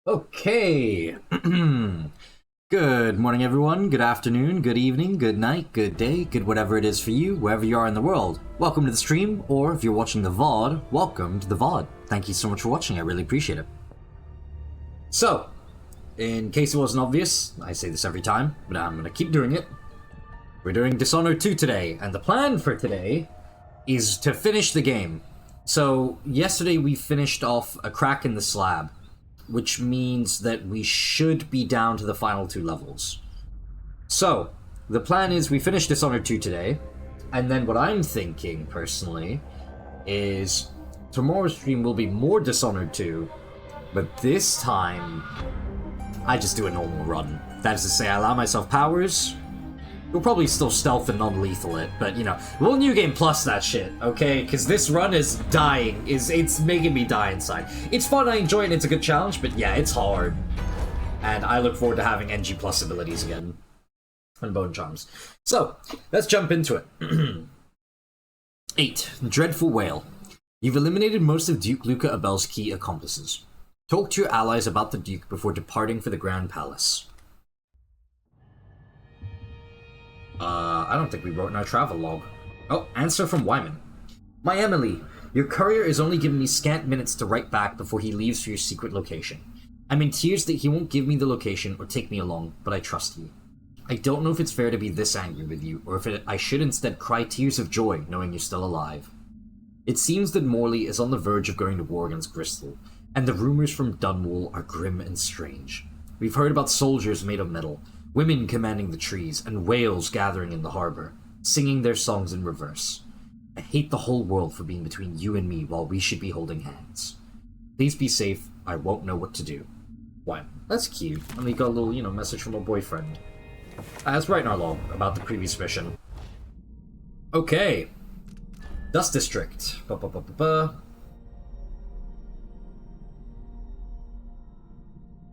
Okay. Good morning, everyone. Good afternoon, good evening, good night, good day, good whatever it is for you, wherever you are in the world. Welcome to the stream, or if you're watching the VOD, welcome to the VOD. Thank you so much for watching, I really appreciate it. So, in case it wasn't obvious, I say this every time, but I'm gonna keep doing it. We're doing Dishonored 2 today, and the plan for today is to finish the game. So, yesterday we finished off a crack in the slab, which means that we should be down to the final 2 levels. So, the plan is we finish Dishonored 2 today, and then what I'm thinking, personally, is tomorrow's stream will be more Dishonored 2, but this time, I just do a normal run. That is to say, I allow myself powers. We'll probably still stealth and non-lethal it, but, you know, we'll New Game Plus that shit, okay? Because this run is dying, it's making me die inside. It's fun, I enjoy it, it's a good challenge, but yeah, it's hard. And I look forward to having NG Plus abilities again. And Bone Charms. So, let's jump into it. 8. Dreadful Whale. You've eliminated most of Duke Luca Abel's key accomplices. Talk to your allies about the Duke before departing for the Grand Palace. I don't think we wrote in our travel log. Oh, answer from Wyman. My Emily, your courier is only giving me scant minutes to write back before he leaves for your secret location. I'm in tears that he won't give me the location or take me along, but I trust you. I don't know if it's fair to be this angry with you, or if I should instead cry tears of joy knowing you're still alive. It seems that Morley is on the verge of going to war against Bristol, and the rumors from Dunwall are grim and strange. We've heard about soldiers made of metal, women commanding the trees, and whales gathering in the harbor, singing their songs in reverse. I hate the whole world for being between you and me while we should be holding hands. Please be safe, I won't know what to do. Why? That's cute. And we got a little, message from a boyfriend. Let's write in our log about the previous mission. Okay. Dust District.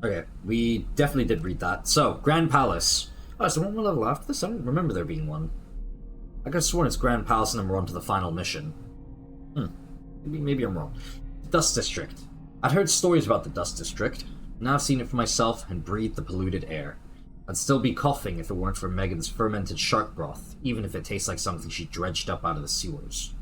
Okay, we definitely did read that. So, Grand Palace. Oh, is there one more level after this? I don't remember there being one. I could have sworn it's Grand Palace and then we're on to the final mission. Maybe I'm wrong. Dust District. I'd heard stories about the Dust District. Now I've seen it for myself and breathed the polluted air. I'd still be coughing if it weren't for Megan's fermented shark broth, even if it tastes like something she dredged up out of the sewers.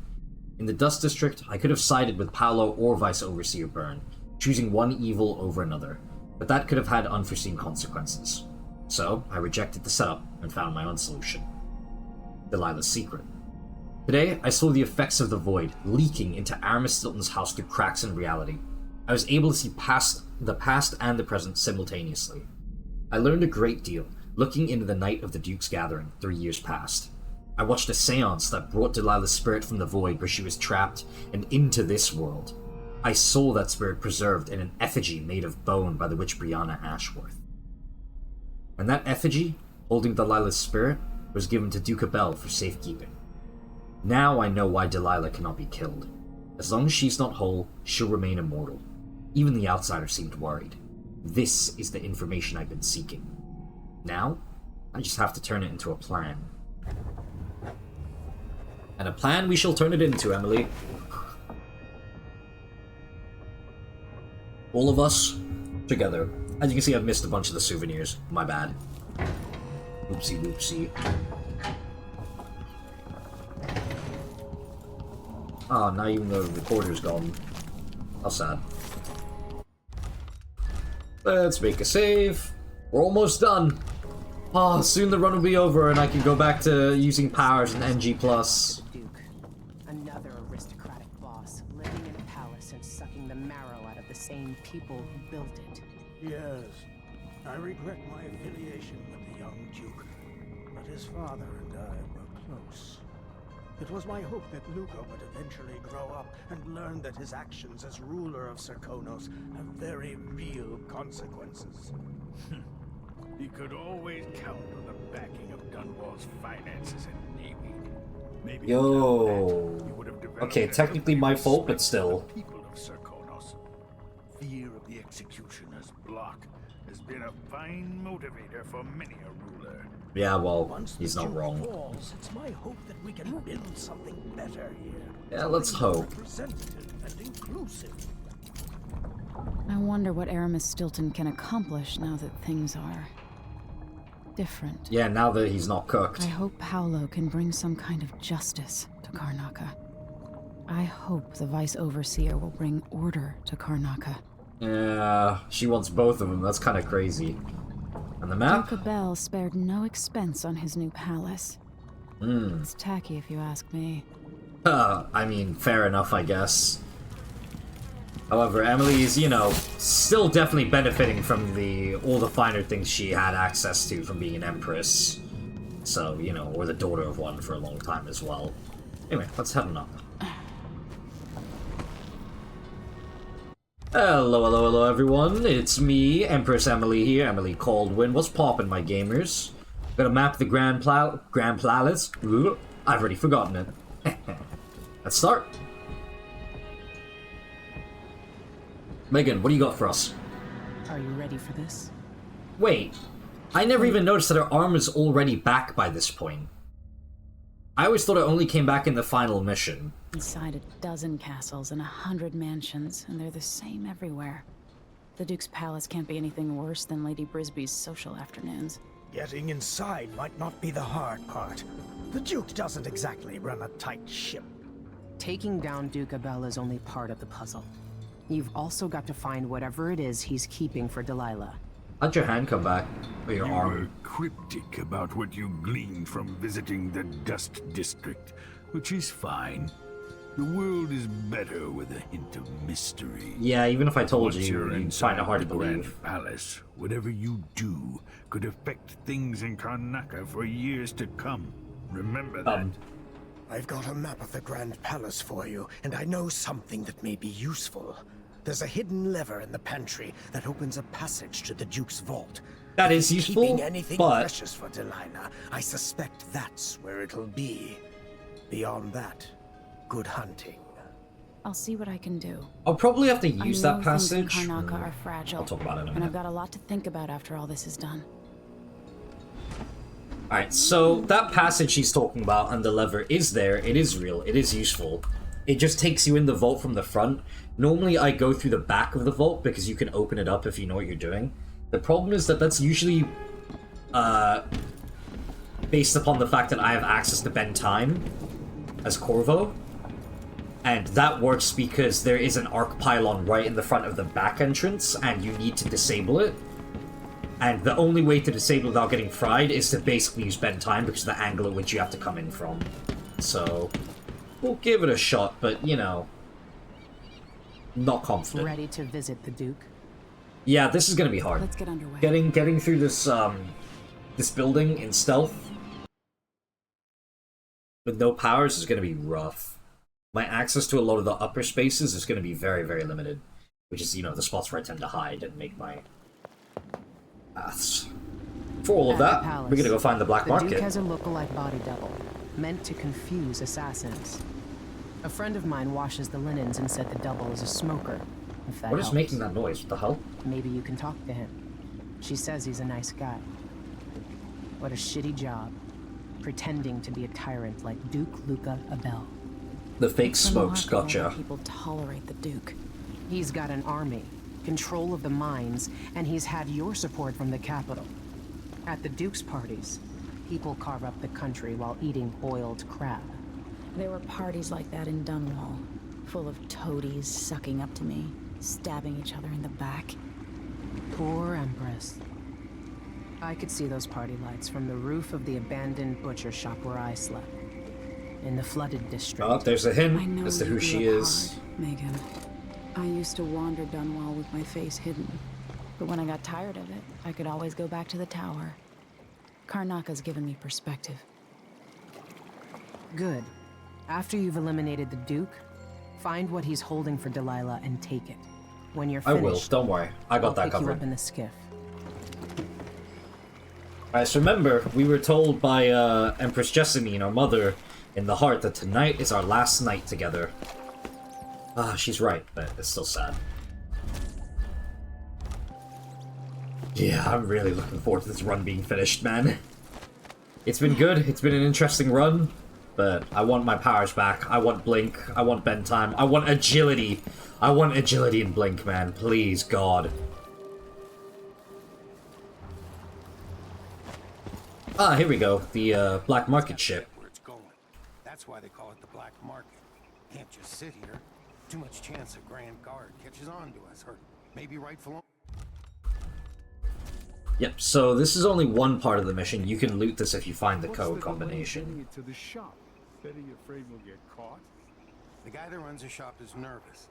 In the Dust District, I could have sided with Paolo or Vice Overseer Byrne, choosing one evil over another, but that could have had unforeseen consequences. So, I rejected the setup and found my own solution. Delilah's secret. Today, I saw the effects of the void leaking into Aramis Stilton's house through cracks in reality. I was able to see the past and the present simultaneously. I learned a great deal, looking into the night of the Duke's gathering 3 years past. I watched a seance that brought Delilah's spirit from the void where she was trapped and into this world. I saw that spirit preserved in an effigy made of bone by the witch Brianna Ashworth. And that effigy, holding Delilah's spirit, was given to Duke Abel for safekeeping. Now I know why Delilah cannot be killed. As long as she's not whole, she'll remain immortal. Even the outsiders seemed worried. This is the information I've been seeking. Now, I just have to turn it into a plan. And a plan we shall turn it into, Emily. All of us, together. As you can see, I've missed a bunch of the souvenirs. My bad. Oopsie whoopsie. Oh, now even the recorder's gone. How sad. Let's make a save. We're almost done. Oh, soon the run will be over and I can go back to using powers and NG+. Duke, another aristocratic boss, living in a palace and sucking the marrow out of the same people who built it. Yes, I regret my affiliation with the young Duke, but his father and I were close. It was my hope that Luca would eventually grow up and learn that his actions as ruler of Serkonos have very real consequences. He could always count on the backing of Dunwall's finances and navy. Maybe Yo. he would have developed Okay, technically my fault, but still. people of Serkonos. Fear of the executioner's block has been a fine motivator for many a ruler. Yeah, well, Once he's the not Duke wrong. falls, it's my hope that we can build something better here. Yeah, let's hope. Representative and inclusive. I wonder what Aramis Stilton can accomplish now that things are different. Yeah, now that he's not cooked. I hope Paolo can bring some kind of justice to Karnaca. I hope the Vice Overseer will bring order to Karnaca. Yeah, she wants both of them. That's kind of crazy. And the map? Duke Abel spared no expense on his new palace. It's tacky if you ask me. I mean, fair enough, I guess. However, Emily's, you know, still definitely benefiting from all the finer things she had access to from being an empress. So, you know, or the daughter of one for a long time as well. Anyway, let's head on up. Hello everyone, it's me, Empress Emily here, Emily Caldwin. What's poppin', my gamers? Gonna map the Grand Palace? Ugh, I've already forgotten it. Let's start. Megan, what do you got for us? Are you ready for this? Wait, I never even noticed that her arm is already back by this point. I always thought it only came back in the final mission. Inside a dozen castles and 100 mansions, and they're the same everywhere. The Duke's palace can't be anything worse than Lady Brisby's social afternoons. Getting inside might not be the hard part. The Duke doesn't exactly run a tight ship. Taking down Duke Abel is only part of the puzzle. You've also got to find whatever it is he's keeping for Delilah. How'd your hand come back? Or your You arm? were cryptic about what you gleaned from visiting the Dust District, which is fine. The world is better with a hint of mystery. Yeah, even if I told Once you, you're you'd inside find it hard to the Grand believe. Palace, whatever you do could affect things in Karnaca for years to come. Remember that. I've got a map of the Grand Palace for you, and I know something that may be useful. There's a hidden lever in the pantry that opens a passage to the Duke's vault. That is If useful, keeping anything but precious for Delilah, I suspect that's where it'll be. Beyond that, good hunting. I'll see what I can do. I'll probably have to use I that know passage. things in Karnaca are fragile. I'll talk about it in a And minute. I've got a lot to think about after all this is done. Alright, so that passage she's talking about and the lever is there, it is real, it is useful. It just takes you in the vault from the front. Normally I go through the back of the vault because you can open it up if you know what you're doing. The problem is that that's usually based upon the fact that I have access to bend time as Corvo. And that works because there is an arc pylon right in the front of the back entrance and you need to disable it. And the only way to disable without getting fried is to basically use bend time because of the angle at which you have to come in from. So, we'll give it a shot, but, you know, not confident. Ready to visit the Duke? Yeah, this is gonna be hard. Let's get underway. Getting through this, this building in stealth with no powers is gonna be rough. My access to a lot of the upper spaces is gonna be very, very limited. Which is, you know, the spots where I tend to hide and make my paths. For all of that, we're gonna go find the black market. The Duke has a lookalike body double, meant to confuse assassins. A friend of mine washes the linens and said the double is a smoker, if that What is helps. making that noise? What the hell? Maybe you can talk to him. She says he's a nice guy. What a shitty job, pretending to be a tyrant like Duke Luca Abel. The fake smokes, Remarkable that gotcha. people tolerate the Duke. He's got an army, control of the mines, and he's had your support from the capital. At the Duke's parties, people carve up the country while eating boiled crab. There were parties like that in Dunwall, full of toadies sucking up to me, stabbing each other in the back. Poor Empress. I could see those party lights from the roof of the abandoned butcher shop where I slept. In the flooded district. Oh, there's a I hint know as to who you she grew up is. hard, Megan. I used to wander Dunwall with my face hidden. But when I got tired of it, I could always go back to the tower. Karnaca's given me perspective. Good. After you've eliminated the Duke, find what he's holding for Delilah and take it. When you're I finished, will, don't worry. I got I'll that pick you covered. up in the skiff. Alright, so remember, we were told by Empress Jessamine, our mother, in the heart, that tonight is our last night together. Ah, she's right, but it's still sad. Yeah, I'm really looking forward to this run being finished, man. It's been good, it's been an interesting run, but I want my powers back. I want Blink, I want bend time, I want agility. I want agility in Blink, man. Please, God. Ah, here we go. The black market ship. Where it's going. That's why they call it the black market. Can't just sit here. Too much chance a Grand Guard catches on to us, or maybe rightful. Yep, so this is only one part of the mission. You can loot this if you find the What's code the delay combination. getting it to the shop? Betty afraid we'll get caught? The guy that runs the shop is nervous.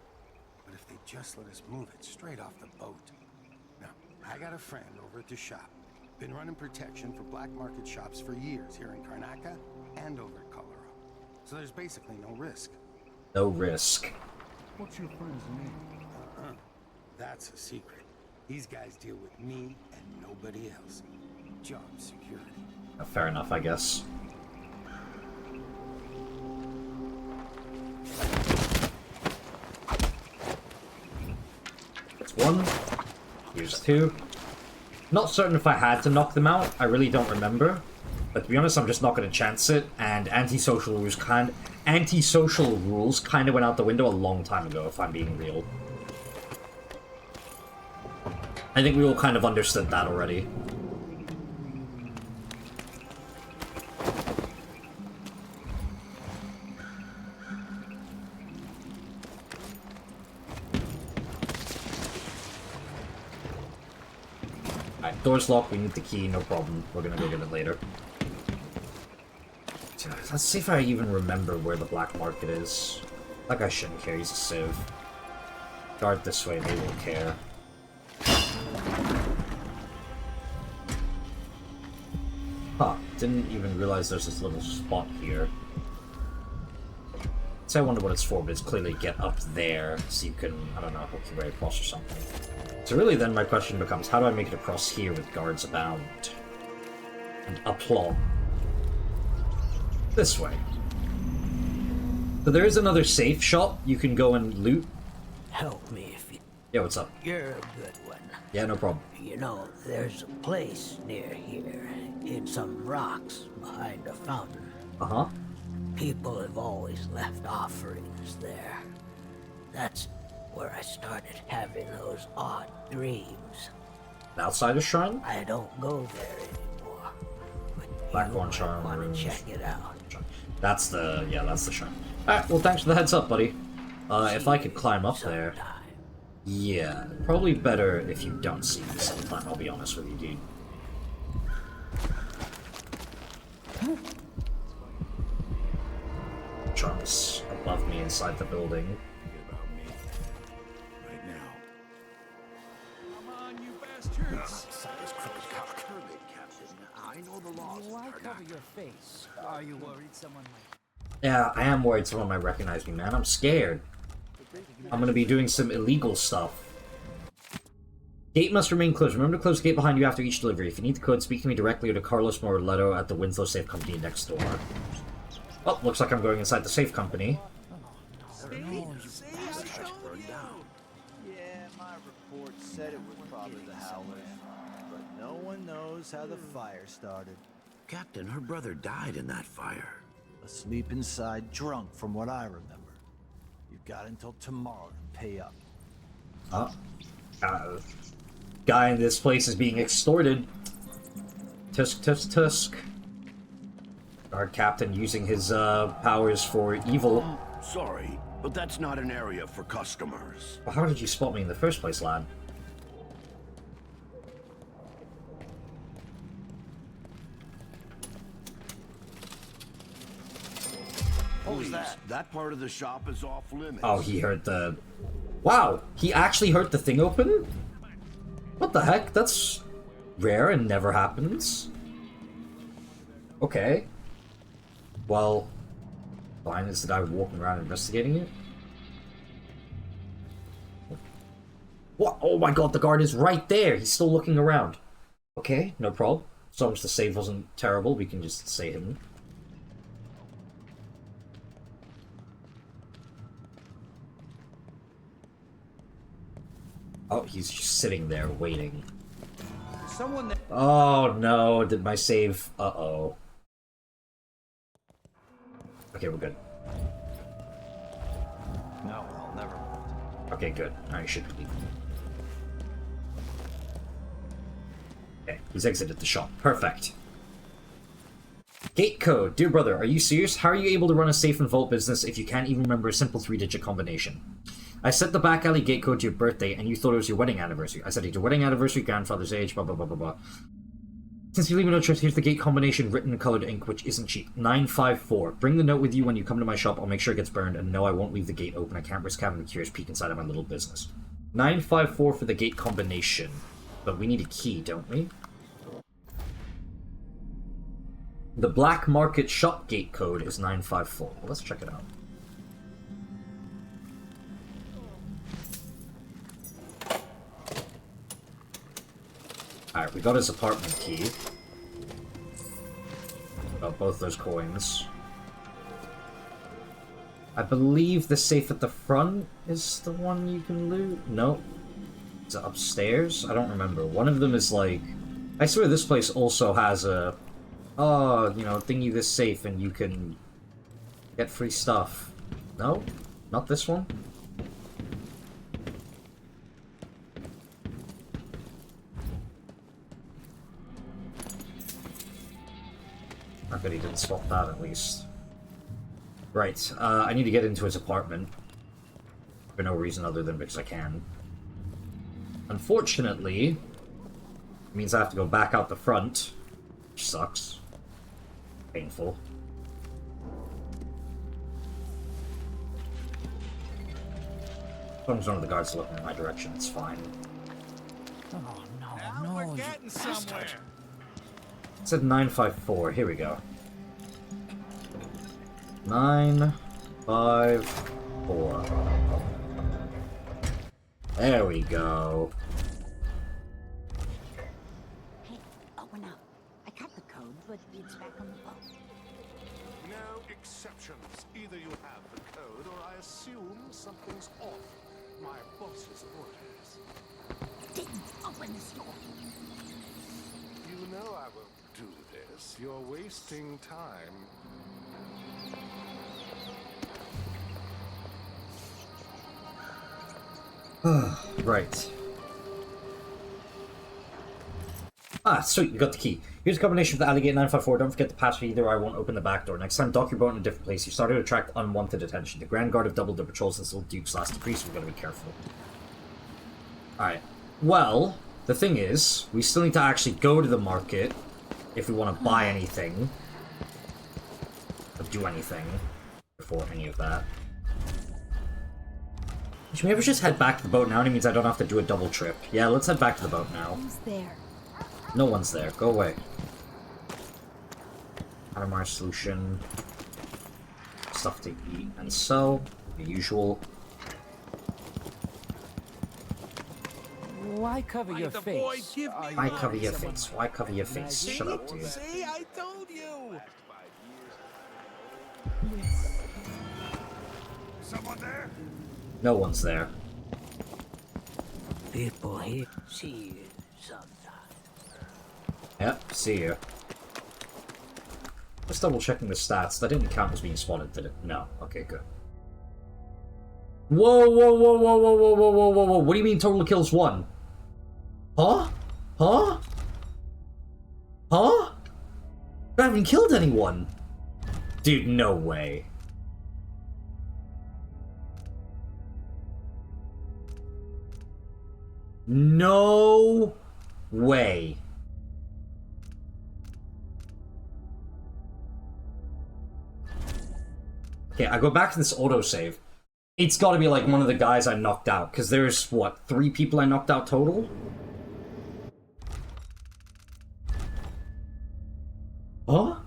But if they just let us move it straight off the boat. Now, I got a friend over at the shop. Been running protection for black market shops for years here in Karnaca and over at Colorado. So there's basically no risk. No risk. What's your friend's name? That's a secret. These guys deal with me and nobody else. Job security. Fair enough, I guess. That's one. Here's two. Not certain if I had to knock them out. I really don't remember. But to be honest, I'm just not going to chance it. And antisocial rules kind of went out the window a long time ago, if I'm being real. I think we all kind of understood that already. Alright, door's locked, we need the key, no problem. We're gonna go get it later. Let's see if I even remember where the black market is. That guy shouldn't care, he's a civ. Guard this way, they won't care. Huh, didn't even realize there's this little spot here. So I wonder what it's for, but it's clearly get up there so you can, I don't know, hook your way across or something. So really then my question becomes, how do I make it across here with guards abound? And applaud. This way. So there is another safe shop you can go and loot. Help me if you... Yeah, what's up? You're a good one. Yeah, no problem. You know, there's a place near here, in some rocks behind a fountain. Uh-huh. People have always left offerings there. That's where I started having those odd dreams. Outside of shrine? I don't go there anymore. But Blackhorn you Charm want rooms. to check it out. That's the, yeah, that's the shrine. Alright, well thanks for the heads up, buddy. If I could climb up there... Sometime. Yeah, probably better if you don't see me sometime, I'll be honest with you, dude. Charms above me inside the building. Forget about me. Right now. Come on, you bastards! I know the laws. Why cover your face? Are you worried someone might... Yeah, I am worried someone might recognize me, man. I'm scared. I'm gonna be doing some illegal stuff. Gate must remain closed. Remember to close the gate behind you after each delivery. If you need the code, speak to me directly or to Carlos Moreletto at the Winslow Safe Company next door. Oh, looks like I'm going inside the safe company. Yeah, my report said it was probably the Howlers, but no one knows how the fire started. Captain, her brother died in that fire. Asleep inside, drunk from what I remember. You've got until tomorrow to pay up. Guy in this place is being extorted. Tusk, tusk, tusk. Guard captain using his powers for evil. Sorry, but that's not an area for customers. Well, how did you spot me in the first place, lad? Please, that part of the shop is off limits. Oh, he heard the... Wow! He actually heard the thing open? What the heck? That's rare and never happens. Okay. Well, fine, is the guy walking around investigating it? What? Oh my god, the guard is right there! He's still looking around. Okay, no problem. As long as the save wasn't terrible, we can just say him. Oh, he's just sitting there waiting. Someone... Oh no, did my save... Uh-oh. Okay, we're good. No, I'll never. Okay, good. I should leave. Okay, he's exited the shop. Perfect. Gate code. Dear brother, are you serious? How are you able to run a safe and vault business if you can't even remember a simple 3-digit combination? I set the back alley gate code to your birthday, and you thought it was your wedding anniversary. I said it's your wedding anniversary, grandfather's age, blah blah blah blah blah. Since you leave me no choice, here's the gate combination written in colored ink, which isn't cheap. 954. Bring the note with you when you come to my shop. I'll make sure it gets burned, and no, I won't leave the gate open. I can't risk having a curious peek inside of my little business. 954 for the gate combination. But we need a key, don't we? The black market shop gate code is 954. Well, let's check it out. Alright, we got his apartment key. Got both those coins. I believe the safe at the front is the one you can loot? No. Is it upstairs? I don't remember. One of them is like... I swear this place also has a... Oh, you know, thingy this safe and you can get free stuff. No? Not this one? I bet he didn't spot that, at least. Right, I need to get into his apartment. For no reason other than because I can. Unfortunately, it means I have to go back out the front. Which sucks. Painful. As long as none of the guards are looking in my direction, it's fine. Oh, no, Now no, we're getting somewhere. It said 954. Here we go. 9 5, 4. There we go. Hey, open up. I cut the code, but it's back on the boat. No exceptions. Either you have the code, or I assume something's off. My boss's orders. Didn't open this door. You know I won't do this. You're wasting time. Right. Ah, sweet, you got the key. Here's a combination of the Alligator 954. Don't forget the password either, or I won't open the back door. Next time, dock your boat in a different place. You started to attract unwanted attention. The Grand Guard have doubled their patrols since Little Duke's last decree, so we've got to be careful. Alright. Well, the thing is, we still need to actually go to the market if we want to buy anything. Or do anything before any of that. Should we ever just head back to the boat now? It means I don't have to do a double trip. Yeah, let's head back to the boat now. Who's there? No one's there. Go away. Atomar solution. Stuff to eat and sell. The usual. Why cover your face? Why cover your face? Why cover your face? Shut up, dude. See, I told you. Someone there? No one's there. People here see you sometimes. Yep, see you. Just double checking the stats. That didn't count as being spotted, did it? No. Okay, good. Whoa, whoa, whoa, whoa, whoa, whoa, whoa, whoa, whoa, whoa. What do you mean total kills 1? Huh? Huh? Huh? I haven't killed anyone. Dude, no way. No way. Okay, I go back to this autosave. It's gotta be like one of the guys I knocked out, because there's, what, 3 people I knocked out total? Huh?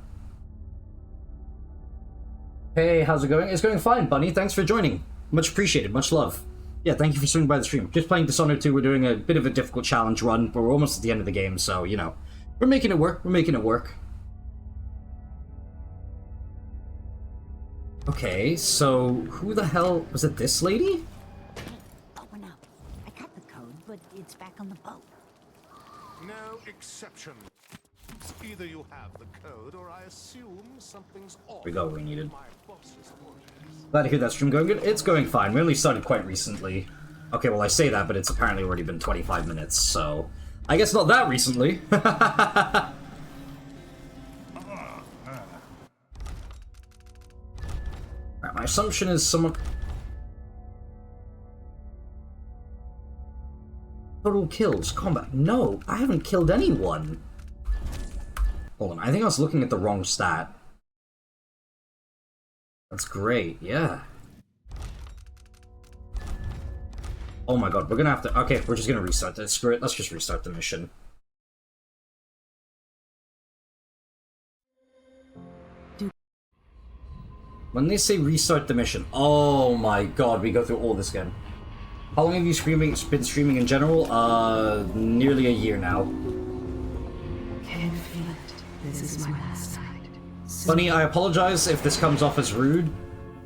Hey, how's it going? It's going fine, Bunny. Thanks for joining. Much appreciated. Much love. Yeah, thank you for swinging by the stream. Just playing Dishonored 2, we're doing a bit of a difficult challenge run, but we're almost at the end of the game, so, you know. We're making it work. We're making it work. Okay, so who the hell... Was it this lady? Hey, open up. I cut the code, but it's back on the boat. No exceptions. Either you have the code, or I assume something's off. There we go, we needed. My boss's orders. Glad to hear that stream going good. It's going fine. We only started quite recently. Okay, well I say that, but it's apparently already been 25 minutes, so... I guess not that recently. Right, my assumption is someone... Total kills, combat. No, I haven't killed anyone. Hold on, I think I was looking at the wrong stat. That's great, yeah. Oh my god, we're gonna have to... Okay, we're just gonna restart this. Screw it, let's just restart the mission. When they say restart the mission... Oh my god, we go through all this again. How long have you been streaming in general? Nearly a year now. Can feel it. This is my last night. Bunny, I apologize if this comes off as rude,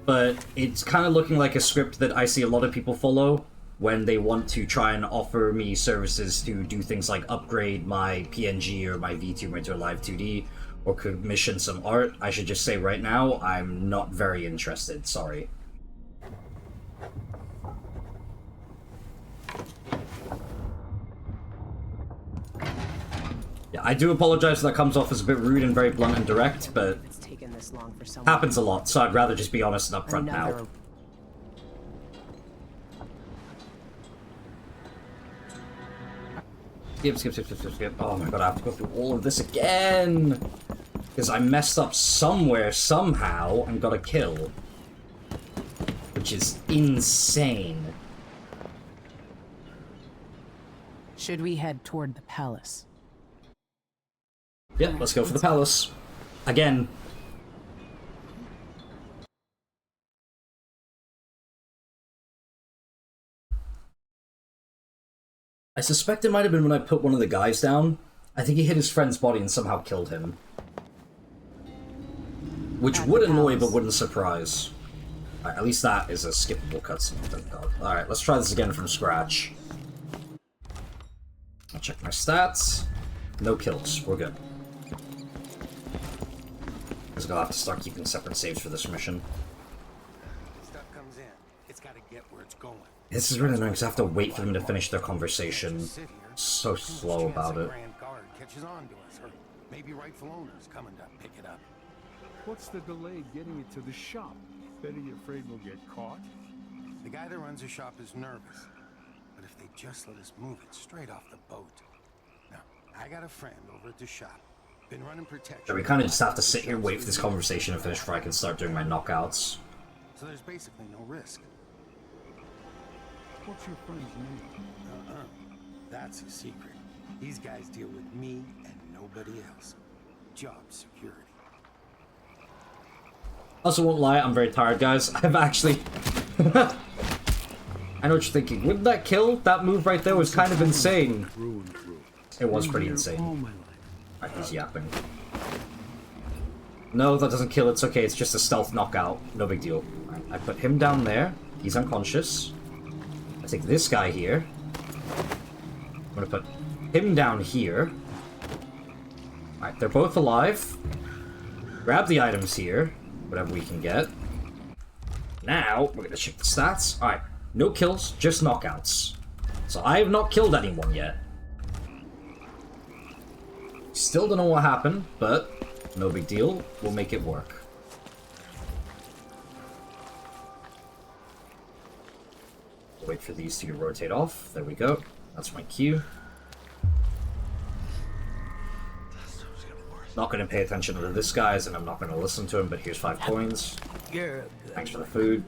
but it's kind of looking like a script that I see a lot of people follow when they want to try and offer me services to do things like upgrade my PNG or my VTuber into a live 2D, or commission some art. I should just say right now, I'm not very interested, sorry. Yeah, I do apologize if that comes off as a bit rude and very blunt and direct, but It's taken this long for someone. happens a lot, so I'd rather just be honest and upfront now. Another- Skip. Oh my god, I have to go through all of this again! Because I messed up somewhere, somehow, and got a kill. Which is insane. Should we head toward the palace? Yep, let's go for the palace. Again. I suspect it might have been when I put one of the guys down. I think he hit his friend's body and somehow killed him. Which would annoy, but wouldn't surprise. Alright, at least that is a skippable cutscene, thank God. Alright, let's try this again from scratch. I'll check my stats. No kills, we're good. Because I'll have to start keeping separate saves for this mission. Stuff comes in. It's gotta get where it's going. This is really annoying because I have to wait for them to finish their conversation. So slow about it. Grand Guard catches on to us, or maybe rightful owners coming to pick it up. What's the delay getting it to the shop? Betty afraid we'll get caught? The guy that runs the shop is nervous. But if they just let us move it straight off the boat. Now, I got a friend over at the shop. Been running protection. So we kind of just have to sit here, wait for this conversation to finish before I can start doing my knockouts. So there's basically no risk. What's your friend's name? That's a secret. These guys deal with me and nobody else. Job security. Also, won't lie, I'm very tired, guys. I've actually... I know what you're thinking. Wouldn't that kill? That move right there was kind of insane. It was pretty insane. Alright, he's yapping. No, that doesn't kill. It's okay. It's just a stealth knockout. No big deal. Right, I put him down there. He's unconscious. I take this guy here. I'm gonna put him down here. Alright, they're both alive. Grab the items here. Whatever we can get. Now, we're gonna check the stats. Alright, no kills, just knockouts. So I have not killed anyone yet. Still don't know what happened, but no big deal. We'll make it work. Wait for these to rotate off. There we go. That's my cue. Not going to pay attention to this guy's, and I'm not going to listen to him, but here's 5 coins. Thanks for the food.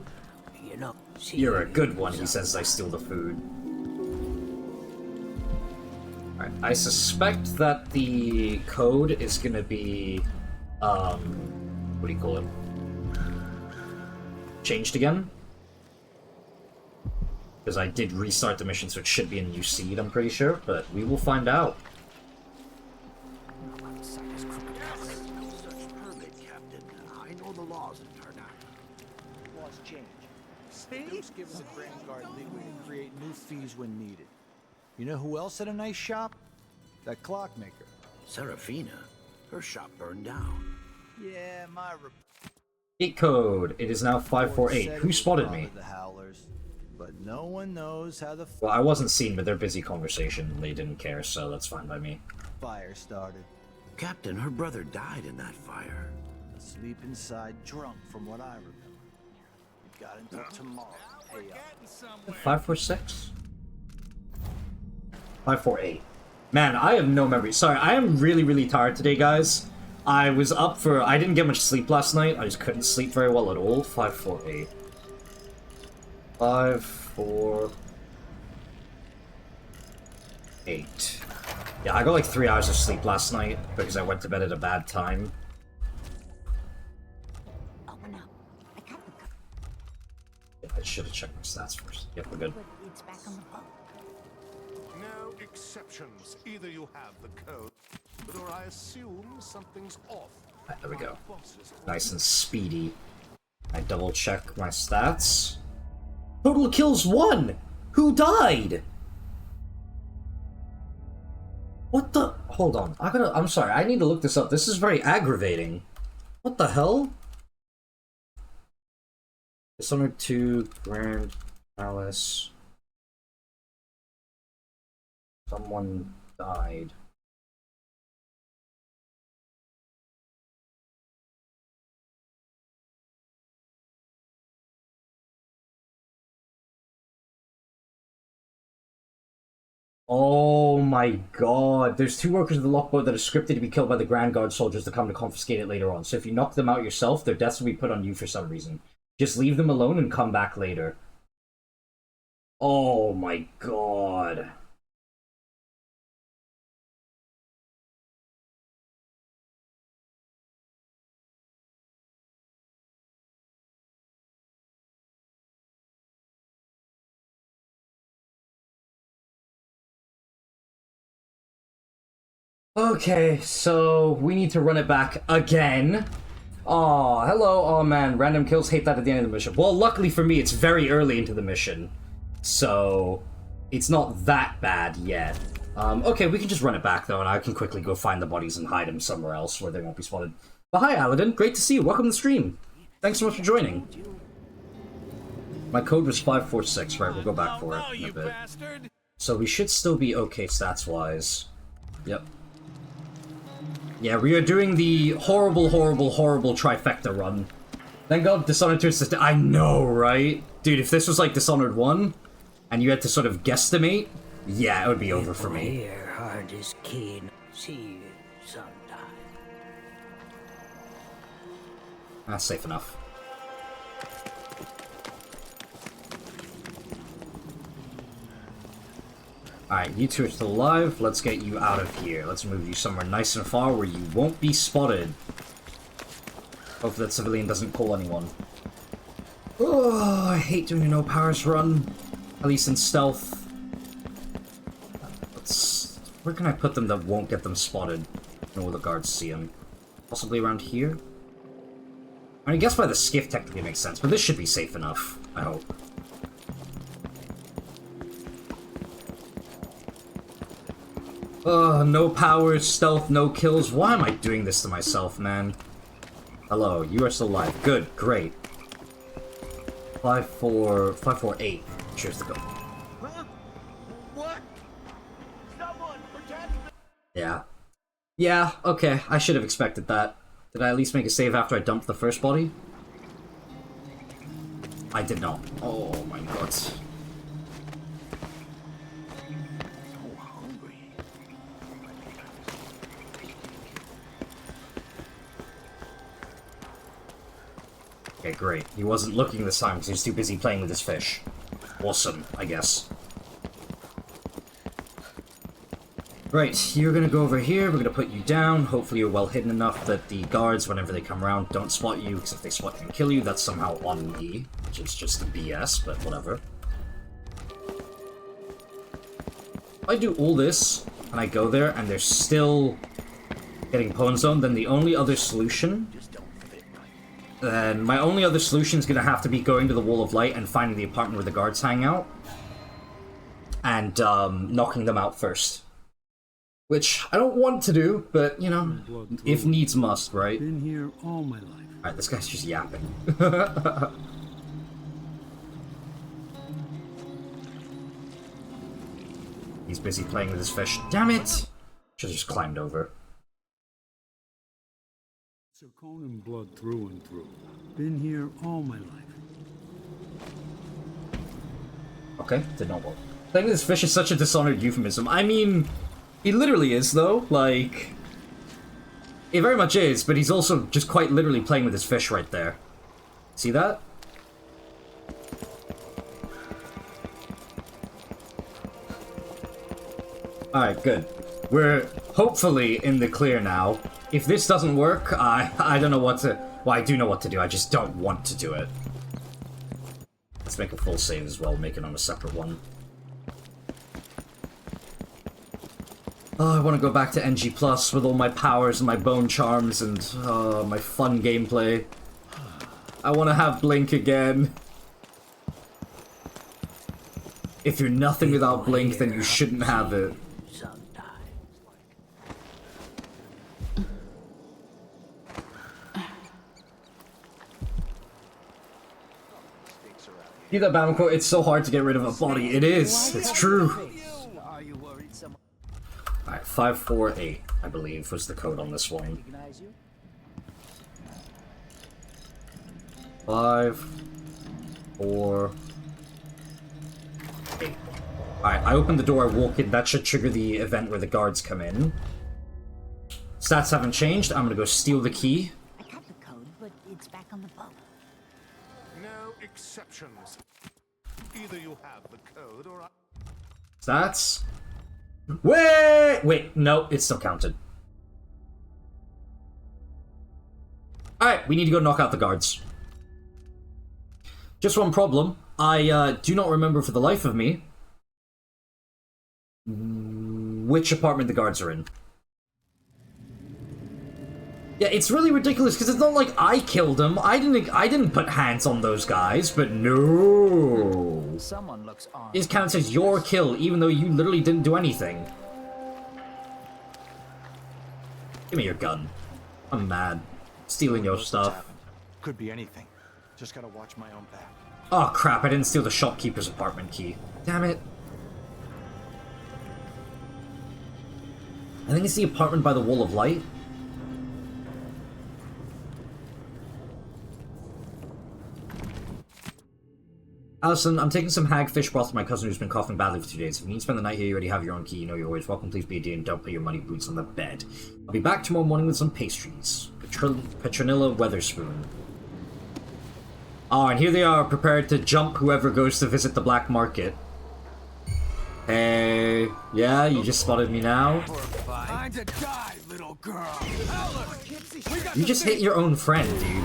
You're a good one, he says as I steal the food. Alright, I suspect that the code is going to be, what do you call it? Changed again? Because I did restart the mission, so it should be a new seed, I'm pretty sure, but we will find out. Dukes gives the Grand Guard leeway to create new fees when needed. You know who else had a nice shop? That clockmaker. Serafina? Her shop burned down. Yeah, my Gate code. It is now 548. Who spotted me? The Howlers, but no one knows how the Well, I wasn't seen, but their busy conversation. They didn't care, so that's fine by me. fire started. Captain, her brother died in that fire. Asleep inside, drunk from what I remember. You got until tomorrow. Hey, 546? 548. Man, I have no memory. Sorry, I am really, really tired today, guys. I was up for... I didn't get much sleep last night. I just couldn't sleep very well at all. 548. 548. Yeah, I got like 3 hours of sleep last night because I went to bed at a bad time. Open up. I got the code. Yeah, I should have checked my stats first. Yep, we're good. But it's back on the boat. No exceptions. Either you have the code, or I assume something's off. Right, there we go. Nice and speedy. I double check my stats. Total kills 1! Who died? What the? Hold on. I'm sorry. I need to look this up. This is very aggravating. What the hell? Dishonored 2, Grand Palace. Someone died. Oh my god. There's 2 workers of the lockboat that are scripted to be killed by the Grand Guard soldiers to come to confiscate it later on. So if you knock them out yourself, their deaths will be put on you for some reason. Just leave them alone and come back later. Oh my god. Okay, so we need to run it back again. Oh, hello. Oh man, random kills, hate that at the end of the mission. Well, luckily for me, it's very early into the mission, so it's not that bad yet. Okay, we can just run it back though, and I can quickly go find the bodies and hide them somewhere else where they won't be spotted. But hi, Aladdin. Great to see you. Welcome to the stream. Thanks so much for joining. My code was 546, right? We'll go back for it in a bit. So we should still be okay stats-wise. Yep. Yeah, we are doing the horrible, horrible, horrible trifecta run. Thank God Dishonored 2 is... I know, right? Dude, if this was like Dishonored 1, and you had to sort of guesstimate, yeah, it would be over for me. Your heart is keen. See you sometime. That's safe enough. Alright, you two are still alive. Let's get you out of here. Let's move you somewhere nice and far where you won't be spotted. Hope that civilian doesn't call anyone. Oh, I hate doing a no powers run. At least in stealth. Where can I put them that won't get them spotted? No other guards see them. Possibly around here? I mean, I guess by the skiff technically makes sense, but this should be safe enough, I hope. No powers, stealth, no kills. Why am I doing this to myself, man? Hello, you are still alive. Good, great. 548. Cheers to go. Huh? What? Someone protect me! Yeah. Yeah, okay. I should have expected that. Did I at least make a save after I dumped the first body? I did not. Oh my god. Okay, great. He wasn't looking this time because he was too busy playing with his fish. Awesome, I guess. Right, you're gonna go over here, we're gonna put you down. Hopefully you're well hidden enough that the guards, whenever they come around, don't spot you, because if they spot you and kill you, that's somehow on me, which is just a BS, but whatever. If I do all this, and I go there, and they're still getting pwn zoned, then the only other solution... Then my only other solution is gonna have to be going to the Wall of Light and finding the apartment where the guards hang out. And, knocking them out first. Which I don't want to do, but, you know, if needs must, right? Been here all my life. Alright, this guy's just yapping. He's busy playing with his fish. Damn it! Should've just climbed over. Conan blood through and through. Been here all my life. Okay, did not work. Playing with this fish is such a Dishonored euphemism. I mean, he literally is, though. Like, it very much is, but he's also just quite literally playing with his fish right there. See that? Alright, good. We're hopefully in the clear now. If this doesn't work, I don't know what to... Well, I do know what to do, I just don't want to do it. Let's make a full save as well, make it on a separate one. Oh, I want to go back to NG Plus with all my powers and my bone charms and my fun gameplay. I want to have Blink again. If you're nothing without Blink, then you shouldn't have it. See that battle quote? It's so hard to get rid of a body. It is. It's true. Alright, 548, I believe, was the code on this one. 5, 4, 8. Alright, I open the door, I walk in. That should trigger the event where the guards come in. Stats haven't changed. I'm gonna go steal the key. I got the code, but it's back on the boat. No exceptions. Either you have the code or I... Stats. Wait, no, it's still counted. Alright, we need to go knock out the guards. Just one problem. I do not remember for the life of me which apartment the guards are in. Yeah, it's really ridiculous because it's not like I killed him. I didn't put hands on those guys, but no. Someone looks armed. It counts as your kill, even though you literally didn't do anything. Give me your gun. I'm mad. Stealing your stuff. Could be anything. Just gotta watch my own back. Oh crap, I didn't steal the shopkeeper's apartment key. Damn it. I think it's the apartment by the wall of light. Allison, I'm taking some hagfish broth to my cousin who's been coughing badly for 2 days. If you need to spend the night here, you already have your own key. You know you're always welcome. Please be a dear and don't put your muddy boots on the bed. I'll be back tomorrow morning with some pastries. Petronilla Weatherspoon. Oh, and here they are, prepared to jump whoever goes to visit the black market. Hey, yeah, you just spotted me now. Time to die, little girl. You just hit your own friend, dude.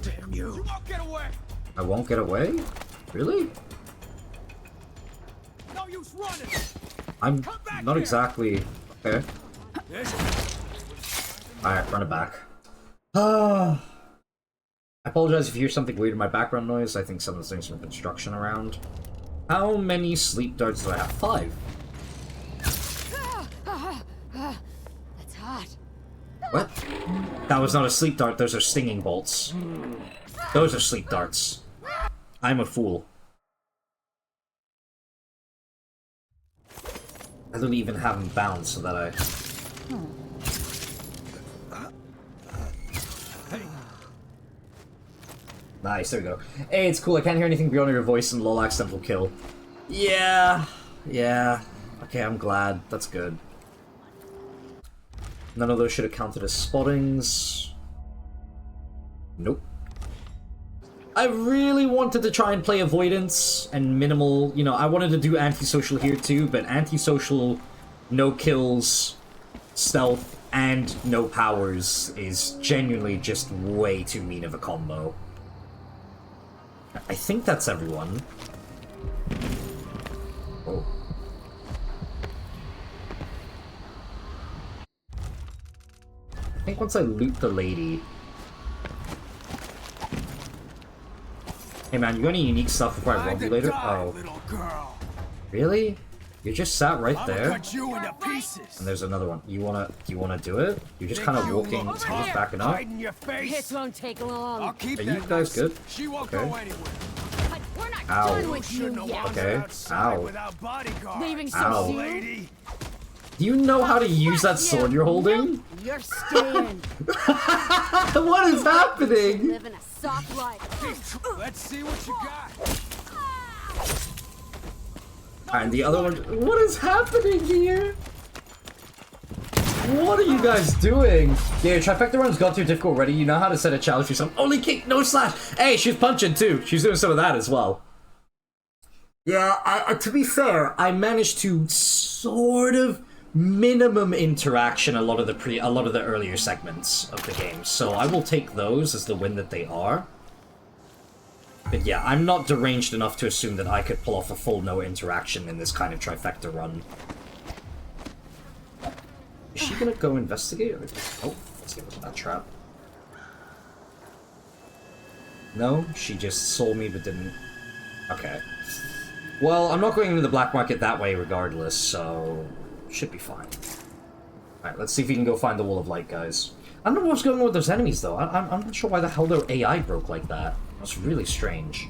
Damn you! You won't get away. I won't get away? Really? No use running. I'm not exactly... Okay. Alright, run it back. I apologize if you hear something weird in my background noise. I think some of the things from construction around. How many sleep darts do I have? 5. That's hot. What? That was not a sleep dart, those are stinging bolts. Those are sleep darts. I'm a fool. I don't even have them bound so that I... Nice, there we go. Hey, it's cool, I can't hear anything beyond your voice and lol accidental kill. Yeah. Okay, I'm glad. That's good. None of those should have counted as spottings. Nope. I really wanted to try and play avoidance and minimal, you know, I wanted to do antisocial here too, but antisocial, no kills, stealth, and no powers is genuinely just way too mean of a combo. I think that's everyone. Oh. I think once I loot the lady... Hey man, you got any unique stuff before I rob you later? Oh. Really? You just sat right there? And there's another one. You wanna do it? You're just kind of walking, you're just backing up? This won't take long. Are you guys good? Okay. Ow. Okay. Ow. Leaving so Ow. soon? Do you know how to use that sword you're holding? You're staying. What is happening? Living a soft life. Let's see what you got. And the other one. What is happening here? What are you guys doing? Yeah, Trifecta Run's got too difficult already. You know how to set a challenge for yourself. Only kick, no slash. Hey, she's punching too. She's doing some of that as well. Yeah, to be fair, I managed to sort of minimum interaction a lot of the earlier segments of the game. So I will take those as the win that they are. But yeah, I'm not deranged enough to assume that I could pull off a full no interaction in this kind of Trifecta run. Is she gonna go investigate? Or... Oh, let's see what's that trap. No, she just saw me but didn't... Okay. Well, I'm not going into the black market that way regardless, so... should be fine. Alright, let's see if we can go find the Wall of Light, guys. I don't know what's going on with those enemies, though. I'm not sure why the hell their AI broke like that. That's really strange.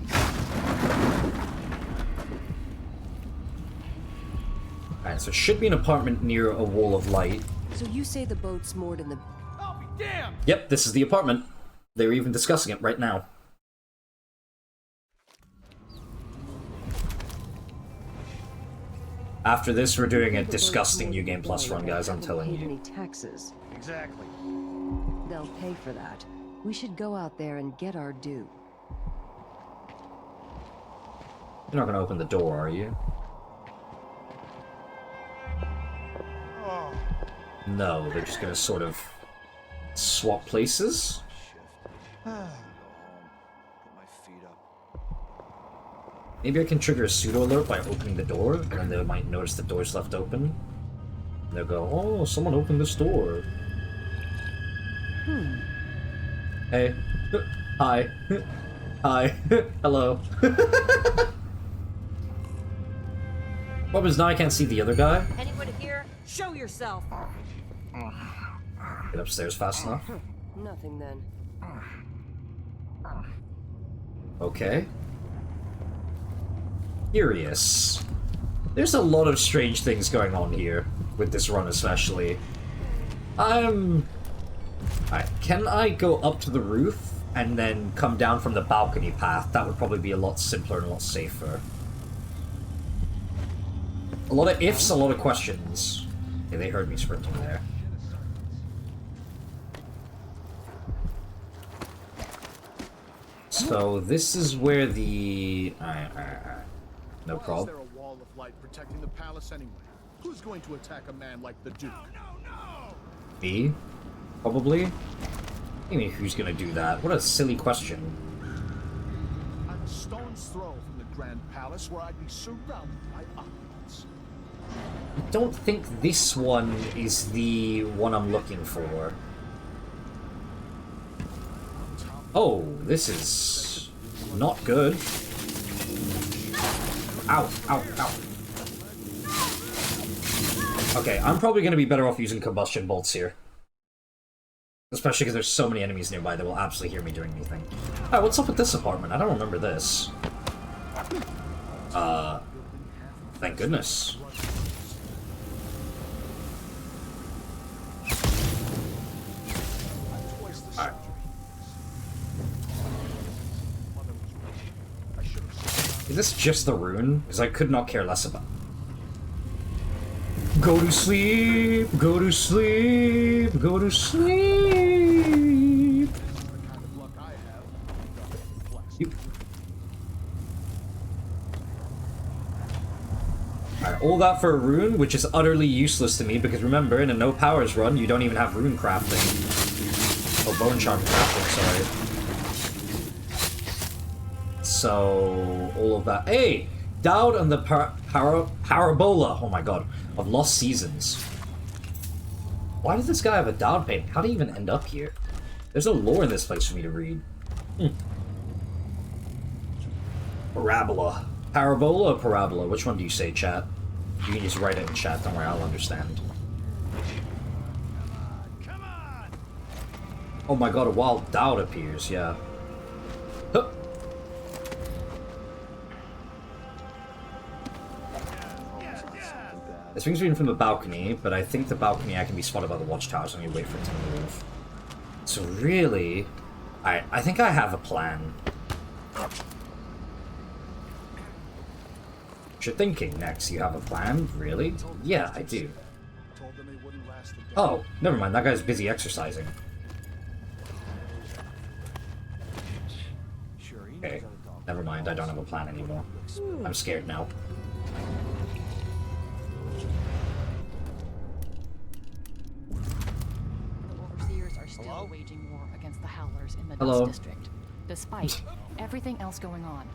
Alright, so it should be an apartment near a Wall of Light. So you say the boat's moored in the... I'll be damned! Yep, this is the apartment. They're even discussing it right now. After this, we're doing a disgusting New Game Plus run, guys, I'm telling you. Any taxes. Exactly. They'll pay for that. We should go out there and get our due. You're not gonna open the door, are you? Oh. No, they're just gonna sort of swap places? Maybe I can trigger a pseudo alert by opening the door, and then they might notice the door's left open. And they'll go, oh, someone opened this door. Hey. Hi. Hi. Hello. Problem is now I can't see the other guy. Anyone here? Show yourself. Get upstairs fast enough. Nothing then. Okay. Curious. There's a lot of strange things going on here, with this run especially. Alright, can I go up to the roof and then come down from the balcony path? That would probably be a lot simpler and a lot safer. A lot of ifs, a lot of questions. Okay, they heard me sprinting there. So this is where the... Alright. No problem. Why is there a wall of light protecting the palace anyway? Who's going to attack a man like the Duke? Me? Probably? I mean, who's gonna do that? What a silly question. I'm a stone's throw from the Grand Palace where I'd be surrounded by opulence. I don't think this one is the one I'm looking for. Oh, this is not good. Ow, ow, ow. Okay, I'm probably going to be better off using combustion bolts here. Especially because there's so many enemies nearby that will absolutely hear me doing anything. Alright, what's up with this apartment? I don't remember this. Thank goodness. Alright. Is this just the rune? Because I could not care less about it. Go to sleep, go to sleep, go to sleep. Alright, all that for a rune, which is utterly useless to me, because remember, in a no powers run, you don't even have rune crafting. Oh, bone charm crafting, sorry. So, all of that. Hey! Dowd on the parabola, oh my god, of Lost Seasons. Why does this guy have a Dowd painting? How did he even end up here? There's no lore in this place for me to read. Parabola. Parabola or parabola? Which one do you say, chat? You can just write it in chat, don't worry, I'll understand. Oh my god, a wild Dowd appears, yeah. Huh. This brings me in from the balcony, but I think the balcony I can be spotted by the watchtowers and you wait for it to move. So really, I think I have a plan. What you're thinking next, you have a plan? Really? Yeah, I do. Oh, never mind, that guy's busy exercising. Okay, never mind, I don't have a plan anymore. I'm scared now. Still waging war against the Howlers in the Hello. Dust District, despite everything else going on.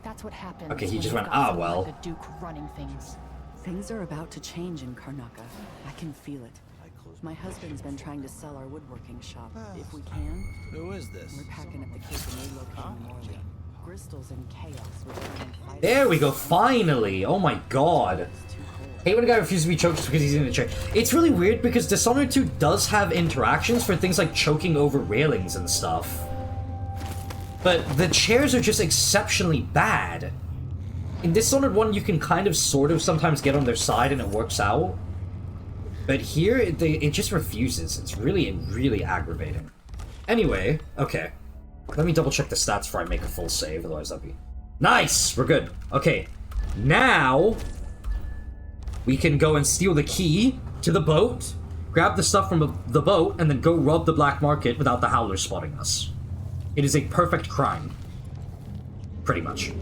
That's what happened. Okay, he when just you've went, got ah, someone well. like the Duke running things. Things are about to change in Karnaca. I can feel it. My husband's been trying to sell our woodworking shop. If we can. Who is this? We're packing up the case and relocating Morley. Bristol's in chaos with everyone fighting. There we go, finally! Oh my god. Hate when a guy refuses to be choked just because he's in a chair. It's really weird because Dishonored 2 does have interactions for things like choking over railings and stuff. But the chairs are just exceptionally bad. In Dishonored 1 you can kind of sort of sometimes get on their side and it works out. But here it just refuses. It's really, really aggravating. Anyway, okay. Let me double check the stats before I make a full save, otherwise that'd be... Nice! We're good. Okay. Now... we can go and steal the key to the boat, grab the stuff from the boat, and then go rob the black market without the Howlers spotting us. It is a perfect crime. Pretty much.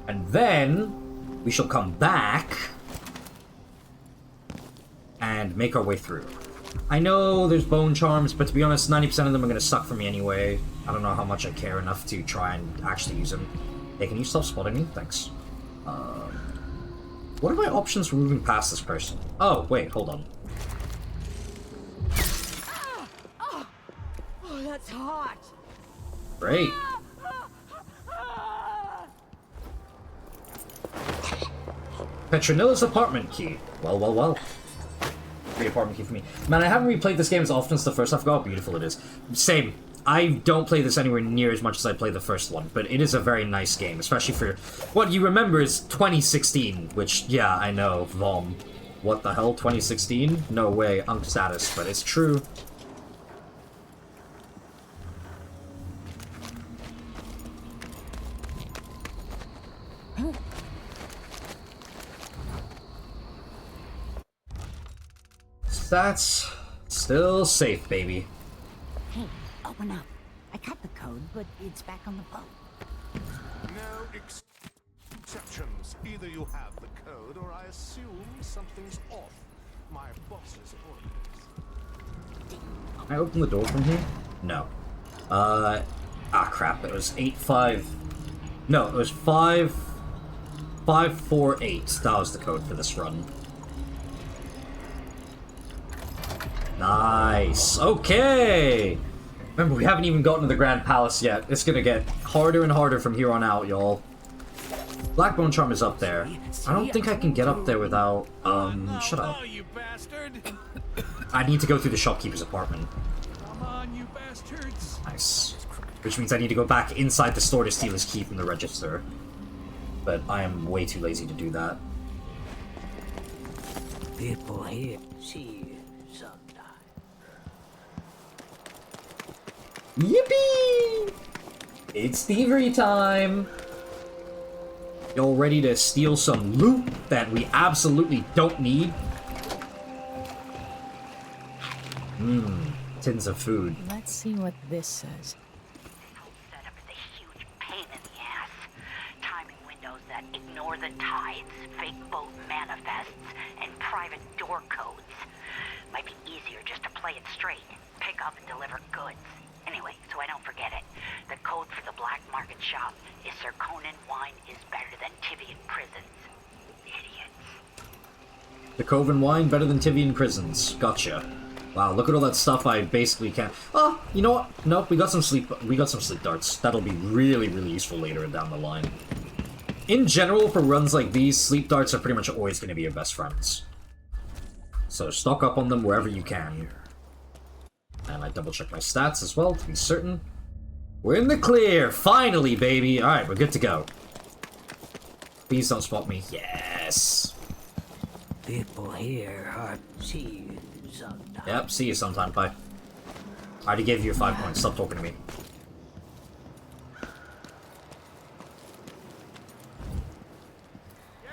And then, we shall come back and make our way through. I know there's bone charms, but to be honest, 90% of them are going to suck for me anyway. I don't know how much I care enough to try and actually use them. Hey, can you stop spotting me? Thanks. What are my options for moving past this person? Oh, wait, hold on. Oh, that's hot. Great. Petronilla's apartment key. Well, well, well. Free apartment key for me. Man, I haven't replayed this game as often as the first. I forgot how beautiful it is. Same. I don't play this anywhere near as much as I play the first one, but it is a very nice game, especially for what you remember is 2016, which, yeah, I know, Vom. What the hell, 2016? No way, Unk status, but it's true. That's still safe, baby. Hey, open up. I got the code, but it's back on the boat. No exceptions. Either you have the code, or I assume something's off. My boss's orders. Can I open the door from here? No. Crap. It was 8-5... No, it was 5-4-8. That was the code for this run. Nice. Okay! Remember, we haven't even gotten to the Grand Palace yet. It's gonna get harder and harder from here on out, y'all. Blackbone Charm is up there. I don't think I can get up there without... shut up. You bastard! I need to go through the shopkeeper's apartment. Come on, you bastards! Nice. Which means I need to go back inside the store to steal his key from the register. But I am way too lazy to do that. People here see you sometime. Yippee! It's thievery time! Y'all ready to steal some loot that we absolutely don't need? Tins of food. Let's see what this says. Setup is a huge pain in the ass. Timing windows that ignore the tides, fake boat manifests, and private door codes. Might be easier just to play it straight. Pick up and deliver goods. Anyway, so I don't forget it. The code for the black market shop is Sir Conan wine is better than Tivian prisons. Idiots. The Coven wine better than Tivian prisons. Gotcha. Wow, look at all that stuff I basically can't... Oh, you know what? Nope, we got some sleep darts. That'll be really, really useful later down the line. In general, for runs like these, sleep darts are pretty much always going to be your best friends. So stock up on them wherever you can. And I double check my stats as well to be certain. We're in the clear! Finally, baby! Alright, we're good to go. Please don't spot me. Yes! People here are see you sometime. Yep, see you sometime, bye. I already gave you 5 points, stop talking to me.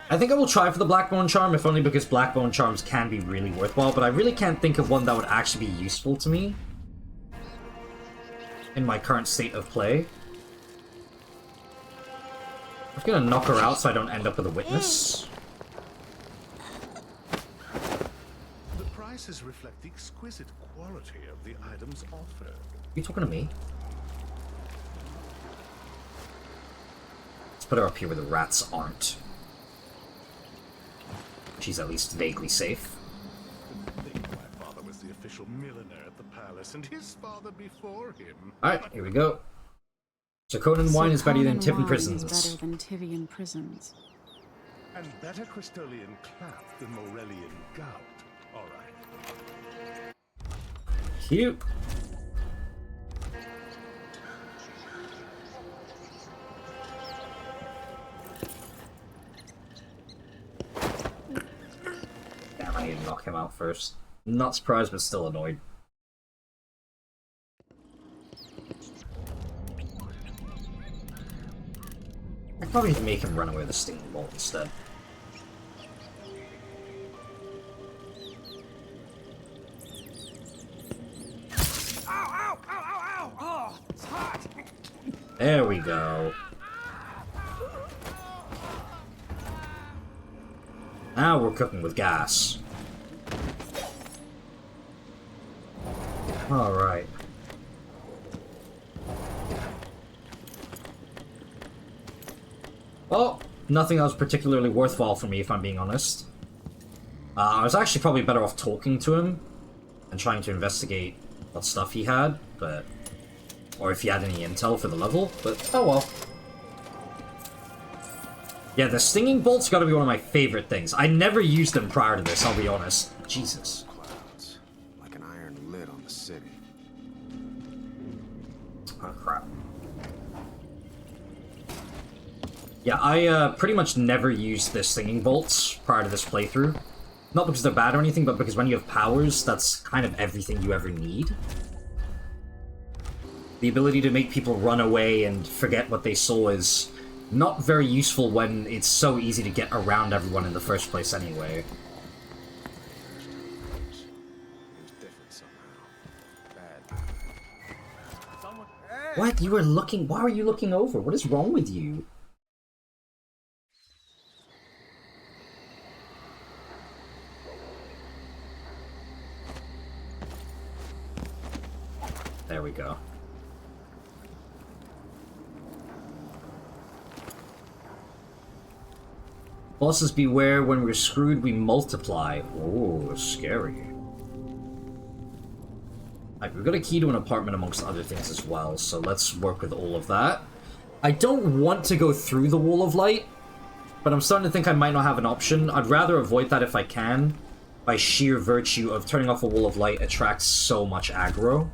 I think I will try for the Blackbone Charm, if only because Blackbone Charms can be really worthwhile, but I really can't think of one that would actually be useful to me in my current state of play. I'm gonna knock her out so I don't end up with a witness. The prices reflect the exquisite quality of the items offered. You talking to me? Let's put her up here where the rats aren't. She's at least vaguely safe. I think my father was the official milliner at the palace, and his father before him. Alright, here we go. So Conan wine is better than Tivian prisons. Better than Tivian prisons. And better Crystolian clap than Morellian gout. Alright. Cute. Damn, I need to knock him out first. Not surprised, but still annoyed. I probably need to make him run away with the stinging bolt instead. Ow, ow, ow, ow, ow! Oh, it's hot! There we go. Now we're cooking with gas. Alright. Oh, nothing that was particularly worthwhile for me, if I'm being honest. I was actually probably better off talking to him and trying to investigate what stuff he had, but... or if he had any intel for the level, but oh well. Yeah, the stinging bolt's gotta be one of my favorite things. I never used them prior to this, I'll be honest. Jesus. Clouds, like an iron lid on the city. Oh, crap. Yeah, I pretty much never used the stinging bolts prior to this playthrough. Not because they're bad or anything, but because when you have powers, that's kind of everything you ever need. The ability to make people run away and forget what they saw is not very useful when it's so easy to get around everyone in the first place anyway. What? You were looking... why are you looking over? What is wrong with you? There we go. Bosses beware, when we're screwed, we multiply. Oh, scary. Alright, we've got a key to an apartment amongst other things as well, so let's work with all of that. I don't want to go through the wall of light, but I'm starting to think I might not have an option. I'd rather avoid that if I can, by sheer virtue of turning off a wall of light attracts so much aggro.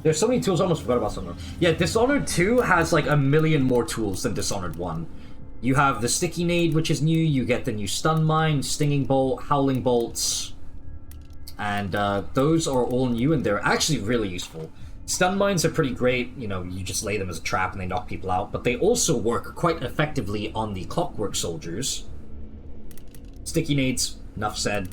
There's so many tools, I almost forgot about something. Yeah, Dishonored 2 has like a million more tools than Dishonored 1. You have the Sticky Nade, which is new, you get the new Stun Mine, Stinging Bolt, Howling Bolts, and those are all new and they're actually really useful. Stun Mines are pretty great, you know, you just lay them as a trap and they knock people out, but they also work quite effectively on the Clockwork Soldiers. Sticky Nades, enough said.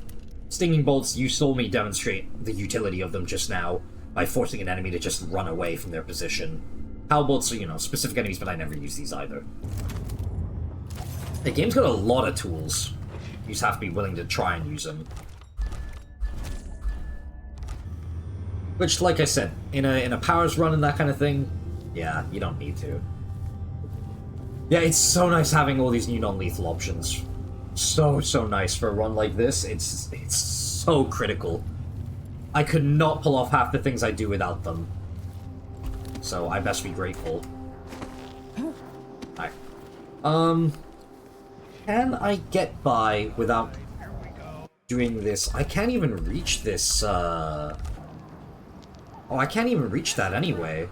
Stinging Bolts, you saw me demonstrate the utility of them just now, by forcing an enemy to just run away from their position. Howl bolts are, you know, specific enemies, but I never use these either. The game's got a lot of tools. You just have to be willing to try and use them. Which, like I said, in a powers run and that kind of thing, yeah, you don't need to. Yeah, it's so nice having all these new non-lethal options. So nice for a run like this. It's so critical. I could not pull off half the things I do without them. So I best be grateful. Alright. Can I get by without doing this? I can't even reach this, Oh, I can't even reach that anyway.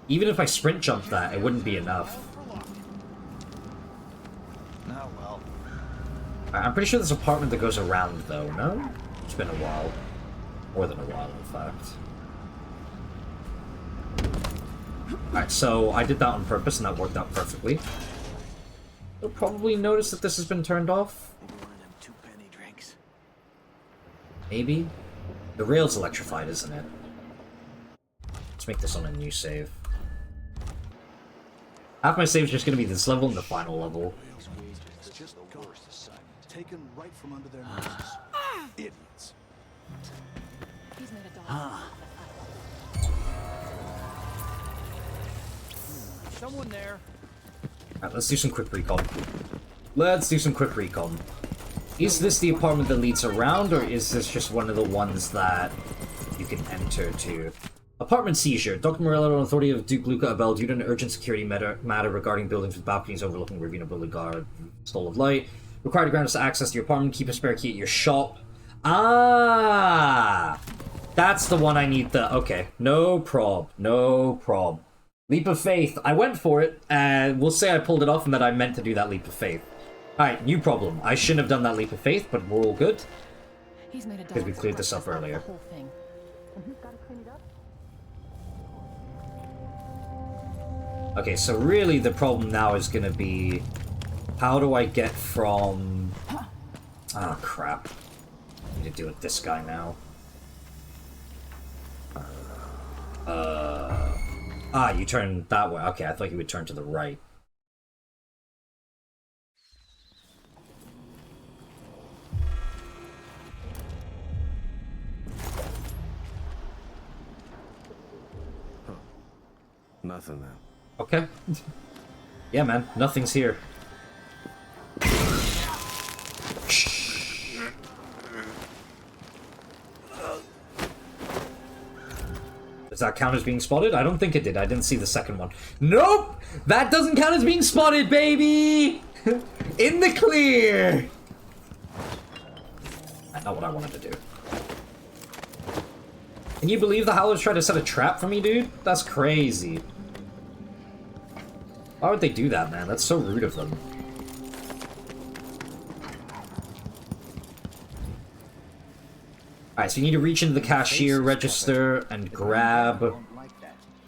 Even if I sprint jump that, it wouldn't be enough. Oh, well. I'm pretty sure there's an apartment that goes around, though, no? It's been a while. More than a while, in fact. Alright, so I did that on purpose, and that worked out perfectly. You'll probably notice that this has been turned off. Maybe? The rail's electrified, isn't it? Let's make this on a new save. Half my save is just going to be this level and the final level. Taken right from under their noses. Idiots. He's made a dog. Someone there. Alright, let's do some quick recon. Let's do some quick recon. Is this the apartment that leads around, or is this just one of the ones that you can enter to? Apartment seizure. Dr. Morello, on authority of Duke Luca Abel, due to an urgent security matter regarding buildings with balconies overlooking Ravina Boulevard, Stole of Light. Required to grant us access to your apartment. Keep a spare key at your shop. Ah! That's the one I need the... Okay. No prob. No prob. Leap of faith. I went for it, and we'll say I pulled it off and that I meant to do that leap of faith. Alright, new problem. I shouldn't have done that leap of faith, but we're all good. Because we cleared this up earlier. Okay, so really the problem now is going to be... How do I get from... Ah, crap. I need to deal with this guy now. Ah, you turn that way. Okay, I thought you would turn to the right. Nothing then. Okay. Yeah, man. Nothing's here. Does that count as being spotted? I don't think it did. I didn't see the second one. Nope! That doesn't count as being spotted, baby! In the clear! I know what I wanted to do. Can you believe the Howlers tried to set a trap for me, dude? That's crazy. Why would they do that, man? That's so rude of them. Alright, so you need to reach into the cashier register and grab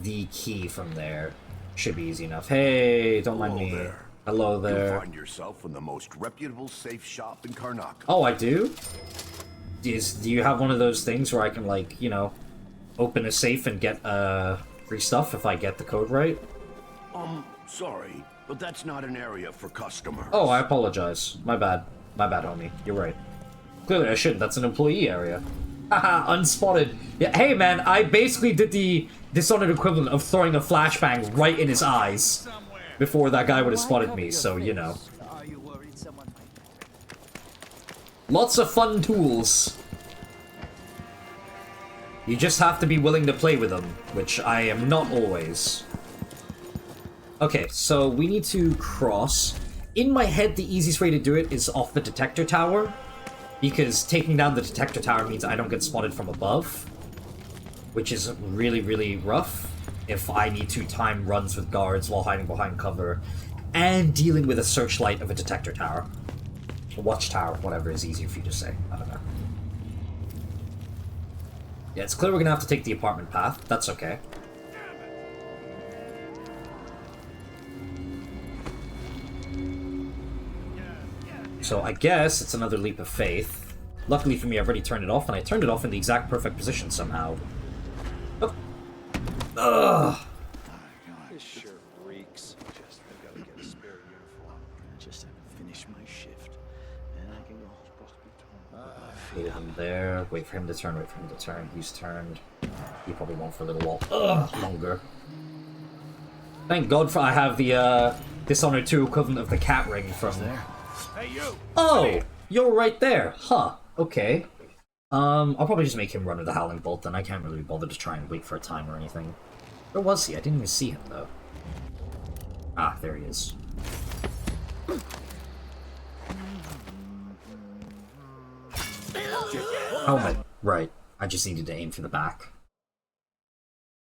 the key from there. Should be easy enough. Hey, don't mind me. Hello there. You'll find yourself in the most reputable safe shop in Karnak. Oh, I do? Do you have one of those things where I can, like, you know, open a safe and get free stuff if I get the code right? Sorry, but that's not an area for customers. Oh, I apologize. My bad. My bad, homie. You're right. Clearly I shouldn't. That's an employee area. Haha, unspotted. Yeah, hey, man, I basically did the Dishonored equivalent of throwing a flashbang right in his eyes before that guy would have spotted me, so, you know. Lots of fun tools. You just have to be willing to play with them, which I am not always. Okay, so we need to cross. In my head, the easiest way to do it is off the detector tower, because taking down the detector tower means I don't get spotted from above, which is really, really rough if I need to time runs with guards while hiding behind cover and dealing with a searchlight of a detector tower. A watchtower, whatever is easier for you to say. I don't know. Yeah, it's clear we're gonna have to take the apartment path. That's okay. So I guess it's another leap of faith. Luckily for me, I've already turned it off, and I turned it off in the exact perfect position somehow. Oh. Ugh. This shirt reeks. I've got to get a spare uniform. I just have to finish my shift. And I can go. Feed him there. Wait for him to turn. Wait for him to turn. He's turned. He probably won't for a little while. Longer. Thank God for I have the Dishonored 2 equivalent of the cat ring from there. Hey, you! Oh, you're right there. Huh. Okay. I'll probably just make him run with the Howling Bolt then. I can't really be bothered to try and wait for a time or anything. Where was he? I didn't even see him, though. Ah, there he is. Oh my... Right. I just needed to aim for the back.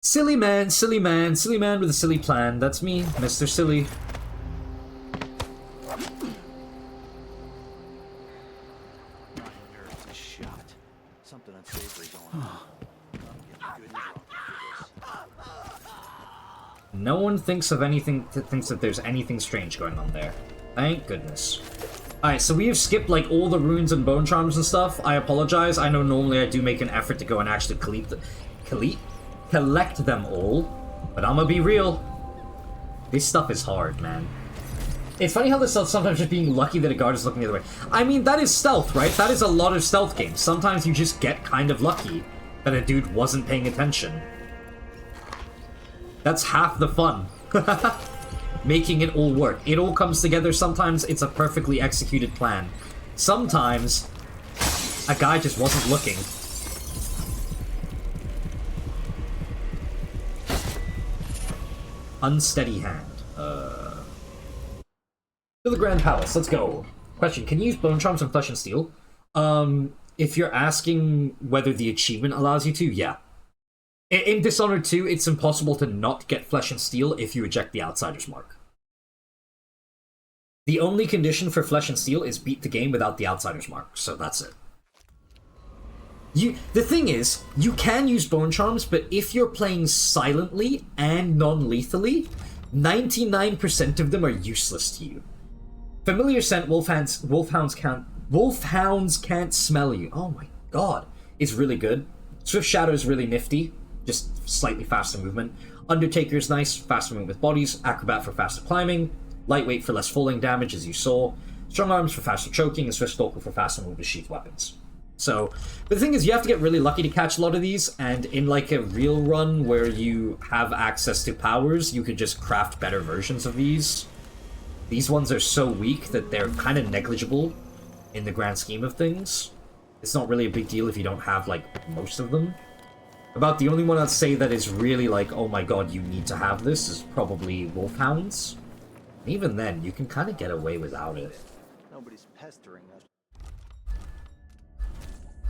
Silly man, silly man, silly man with a silly plan. That's me, Mr. Silly. No one thinks that there's anything strange going on there. Thank goodness. Alright, so we have skipped like all the runes and bone charms and stuff. I apologize. I know normally I do make an effort to go and actually collect them all. But I'ma be real. This stuff is hard, man. It's funny how this stuff sometimes just being lucky that a guard is looking the other way. I mean, that is stealth, right? That is a lot of stealth games. Sometimes you just get kind of lucky that a dude wasn't paying attention. That's half the fun. Making it all work. It all comes together. Sometimes it's a perfectly executed plan. Sometimes a guy just wasn't looking. Unsteady hand. To the Grand Palace. Let's go. Question, can you use bone charms and flesh and steel? If you're asking whether the achievement allows you to, yeah. In Dishonored 2, it's impossible to not get flesh and steel if you eject the Outsider's Mark. The only condition for flesh and steel is beat the game without the Outsider's Mark, so that's it. The thing is, you can use bone charms, but if you're playing silently and non-lethally, 99% of them are useless to you. Familiar scent, wolfhounds can't smell you. Oh my god, it's really good. Swift Shadow is really nifty, just slightly faster movement. Undertaker's nice, faster movement with bodies. Acrobat for faster climbing. Lightweight for less falling damage, as you saw. Strong Arms for faster choking, and Swift Stalker for faster movement with sheath weapons. So, but the thing is, you have to get really lucky to catch a lot of these, and in like a real run where you have access to powers, you could just craft better versions of these. These ones are so weak that they're kind of negligible in the grand scheme of things. It's not really a big deal if you don't have, like, most of them. About the only one I'd say that is really like, oh my god, you need to have this is probably wolfhounds. Even then, you can kind of get away without it. Nobody's pestering us.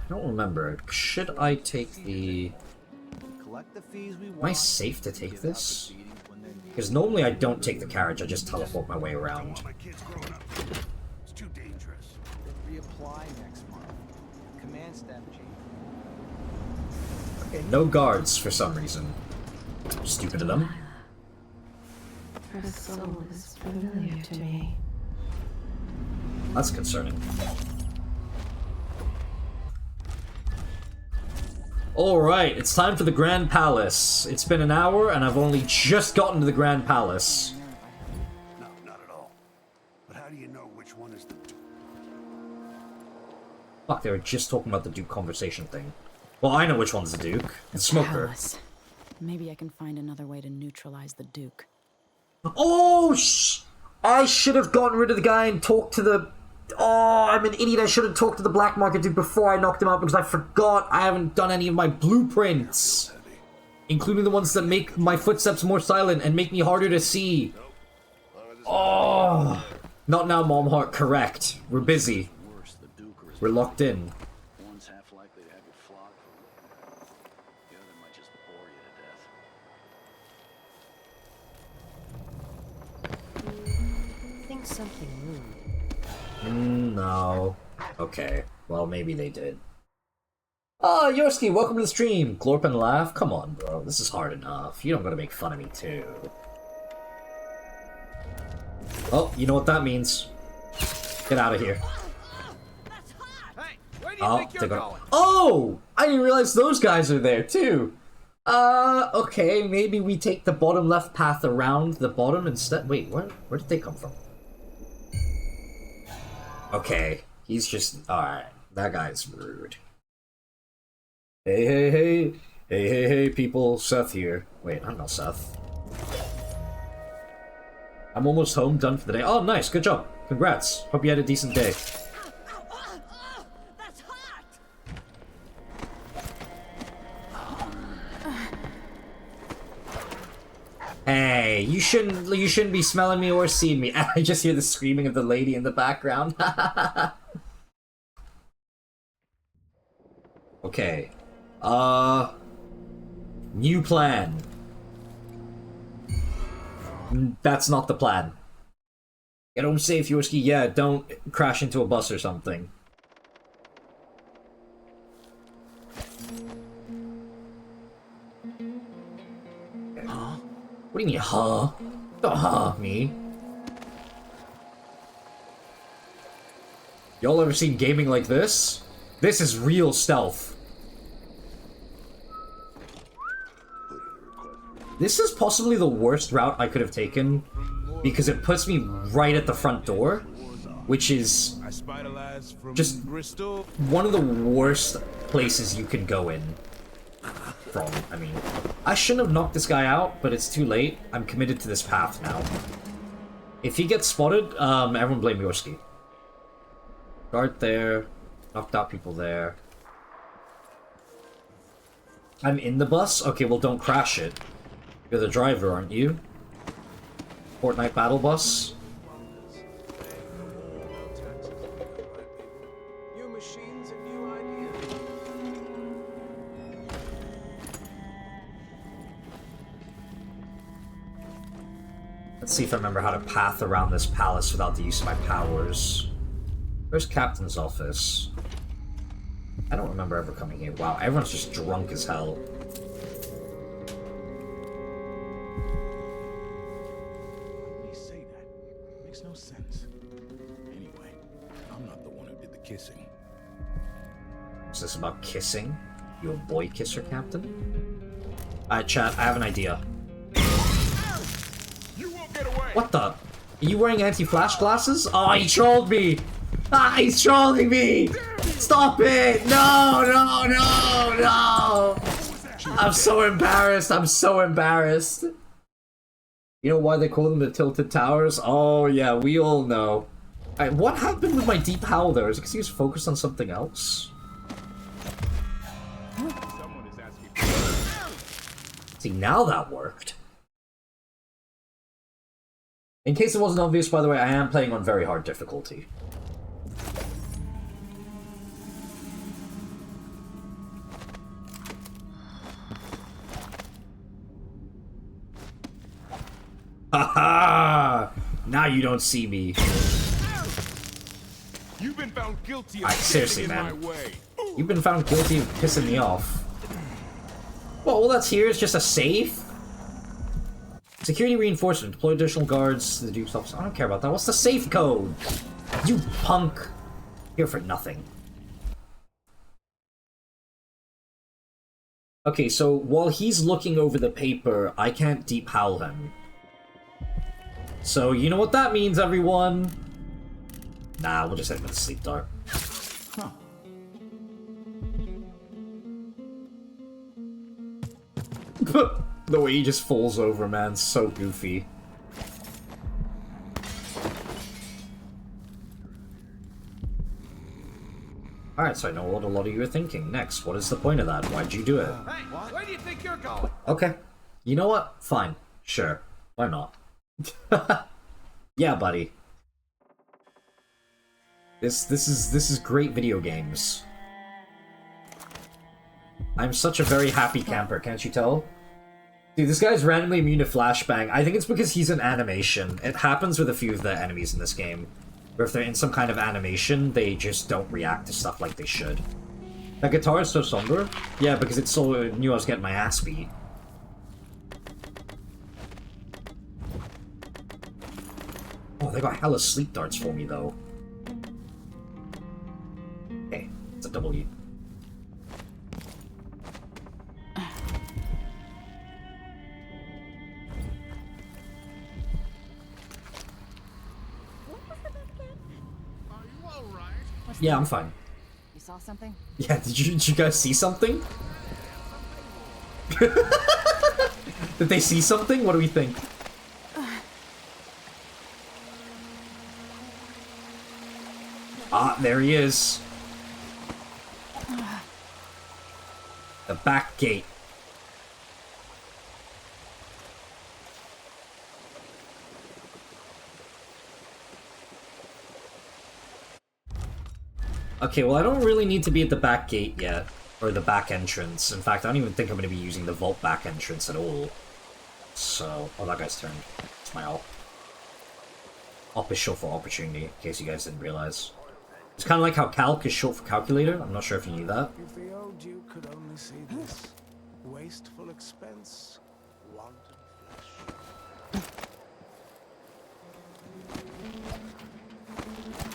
I don't remember. Should I take the... Collect the fees we want. Am I safe to take this? Because normally I don't take the carriage, I just teleport my way around. It's too dangerous. Reapply next month. Command staff change. Okay, no guards for some reason. Stupid of them. Her soul is familiar to me. That's concerning. Alright, it's time for the Grand Palace. It's been an hour and I've only just gotten to the Grand Palace. No, not at all. But how do you know which one is the Duke? Fuck, they were just talking about the Duke conversation thing. Well, I know which one's the Duke. It's Smoker. Palace. Maybe I can find another way to neutralize the Duke. Oh, I should have gotten rid of the guy and talked to the... Oh, I'm an idiot. I should have talked to the black market dude before I knocked him out because I forgot I haven't done any of my blueprints. Including the ones that make my footsteps more silent and make me harder to see. Oh. Not now, Mom Heart. Correct. We're busy. We're locked in. One's half likely to have you flogged for it. The other might just bore you to death. I think something moved. No. Okay. Well, maybe they did. Ah, Yorsky, welcome to the stream. Glorp and laugh? Come on, bro. This is hard enough. You don't gotta make fun of me, too. Oh, you know what that means. Get out of here. Oh, they're going. Oh! I didn't realize those guys are there, too. Okay, maybe we take the bottom left path around the bottom instead. Wait, where did they come from? Okay, he's just... Alright, that guy's rude. Hey, people, Seth here. Wait, I'm not Seth. I'm almost home, done for the day. Oh, nice, good job. Congrats. Hope you had a decent day. Hey, you shouldn't be smelling me or seeing me. I just hear the screaming of the lady in the background. Okay. New plan. That's not the plan. Get home safe, Yorsky. Yeah, don't crash into a bus or something. Huh? What do you mean, huh? Don't huh me. Y'all ever seen gaming like this? This is real stealth. This is possibly the worst route I could have taken, because it puts me right at the front door, which is just one of the worst places you can go in from. I mean, I shouldn't have knocked this guy out, but it's too late. I'm committed to this path now. If he gets spotted, everyone blame Yorsky. Guard there. Knocked out people there. I'm in the bus? Okay, well don't crash it. You're the driver, aren't you? Fortnite Battle Bus? New machines and new ideas. Let's see if I remember how to path around this palace without the use of my powers. Where's Captain's office? I don't remember ever coming here. Wow, everyone's just drunk as hell. No sense. Anyway, I'm not the one who did the kissing. Is this about kissing? You a boy kisser, Captain? Alright, chat, I have an idea. You won't get away. What the? Are you wearing anti-flash glasses? Oh, he trolled me! Ah, he's trolling me! Stop it! No, no, no, no! I'm so embarrassed. I'm so embarrassed. You know why they call them the Tilted Towers? Oh, yeah, we all know. Alright, what happened with my deep howl there? Is it because he was focused on something else? See, now that worked. In case it wasn't obvious, by the way, I am playing on very hard difficulty. Haha! Now you don't see me. You've been found guilty of Alright, seriously, standing man. in my way. You've been found guilty of pissing me off. Well, all that's here is just a safe. Security reinforcement. Deploy additional guards to the Duke's office. I don't care about that. What's the safe code? You punk. Here for nothing. Okay, so while he's looking over the paper, I can't deep howl him. So, you know what that means, everyone? Nah, we'll just hit him with a sleep dart. Huh. The way he just falls over, man, so goofy. Alright, so I know what a lot of you are thinking. Next, what is the point of that? Why'd you do it? Hey, where do you think you're going? Okay. You know what? Fine. Sure. Why not? Yeah, buddy. This is great video games. I'm such a very happy camper, can't you tell? Dude, this guy's randomly immune to flashbang. I think it's because he's in animation. It happens with a few of the enemies in this game. Where if they're in some kind of animation, they just don't react to stuff like they should. That guitar is so somber? Yeah, because it so knew I was getting my ass beat. Oh, they got hella sleep darts for me, though. Okay, it's a W. Yeah, I'm fine. You saw something? Yeah, did you guys see something? Did they see something? What do we think? Ah, there he is. The back gate. Okay, well, I don't really need to be at the back gate yet, or the back entrance. In fact, I don't even think I'm going to be using the vault back entrance at all. So, oh, that guy's turned. It's my ult. Op is short for opportunity, in case you guys didn't realize. It's kind of like how calc is short for calculator. I'm not sure if you knew that. If the old Duke could only see this. Wasteful expense, wanton flesh.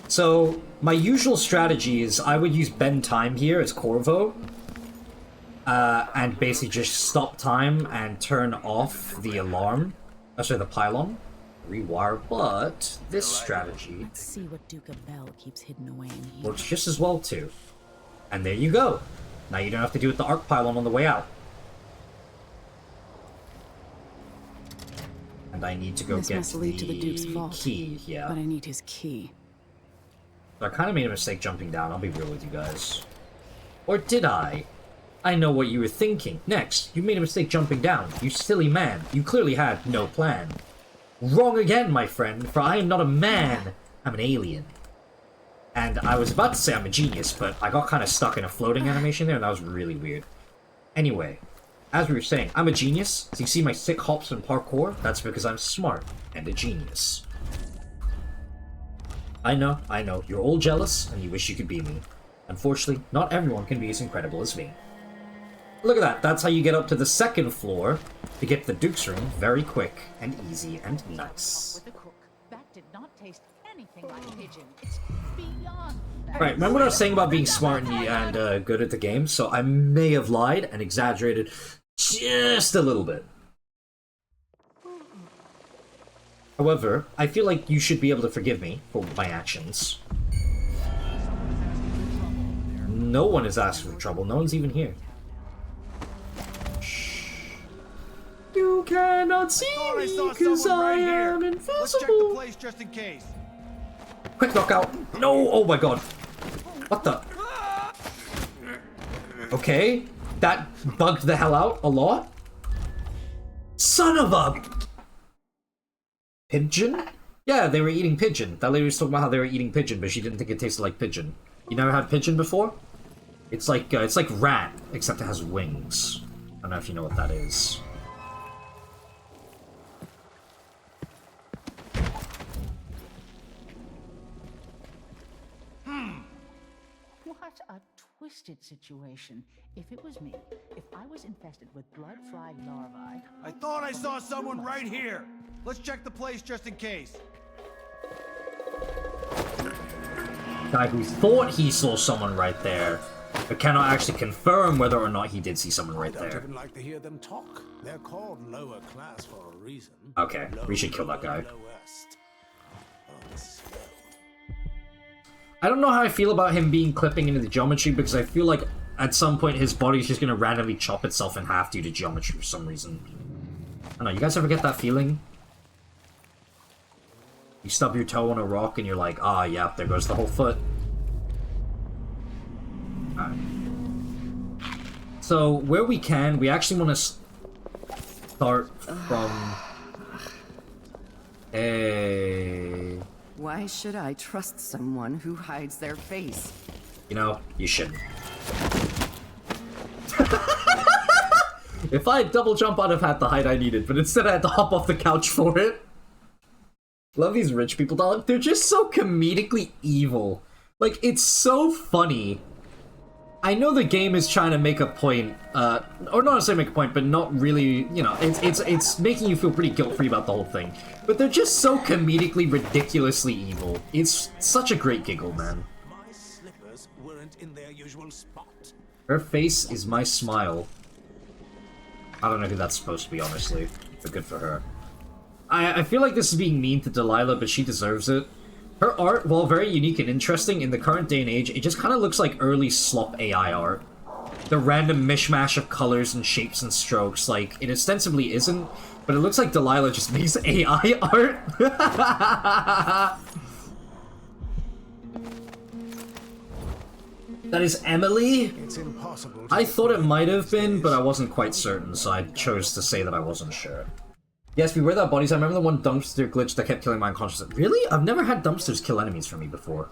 So, my usual strategy is I would use bend time here as Corvo. And basically just stop time and turn off the alarm. Sorry, the pylon. Rewire, but this strategy... Let's see what Duke of Bell keeps hidden away in here. Works just as well, too. And there you go. Now you don't have to do with the arc pylon on the way out. And I need to go get must lead to the Duke's vault, key, yeah. But I need his key. So I kind of made a mistake jumping down, I'll be real with you guys. Or did I? I know what you were thinking. Next, you made a mistake jumping down. You silly man. You clearly had no plan. Wrong again, my friend, for I am not a man. I'm an alien. And I was about to say I'm a genius, but I got kind of stuck in a floating animation there, and that was really weird. Anyway, as we were saying, I'm a genius. So you see my sick hops and parkour? That's because I'm smart and a genius. I know, you're all jealous, and you wish you could be me. Unfortunately, not everyone can be as incredible as me. Look at that, that's how you get up to the second floor to get to the Duke's room very quick and easy and nice. With the cook. That did not taste anything like pigeon. It's beyond that. Right, remember what I was saying about being smart and good at the game? So I may have lied and exaggerated just a little bit. However, I feel like you should be able to forgive me for my actions. no one is asking for trouble. No one's even here. You cannot see me because I am invisible. Let's check the place just in case. Quick knockout. No! Oh my god. What the? Okay. That bugged the hell out a lot. Son of a... Pigeon? Yeah, they were eating pigeon. That lady was talking about how they were eating pigeon, but she didn't think it tasted like pigeon. You never had pigeon before? It's like rat, except it has wings. I don't know if you know what that is. What a twisted situation. If it was me, if I was infested with blood fly larvae... I thought I saw someone right here. Let's check the place just in case. Guy who thought he saw someone right there, but cannot actually confirm whether or not he did see someone right there. I don't even like to hear them talk. They're called lower class for a reason. Okay, we should kill that guy. I don't know how I feel about him being clipping into the geometry, because I feel like at some point his body's just gonna randomly chop itself in half due to geometry for some reason. I don't know, you guys ever get that feeling? You stub your toe on a rock and you're like, ah, yeah, there goes the whole foot. Alright. So, where we can, we actually want to start from... Why should I trust someone who hides their face? You know, you shouldn't. If I had double jump, I'd have had the height I needed, but instead I had to hop off the couch for it. Love these rich people, dog. They're just so comedically evil. Like, it's so funny. I know the game is trying to make a point, or not necessarily make a point, but not really, you know, it's making you feel pretty guilt-free about the whole thing. But they're just so comedically, ridiculously evil. It's such a great giggle, man. My slippers weren't in their usual spot. Her face is my smile. I don't know who that's supposed to be, honestly, but good for her. I feel like this is being mean to Delilah, but she deserves it. Her art, while very unique and interesting, in the current day and age, it just kind of looks like early slop AI art. The random mishmash of colors and shapes and strokes, like, it ostensibly isn't, but it looks like Delilah just makes AI art. That is Emily? It's impossible. I thought it might have been, but I wasn't quite certain, so I chose to say that I wasn't sure. Yes, beware that bodies. I remember the one dumpster glitch that kept killing my unconscious. Really? I've never had dumpsters kill enemies for me before.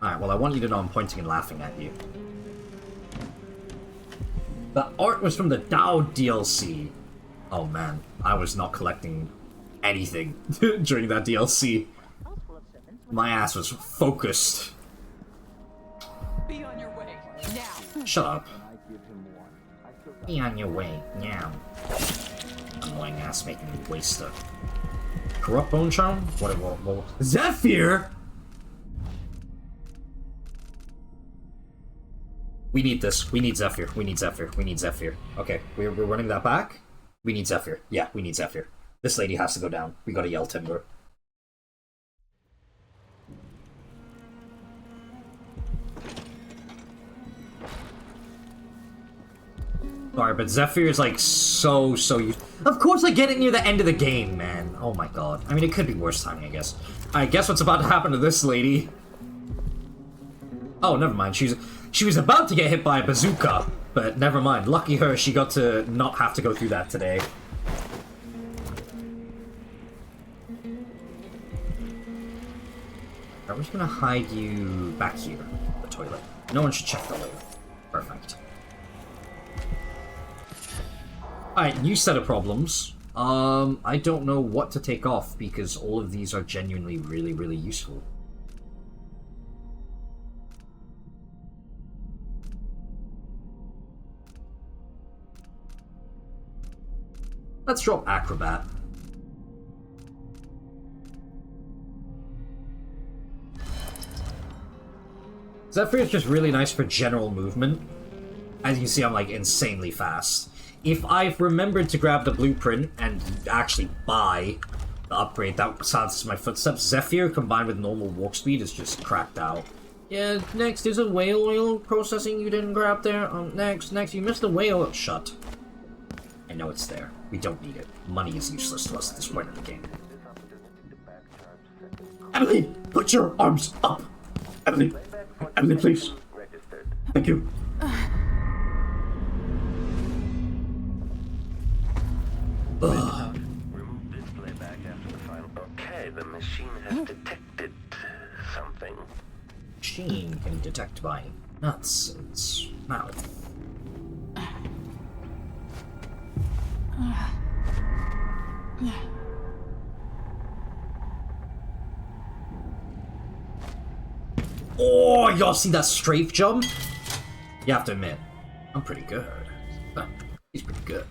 Alright, well I want you to know I'm pointing and laughing at you. The art was from the Dow DLC. Oh man, I was not collecting anything during that DLC. My ass was focused. Be on your way, now! Shut up. Be on your way, now. Annoying ass making me waste a corrupt bone charm? What Zephyr? We need this. We need Zephyr. We need Zephyr. We need Zephyr. Okay, we're running that back. We need Zephyr. Yeah, we need Zephyr. This lady has to go down. We gotta yell timber. Sorry, but Zephyr is like so Of course I get it near the end of the game, man. Oh my god. I mean, it could be worse timing, I guess. I guess what's about to happen to this lady. Oh, never mind. She was about to get hit by a bazooka, but never mind. Lucky her, she got to not have to go through that today. Alright, we're just gonna hide you back here, the toilet. No one should check the later. Perfect. Alright, new set of problems. I don't know what to take off because all of these are genuinely really useful. Let's drop Acrobat. Zephyr is just really nice for general movement. As you can see, I'm like insanely fast. If I've remembered to grab the blueprint and actually buy the upgrade that silences my footsteps, Zephyr combined with normal walk speed is just cracked out. Yeah, next is a whale oil processing you didn't grab there. Next, you missed the whale oil. Shut. I know it's there. We don't need it. Money is useless to us at this point in the game. Emily, put your arms up! Emily, please. Thank you. Remove this playback after the final. Okay, the machine has detected something. Machine can detect my nuts in its mouth. Oh, y'all see that strafe jump? You have to admit, I'm pretty good. He's pretty good.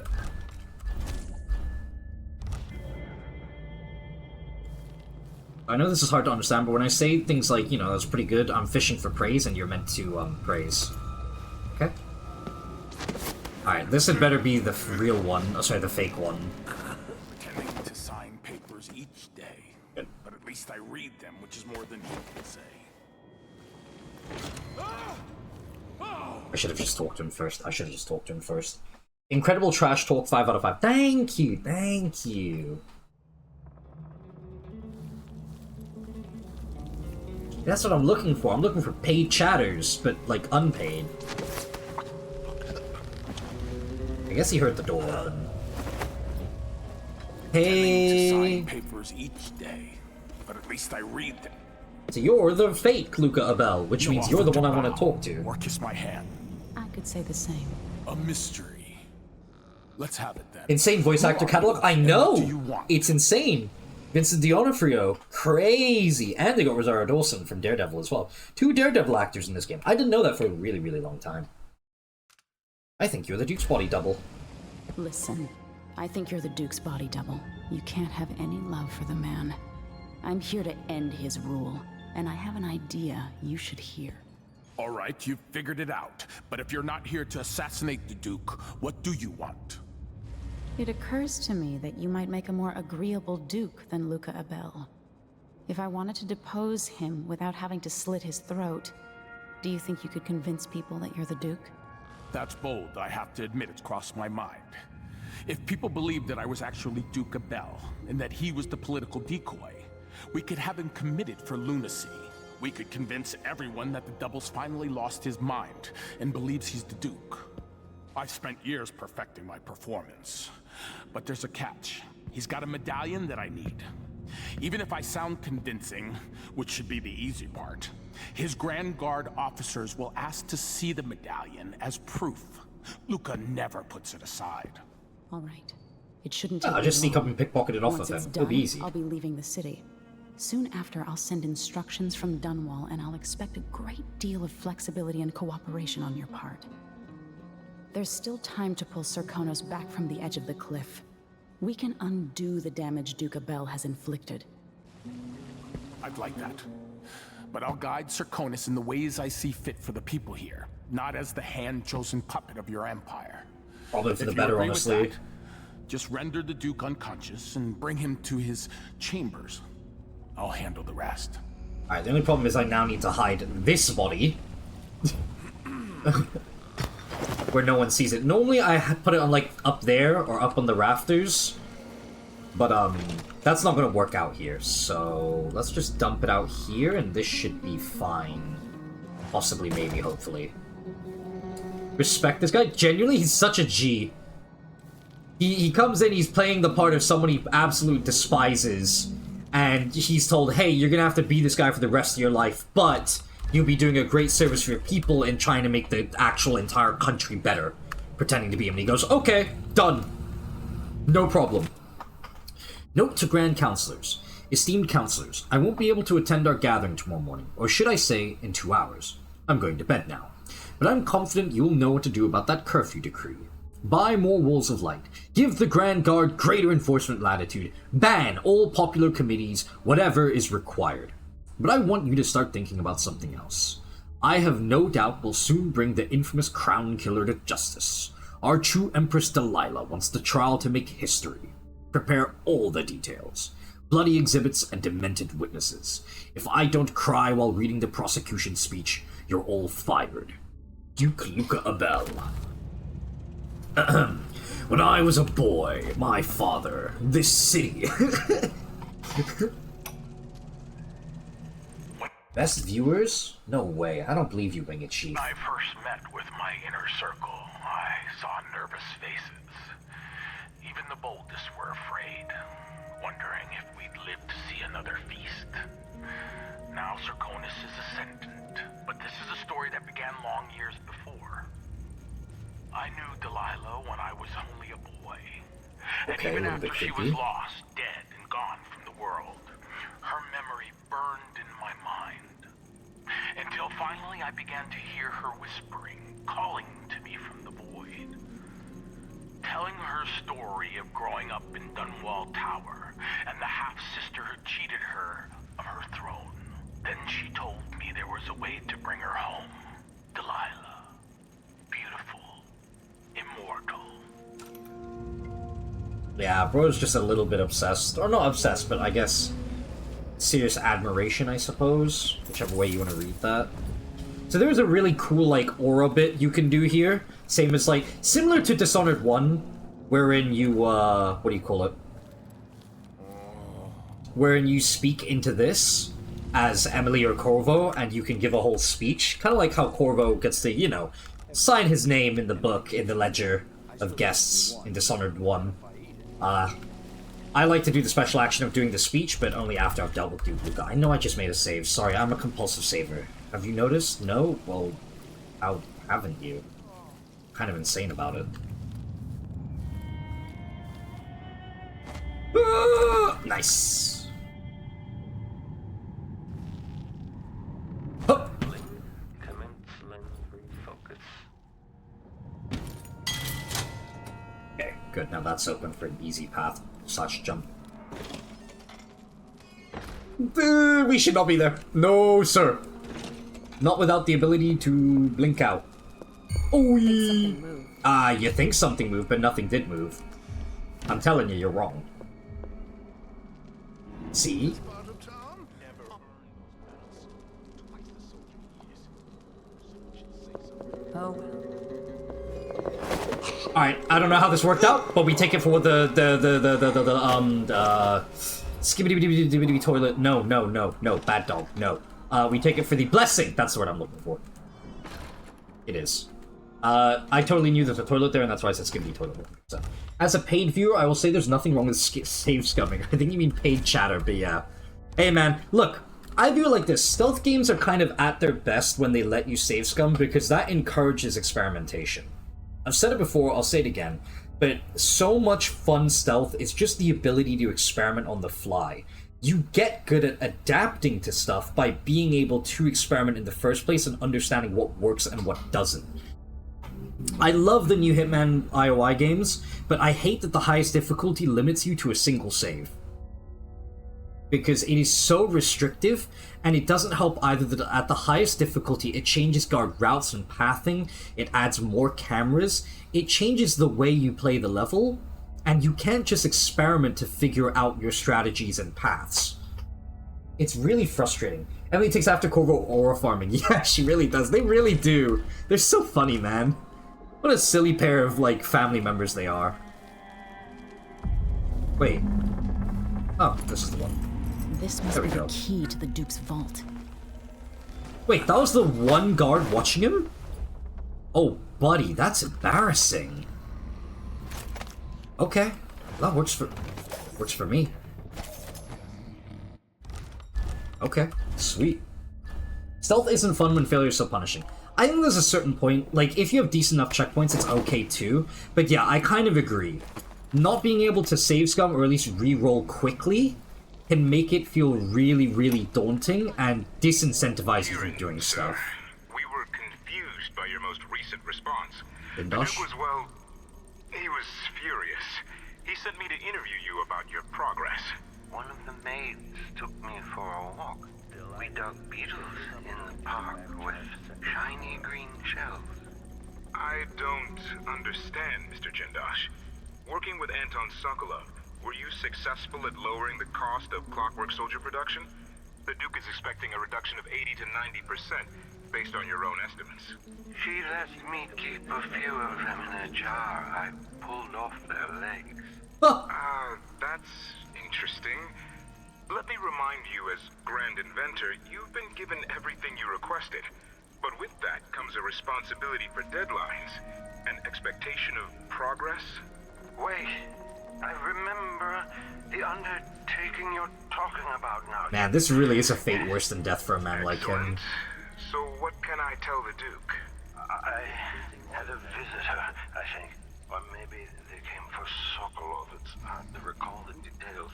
I know this is hard to understand, but when I say things like, you know, that's pretty good, I'm fishing for praise, and you're meant to, praise. Okay? Alright, this had better be the real one. Oh, sorry, the fake one. Pretending to sign papers each day. Good. But at least I read them, which is more than he can say. I should have just talked to him first. Incredible trash talk, 5 out of 5. Thank you. That's what I'm looking for. I'm looking for paid chatters, but, like, unpaid. I guess he heard the door open. Hey. To sign papers each day, but at least I read them. So you're the fake Luca Abel, which means you're the one I want to talk to. Or kiss my hand. I could say the same. A mystery. Let's have it then. Insane voice actor catalog. I know. It's insane. Vincent D'Onofrio, crazy, and they got Rosario Dawson from Daredevil as well. 2 Daredevil actors in this game. I didn't know that for a really, really long time. I think you're the Duke's body double. Listen, I think you're the Duke's body double. You can't have any love for the man. I'm here to end his rule, and I have an idea you should hear. All right, you've figured it out. But if you're not here to assassinate the Duke, what do you want? It occurs to me that you might make a more agreeable Duke than Luca Abel. If I wanted to depose him without having to slit his throat, do you think you could convince people that you're the Duke? That's bold. I have to admit it's crossed my mind. If people believed that I was actually Duke Abel, and that he was the political decoy, we could have him committed for lunacy. We could convince everyone that the Double's finally lost his mind, and believes he's the Duke. I've spent years perfecting my performance. But there's a catch. He's got a medallion that I need. Even if I sound convincing, which should be the easy part, his Grand Guard officers will ask to see the medallion as proof. Luca never puts it aside. All right. It shouldn't take I'll just sneak long. up and pickpocket it off Once of it's him. done, It'll be easy. I'll be leaving the city. Soon after, I'll send instructions from Dunwall, and I'll expect a great deal of flexibility and cooperation on your part. There's still time to pull Serkonos back from the edge of the cliff. We can undo the damage Duke Abel has inflicted. I'd like that. But I'll guide Serkonos in the ways I see fit for the people here, not as the hand-chosen puppet of your empire. Probably for the If you better, agree with honestly. that, just render the Duke unconscious and bring him to his chambers. I'll handle the rest. Alright, the only problem is I now need to hide this body. Where no one sees it. Normally I put it on, like, up there or up on the rafters. But, that's not gonna work out here. So, let's just dump it out here and this should be fine. Possibly, maybe, hopefully. Respect this guy. Genuinely, he's such a G. He comes in, he's playing the part of someone he absolutely despises. And he's told, hey, you're gonna have to be this guy for the rest of your life, but you'll be doing a great service for your people and trying to make the actual entire country better. Pretending to be him. And he goes, okay, done. No problem. Note to Grand Counselors. Esteemed Counselors, I won't be able to attend our gathering tomorrow morning, or should I say, in 2 hours. I'm going to bed now. But I'm confident you'll know what to do about that curfew decree. Buy more Walls of Light. Give the Grand Guard greater enforcement latitude. Ban all popular committees, whatever is required. But I want you to start thinking about something else. I have no doubt we'll soon bring the infamous Crown Killer to justice. Our true Empress Delilah wants the trial to make history. Prepare all the details. bloody exhibits, and demented witnesses. If I don't cry while reading the prosecution speech, you're all fired. Duke Luca Abel. When I was a boy, my father, this city... Best viewers? No way, I don't believe you, Wing It Chief. I first met with my inner circle. I saw nervous faces. Even the boldest were afraid, wondering if we'd live to see another feast. Now Serkonis is ascendant, but this is a story that began long years before. I knew Delilah when I was only a boy. And even after she was lost, dead, and gone from the world, her memory burned in my mind. Until finally I began to hear her whispering, calling to me from the void. Telling her story of growing up in Dunwall Tower, and the half-sister who cheated her of her throne. Then she told me there was a way to bring her home. Delilah. Beautiful. Immortal. Yeah, bro's just a little bit obsessed. Or not obsessed, but I guess serious admiration, I suppose. Whichever way you want to read that. So there's a really cool, like, aura bit you can do here. Same as, like, similar to Dishonored 1, wherein you, what do you call it? Wherein you speak into this as Emily or Corvo, and you can give a whole speech. Kind of like how Corvo gets to, you know, sign his name in the book, in the ledger of guests in Dishonored 1. I like to do the special action of doing the speech, but only after I've dealt with Duke Luca. I know I just made a save. Sorry, I'm a compulsive saver. Have you noticed? No? Well, how haven't you? Kind of insane about it. Nice. Oh. Okay, good. Now that's open for an easy path / jump. We should not be there. No, sir. Not without the ability to blink out. Oh, you think something moved, but nothing did move. I'm telling you, you're wrong. See? Oh. Alright, I don't know how this worked out, but we take it for the skibbity toilet. No, bad dog, no. We take it for the blessing. That's the word I'm looking for. It is. I totally knew there's a toilet there, and that's why I said skibbity toilet. So, as a paid viewer, I will say there's nothing wrong with save scumming. I think you mean paid chatter, but yeah. Hey man, look, I view it like this. Stealth games are kind of at their best when they let you save scum, because that encourages experimentation. I've said it before, I'll say it again, but so much fun stealth is just the ability to experiment on the fly. You get good at adapting to stuff by being able to experiment in the first place and understanding what works and what doesn't. I love the new Hitman IOI games, but I hate that the highest difficulty limits you to a single save. Because it is so restrictive, and it doesn't help either that at the highest difficulty it changes guard routes and pathing, it adds more cameras, it changes the way you play the level, and you can't just experiment to figure out your strategies and paths. It's really frustrating. Emily takes after Corvo aura farming. Yeah, she really does. They really do. They're so funny, man. What a silly pair of, like, family members they are. Wait. Oh, this is the one. This must be the key to the Duke's vault. Wait, that was the one guard watching him? Oh, buddy, that's embarrassing. Okay, that works for me. Okay, sweet. Stealth isn't fun when failure is so punishing. I think there's a certain point, like, if you have decent enough checkpoints, it's okay too. But yeah, I kind of agree. Not being able to save scum, or at least re-roll quickly, can make it feel really, really daunting and disincentivize you from doing stuff. We were confused by your most recent response. Bindosh? Duke was, well, he was furious. He sent me to interview you about your progress. One of the maids took me for a walk. We dug beetles in the park with shiny green shells. I don't understand, Mr. Jindosh. Working with Anton Sokolov, were you successful at lowering the cost of Clockwork Soldier production? The Duke is expecting a reduction of 80 to 90%, based on your own estimates. She let me keep a few of them in a jar. I pulled off their legs. That's interesting. Let me remind you, as Grand Inventor, you've been given everything you requested. But with that comes a responsibility for deadlines, an expectation of progress. Wait, I remember the undertaking you're talking about now. Man, this really is a fate worse than death for a man like him. So what can I tell the Duke? I had a visitor, I think. Or maybe they came for Sokolov. It's hard to recall the details.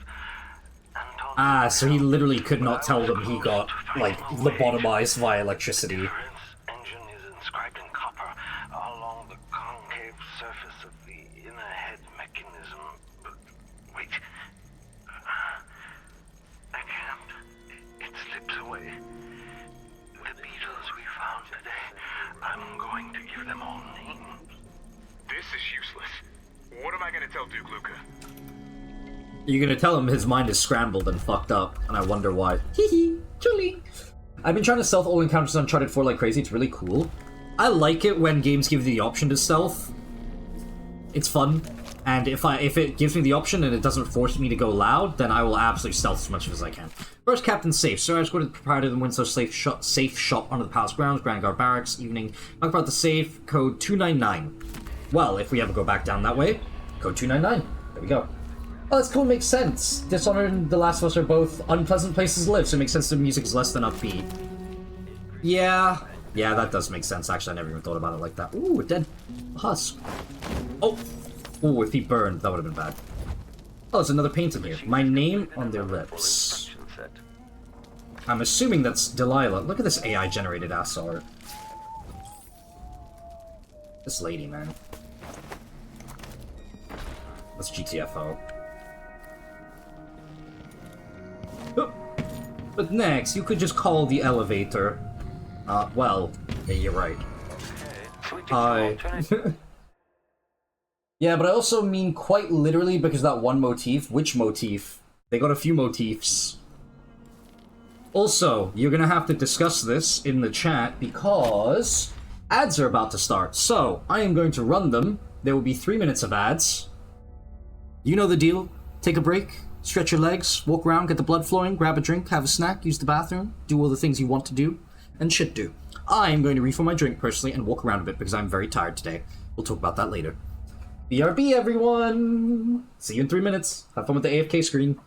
Ah, so he literally could not tell them he got, like, lobotomized via electricity. Engine is inscribed in copper along the concave surface of the inner head mechanism. But wait. I can't. It slips away. The beetles we found today, I'm going to give them all names. This is useless. What am I gonna tell Duke Luca? You're gonna tell him his mind is scrambled and fucked up, and I wonder why. Hehe, truly. I've been trying to stealth all encounters in Uncharted 4 like crazy, it's really cool. I like it when games give you the option to stealth. It's fun. And if it gives me the option and it doesn't force me to go loud, then I will absolutely stealth as much as I can. First, Captain Safe. So I escorted the proprietor of the Winslow safe shop onto the palace grounds, Grand Guard Barracks, evening. Talk about the safe, code 299. Well, if we ever go back down that way, code 299. There we go. Oh, that's cool, makes sense. Dishonored and The Last of Us are both unpleasant places to live, so it makes sense the music is less than upbeat. Yeah, that does make sense. Actually, I never even thought about it like that. Ooh, a dead husk. Oh! Ooh, if he burned, that would have been bad. Oh, there's another painting here. My name on their lips. I'm assuming that's Delilah. Look at this AI-generated ass art. This lady, man. That's GTFO. But next, you could just call the elevator. Well, yeah, you're right. Yeah, but I also mean quite literally because that one motif. Which motif? They got a few motifs. Also, you're gonna have to discuss this in the chat because ads are about to start. So, I am going to run them. There will be 3 minutes of ads. You know the deal. Take a break, stretch your legs, walk around, get the blood flowing, grab a drink, have a snack, use the bathroom, do all the things you want to do, and should do. I am going to refill my drink personally and walk around a bit because I'm very tired today. We'll talk about that later. BRB, everyone! See you in 3 minutes. Have fun with the AFK screen.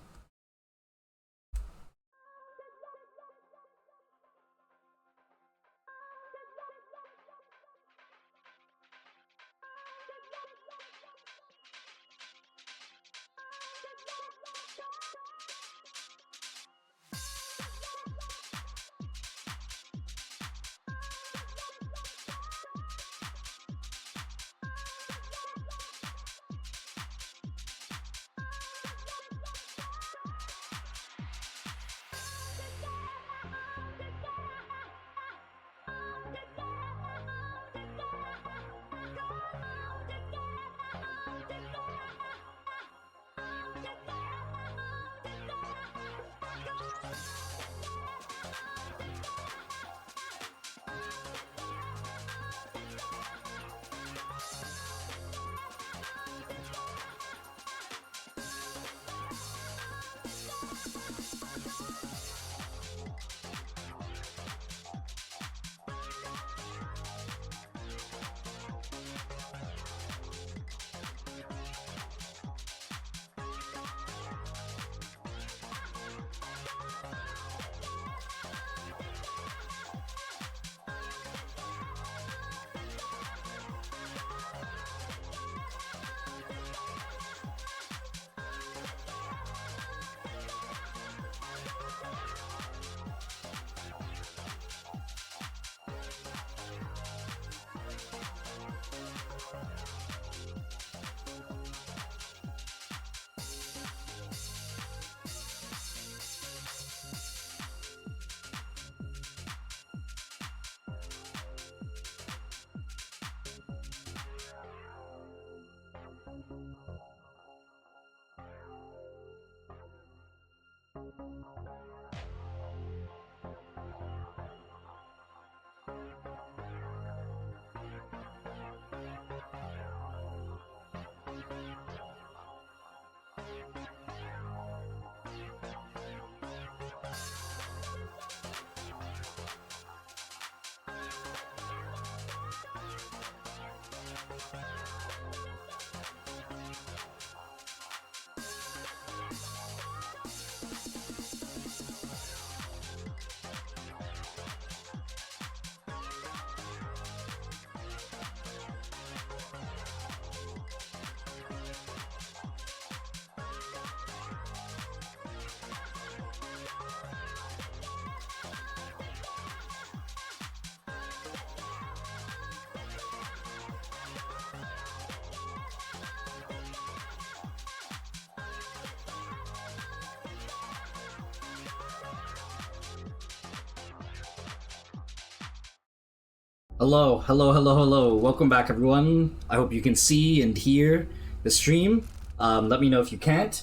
Hello, hello, hello, hello. Welcome back, everyone. I hope you can see and hear the stream. Let me know if you can't.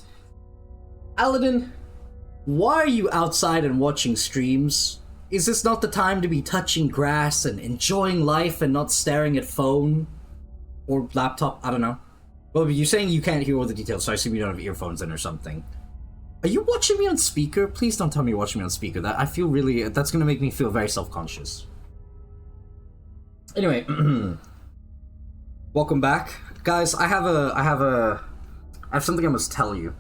Aladdin, why are you outside and watching streams? Is this not the time to be touching grass and enjoying life and not staring at phone or laptop? I don't know. Well, you're saying you can't hear all the details, so I assume you don't have earphones in or something. Are you watching me on speaker? Please don't tell me you're watching me on speaker. That's gonna make me feel very self-conscious. Anyway, welcome back, guys. I have something I must tell you.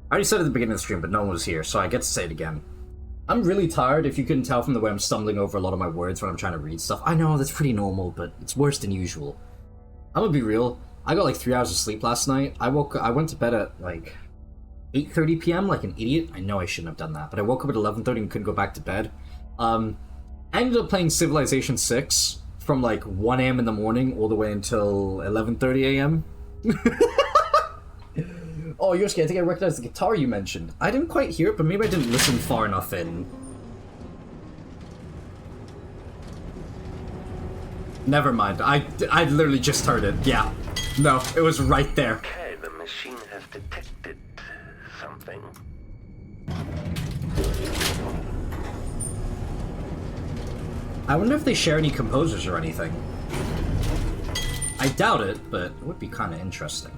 I already said it at the beginning of the stream, but no one was here, so I get to say it again. I'm really tired. If you couldn't tell from the way I'm stumbling over a lot of my words when I'm trying to read stuff, I know that's pretty normal, but it's worse than usual. I'm gonna be real. I got like 3 hours of sleep last night. I went to bed at like 8:30 p.m. like an idiot. I know I shouldn't have done that, but I woke up at 11:30 and couldn't go back to bed. I ended up playing Civilization 6. From like 1 a.m. in the morning all the way until 11:30 a.m. Oh, Yosuke, I think I recognized the guitar you mentioned. I didn't quite hear it, but maybe I didn't listen far enough in. Never mind. I literally just heard it. Yeah. No, it was right there. Okay, the machine has detected something. I wonder if they share any composers or anything. I doubt it, but it would be kind of interesting.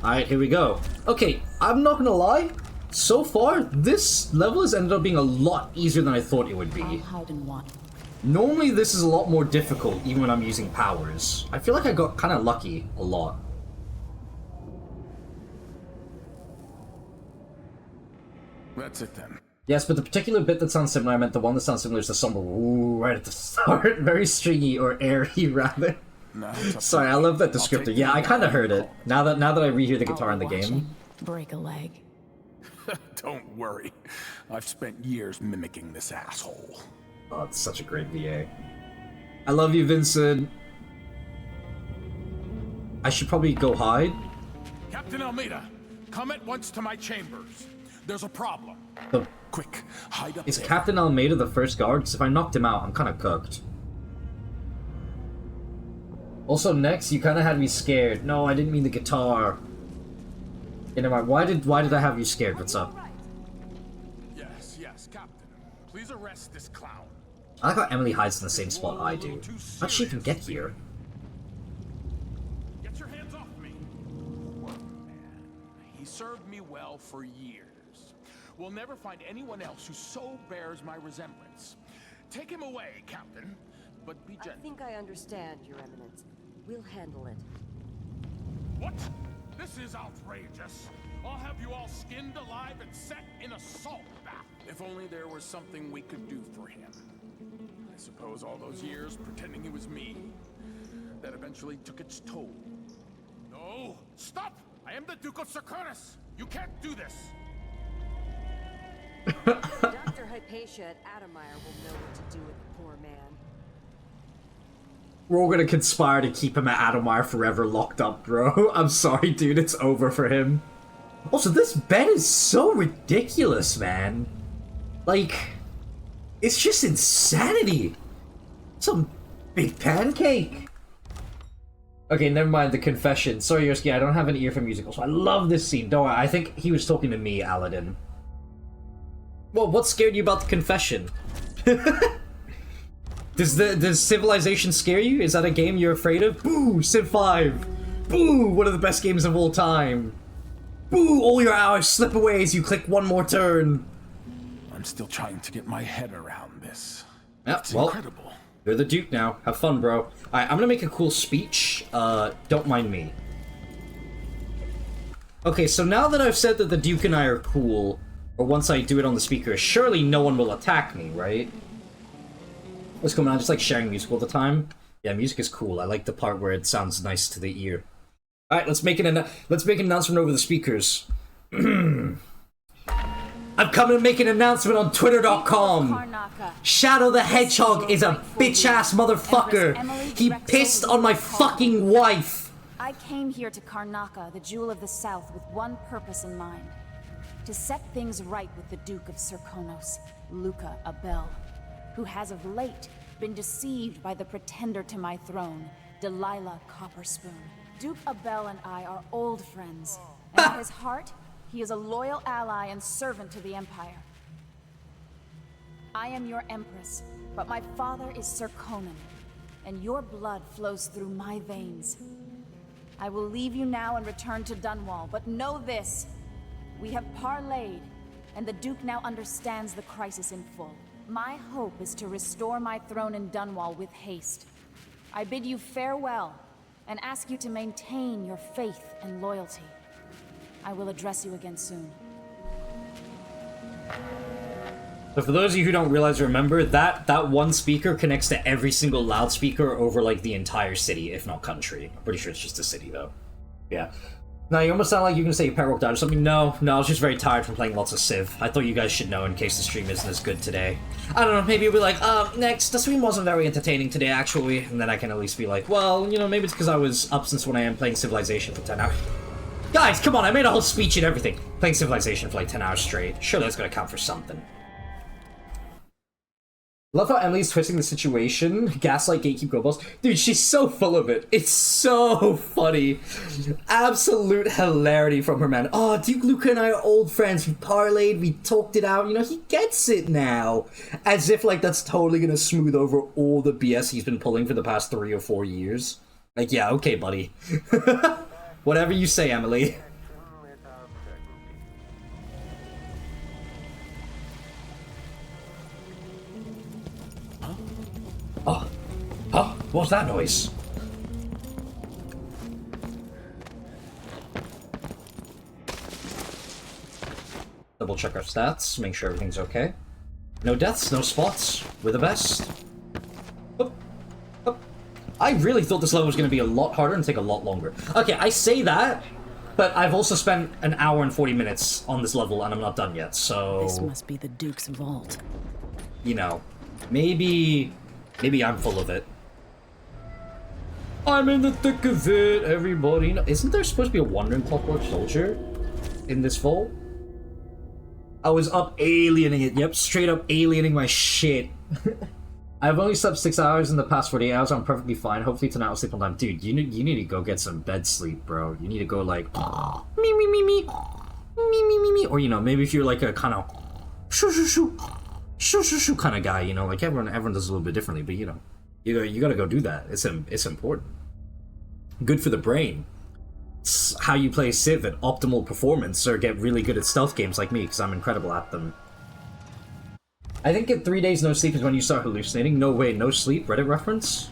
Alright, here we go. Okay, I'm not gonna lie. So far, this level has ended up being a lot easier than I thought it would be. I'll hide in one. Normally, this is a lot more difficult, even when I'm using powers. I feel like I got kind of lucky a lot. That's it then. Yes, but the particular bit that sounds similar, I meant the one that sounds similar is the somber ooh right at the start. Very stringy, or airy, rather. No, sorry, I love that descriptor. Yeah, I kind of heard it. Now that I rehear the guitar in the game. Break a leg. Don't worry. I've spent years mimicking this asshole. Oh, it's such a great VA. I love you, Vincent. I should probably go hide. Captain Almeida, come at once to my chambers. There's a problem. Quick, hide up Is there. Captain Almeida the first guard? Because if I knocked him out, I'm kind of cooked. Also, next, you kind of had me scared. No, I didn't mean the guitar. Okay, never mind. Why did I have you scared? What's up? Yes, Captain. Please arrest this clown. I like how Emily hides in the same spot I do. How'd she even get here? Get your hands off me. Man, he served me well for years. We'll never find anyone else who so bears my resemblance. Take him away, Captain, but be gentle. I think I understand, Your Eminence. We'll handle it. What? This is outrageous. I'll have you all skinned alive and set in a salt bath. If only there was something we could do for him. I suppose all those years pretending he was me, that eventually took its toll. No! Stop! I am the Duke of Serkonos! You can't do this! Dr. Hypatia at Adamire will know what to do with the poor man. We're all gonna conspire to keep him at Adamire forever locked up, bro. I'm sorry, dude, it's over for him. Also, this bed is so ridiculous, man. Like, it's just insanity. Some big pancake. Okay, never mind the confession. Sorry, Yosuke, I don't have an ear for musicals. I love this scene. Don't worry, I think he was talking to me, Aladdin. Well, what scared you about the confession? Does Civilization scare you? Is that a game you're afraid of? Boo! Civ 5! Boo! One of the best games of all time! Boo! All your hours slip away as you click one more turn! I'm still trying to get my head around this. Yep, It's well, incredible. You're the Duke now. Have fun, bro. Alright, I'm gonna make a cool speech. Don't mind me. Okay, so now that I've said that the Duke and I are cool, or once I do it on the speaker, surely no one will attack me, right? What's going on? I just like sharing music all the time. Yeah, music is cool. I like the part where it sounds nice to the ear. All right, let's make an announcement over the speakers. I'm coming to make an announcement on Twitter.com. Shadow the Hedgehog is a bitch-ass motherfucker. He pissed on my fucking wife. I came here to Karnaca, the Jewel of the South, with one purpose in mind. To set things right with the Duke of Serkonos, Luca Abel, who has of late been deceived by the pretender to my throne, Delilah Copperspoon. Duke Abel and I are old friends, and at his heart, he is a loyal ally and servant to the Empire. I am your Empress, but my father is Sir Conan, and your blood flows through my veins. I will leave you now and return to Dunwall, but know this. We have parlayed, and the Duke now understands the crisis in full. My hope is to restore my throne in Dunwall with haste. I bid you farewell, and ask you to maintain your faith and loyalty. I will address you again soon. So for those of you who don't realize or remember, that one speaker connects to every single loudspeaker over, like, the entire city, if not country. I'm pretty sure it's just a city, though. Yeah. Now, you almost sound like you're gonna say your pet broke down or something. No, I was just very tired from playing lots of Civ. I thought you guys should know in case the stream isn't as good today. I don't know, maybe you'll be like, next, the stream wasn't very entertaining today, actually. And then I can at least be like, well, you know, maybe it's because I was up since when I am playing Civilization for 10 hours. Guys, come on, I made a whole speech and everything. Playing Civilization for like 10 hours straight. Sure, that's gonna count for something. Love how Emily's twisting the situation. Gaslight, gatekeep, go balls. Dude, she's so full of it. It's so funny. Absolute hilarity from her, man. Oh, Duke Luca and I are old friends. We parlayed, we talked it out. You know, he gets it now. As if, like, that's totally gonna smooth over all the BS he's been pulling for the past 3 or 4 years. Like, yeah, okay, buddy. Whatever you say, Emily. Oh, what was that noise? Double check our stats, make sure everything's okay. No deaths, no spots. We're the best. Oh. I really thought this level was going to be a lot harder and take a lot longer. Okay, I say that, but I've also spent an hour and 40 minutes on this level and I'm not done yet, so... This must be the Duke's vault. You know, maybe I'm full of it. I'm in the thick of it, everybody. Isn't there supposed to be a wandering clockwork soldier in this vault? I was up aliening it. Yep, straight up aliening my shit. I've only slept 6 hours in the past 48 hours. I'm perfectly fine. Hopefully tonight I'll sleep on time. Dude, you need to go get some bed sleep, bro. You need to go like me. Or, you know, maybe if you're like a kind of shoo kind of guy, you know, like everyone does a little bit differently, but you know, you gotta go do that. It's important. Good for the brain. It's how you play Civ at optimal performance or get really good at stealth games like me, because I'm incredible at them. I think at 3 days no sleep is when you start hallucinating. No way, no sleep. Reddit reference?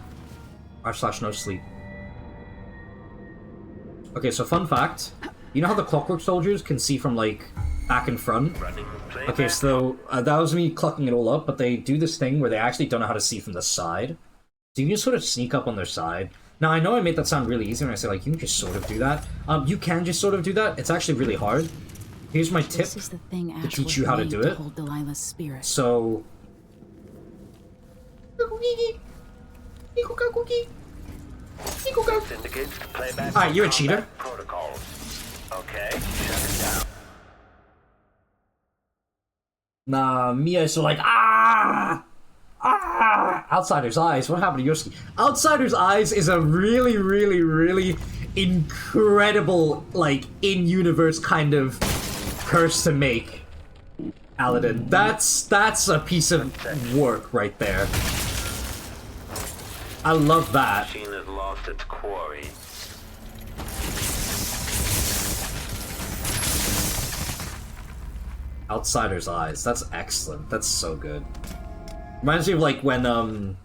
r/no sleep. Okay, so fun fact. You know how the clockwork soldiers can see from like back and front? Okay, so that was me clucking it all up, but they do this thing where they actually don't know how to see from the side. So you can just sort of sneak up on their side. Now, I know I made that sound really easy when I say, like, you can just sort of do that. You can just sort of do that. It's actually really hard. Here's my tip to teach you how to do it. So... Alright, you're a cheater. Okay, shut it down. Nah, Mia's like, Outsider's Eyes. What happened to your ski? Outsider's Eyes is a really, really, really incredible, like, in-universe kind of curse to make, Aladdin. That's a piece of work right there. I love that. Machine has lost its quarry. Outsider's Eyes. That's excellent. That's so good. Reminds me of like when the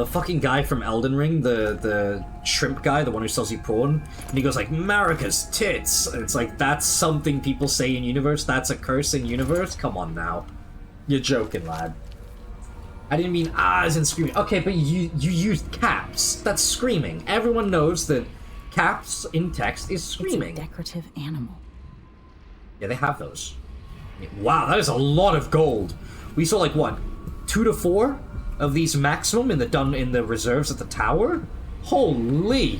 fucking guy from Elden Ring, the shrimp guy, the one who sells you prawn, and he goes like Marika's tits, and it's like that's something people say in universe. That's a curse in universe. Come on now, you're joking, lad. I didn't mean as in screaming. Okay, but you used caps. That's screaming. Everyone knows that caps in text is screaming. It's a decorative animal. Yeah, they have those. Wow, that is a lot of gold. We saw like what, 2 to 4 of these maximum in the reserves at the tower. Holy!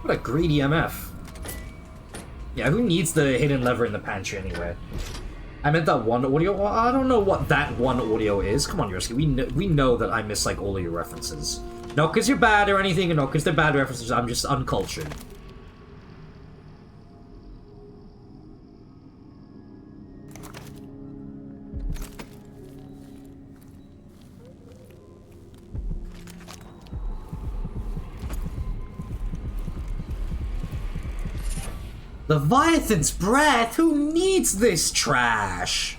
What a greedy MF. Yeah, who needs the hidden lever in the pantry anyway? I meant that one audio. I don't know what that one audio is. Come on, Yursky. We know that I miss like all of your references. Not because you're bad or anything, and not because they're bad references. I'm just uncultured. Leviathan's breath? Who needs this trash?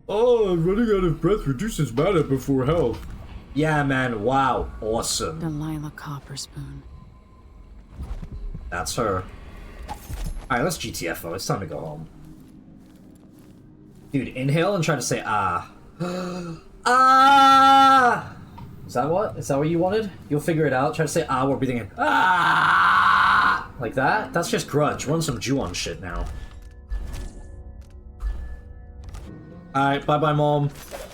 Oh, running out of breath reduces mana before health. Yeah, man, wow, awesome. Delilah Copperspoon. That's her. Alright, let's GTFO, it's time to go home. Dude, inhale and try to say ah. Ah! Is that what? Is that what you wanted? You'll figure it out. Try to say ah while breathing in. Ah! Like that? That's just grudge. Run some Ju-on shit now. Alright, bye-bye, Mom.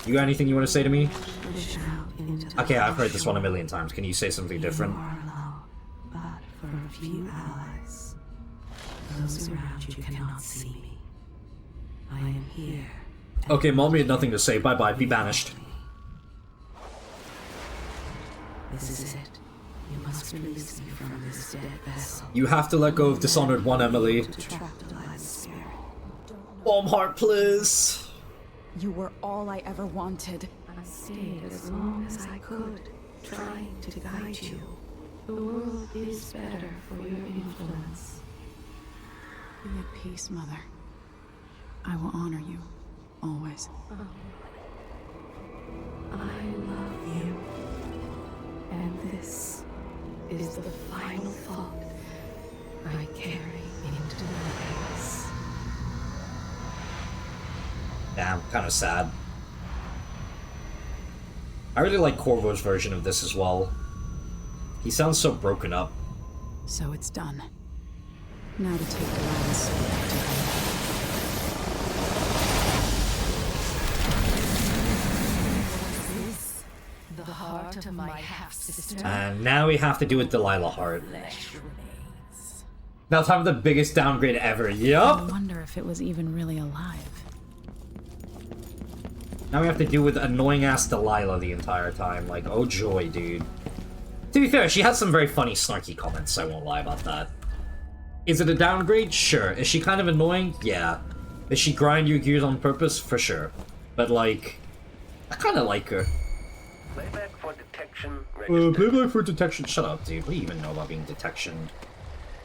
You got anything you want to say to me? Okay, I've heard this one a million times. Can you say something different? But for a few allies, those around you cannot see me. I am here. Okay, Mom, you had nothing to say. Bye-bye. Be banished. This is it. You must release me from this dead vessel. You have to let go of Dishonored 1, Emily. Mom heart, please. You were all I ever wanted. I stayed as long as I could, trying to guide you. The world is better for your influence. Be at peace, Mother. I will honor you, always. I love you. And this is the final thought I carry into my past. Damn, kind of sad. I really like Corvo's version of this as well. He sounds so broken up. So it's done. Now to take Delilah's soul back to her. The heart of my half-sister. And now we have to do with Delilah Heart. Now time for the biggest downgrade ever. Yup! I wonder if it was even really alive. Now we have to deal with annoying-ass Delilah the entire time. Like, oh joy, dude. To be fair, she has some very funny, snarky comments, I won't lie about that. Is it a downgrade? Sure. Is she kind of annoying? Yeah. Does she grind your gears on purpose? For sure. But, like, I kind of like her. Playback for detection. Playback for detection. Shut up, dude. What do you even know about being detection?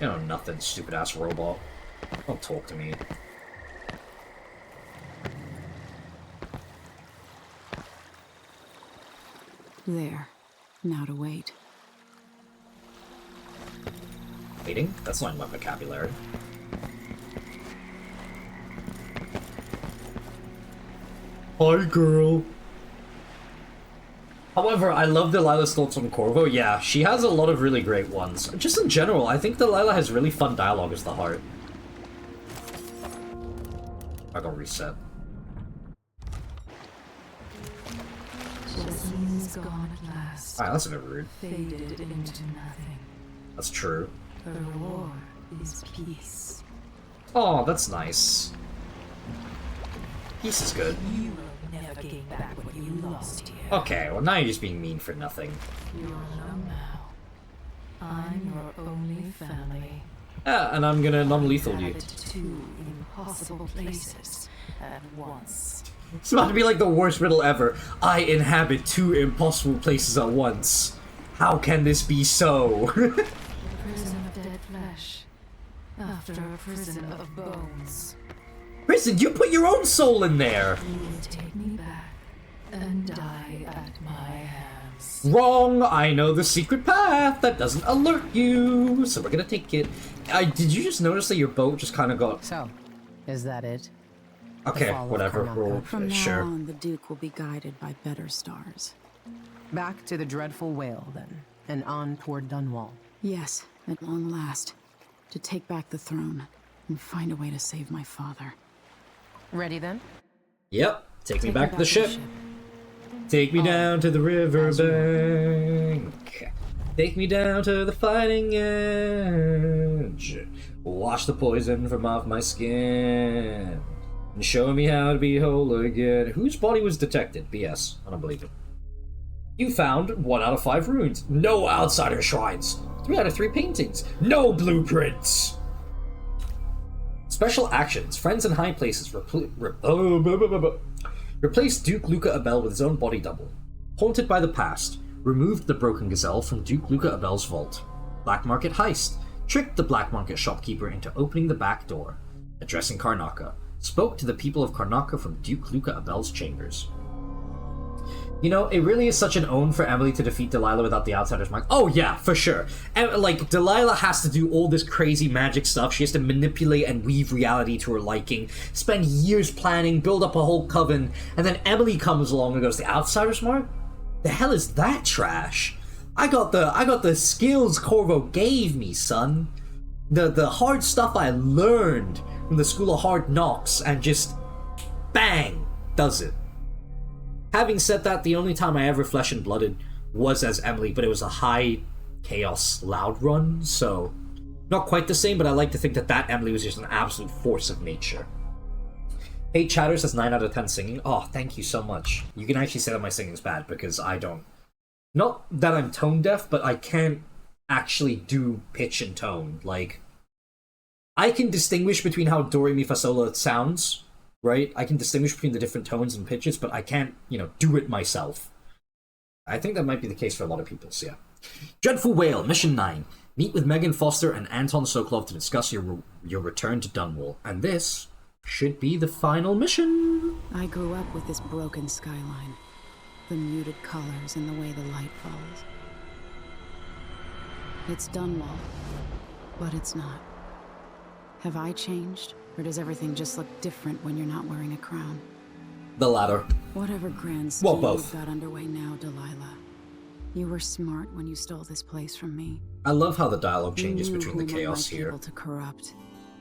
You know nothing, stupid-ass robot. Don't talk to me. There. Now to wait. Waiting? That's not in my vocabulary. Hi, girl. However, I love Delilah's thoughts on Corvo. Yeah, she has a lot of really great ones. Just in general, I think Delilah has really fun dialogue as the heart. I got reset. Jessine's gone at last. Alright, that's a bit rude. Faded into nothing. That's true. Her reward is peace. Oh, that's nice. Peace is good. You will never gain back what you lost here. Okay, well now you're just being mean for nothing. You're alone now. I'm your only family. Yeah, and I'm gonna non-lethal you. Two impossible places at once. It's about to be like the worst riddle ever. I inhabit two impossible places at once. How can this be so? Prison of dead flesh. After a prison of bones. Prison? You put your own soul in there! You will take me back and die at my hands. Wrong! I know the secret path that doesn't alert you, so we're gonna take it. Did you just notice that your boat just kind of got... So, is that it? Okay, whatever. We'll, From sure. now on, the Duke will be guided by better stars. Back to the dreadful whale, then, and on toward Dunwall. Yes, at long last. To take back the throne, and find a way to save my father. Ready, then? Yep. Take me back to the ship. Take me down to the riverbank. Take me down to the fighting edge. Wash the poison from off my skin. And show me how to be whole again. Whose body was detected? BS. I don't believe it. You found 1 out of 5 ruins. No outsider shrines. 3 out of 3 paintings. No blueprints. Special actions. Friends in high places. Replaced Duke Luca Abel with his own body double. Haunted by the past. Removed the broken gazelle from Duke Luca Abel's vault. Black market heist. Tricked the black market shopkeeper into opening the back door. Addressing Karnaca. Spoke to the people of Karnaca from Duke Luca Abel's chambers. You know, it really is such an own for Emily to defeat Delilah without the outsider's mark. Oh yeah, for sure. And, like, Delilah has to do all this crazy magic stuff. She has to manipulate and weave reality to her liking, spend years planning, build up a whole coven, and then Emily comes along and goes, the outsider's mark? The hell is that trash? I got the skills Corvo gave me, son. The hard stuff I learned from the School of Hard Knocks, and just bang, does it. Having said that, the only time I ever flesh and blooded was as Emily, but it was a high chaos loud run, so not quite the same, but I like to think that Emily was just an absolute force of nature. Hey Chatter says 9 out of 10 singing. Oh, thank you so much. You can actually say that my singing's bad, because I don't. Not that I'm tone deaf, but I can't actually do pitch and tone. Like, I can distinguish between how Do Re Mi Fa Sol La sounds, right? I can distinguish between the different tones and pitches, but I can't, do it myself. I think that might be the case for a lot of people, so yeah. Dreadful Whale, Mission 9. Meet with Megan Foster and Anton Sokolov to discuss your return to Dunwall. And this should be the final mission. I grew up with this broken skyline. The muted colors and the way the light falls. It's Dunwall, but it's not. Have I changed, or does everything just look different when you're not wearing a crown? The latter. Whatever grand scheme you've got underway now, Delilah. You were smart when you stole this place from me. I love how the dialogue changes between the chaos here. You able to corrupt,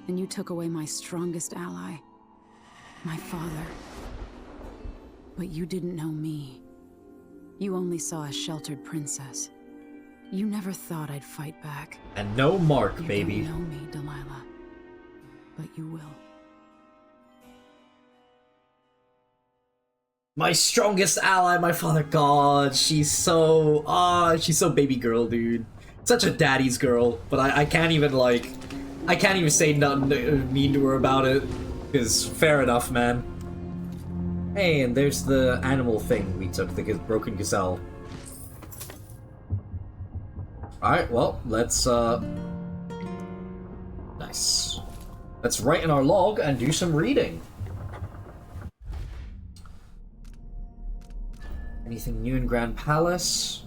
and you took away my strongest ally, my father. But you didn't know me. You only saw a sheltered princess. You never thought I'd fight back. And no Mark, baby. You don't know me, Delilah. But you will. My strongest ally, my father. God, she's so baby girl, dude. Such a daddy's girl. But I can't even, I can't even say nothing mean to her about it. Because, fair enough, man. Hey, and there's the animal thing we took, the broken gazelle. Alright, well, let's, nice. Let's write in our log and do some reading. Anything new in Grand Palace?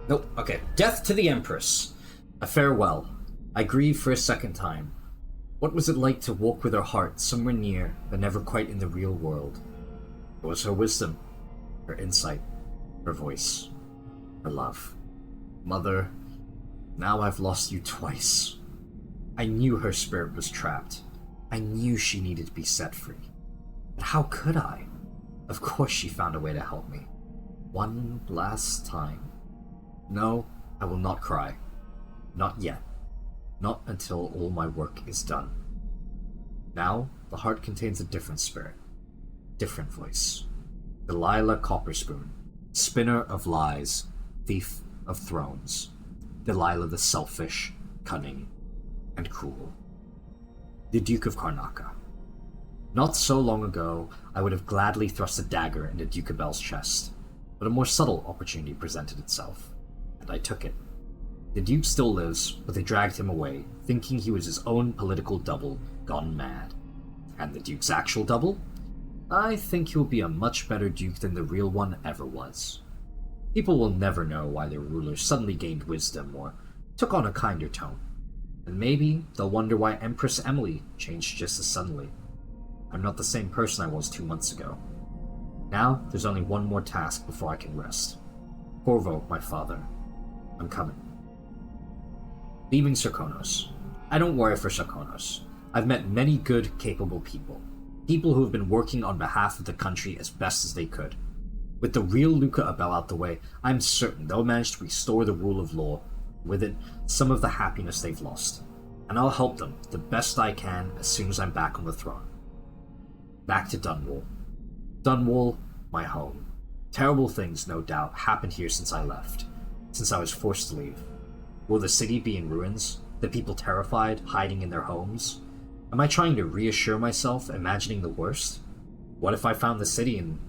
Nope, okay. Death to the Empress. A farewell. I grieve for a second time. What was it like to walk with her heart somewhere near, but never quite in the real world? It was her wisdom, her insight, her voice, her love. Mother, now I've lost you twice. I knew her spirit was trapped. I knew she needed to be set free. But how could I? Of course she found a way to help me. One last time. No, I will not cry. Not yet. Not until all my work is done. Now, the heart contains a different spirit. Different voice. Delilah Copperspoon. Spinner of lies. Thief of thrones. Delilah the selfish, cunning, and cruel. The Duke of Karnaca. Not so long ago, I would have gladly thrust a dagger into Duke Abel's chest, but a more subtle opportunity presented itself, and I took it. The Duke still lives, but they dragged him away, thinking he was his own political double gone mad. And the Duke's actual double? I think he'll be a much better Duke than the real one ever was. People will never know why their ruler suddenly gained wisdom or took on a kinder tone. And maybe they'll wonder why Empress Emily changed just as suddenly. I'm not the same person I was 2 months ago. Now, there's only one more task before I can rest. Corvo, my father. I'm coming. Leaving Serkonos. I don't worry for Serkonos. I've met many good, capable people. People who have been working on behalf of the country as best as they could. With the real Luca Abel out the way, I'm certain they'll manage to restore the rule of law. With it, some of the happiness they've lost. and I'll help them the best I can as soon as I'm back on the throne. Back to Dunwall. Dunwall, my home. Terrible things, no doubt, happened here since I left, since I was forced to leave. Will the city be in ruins? The people terrified, hiding in their homes? Am I trying to reassure myself, imagining the worst? What if I found the city in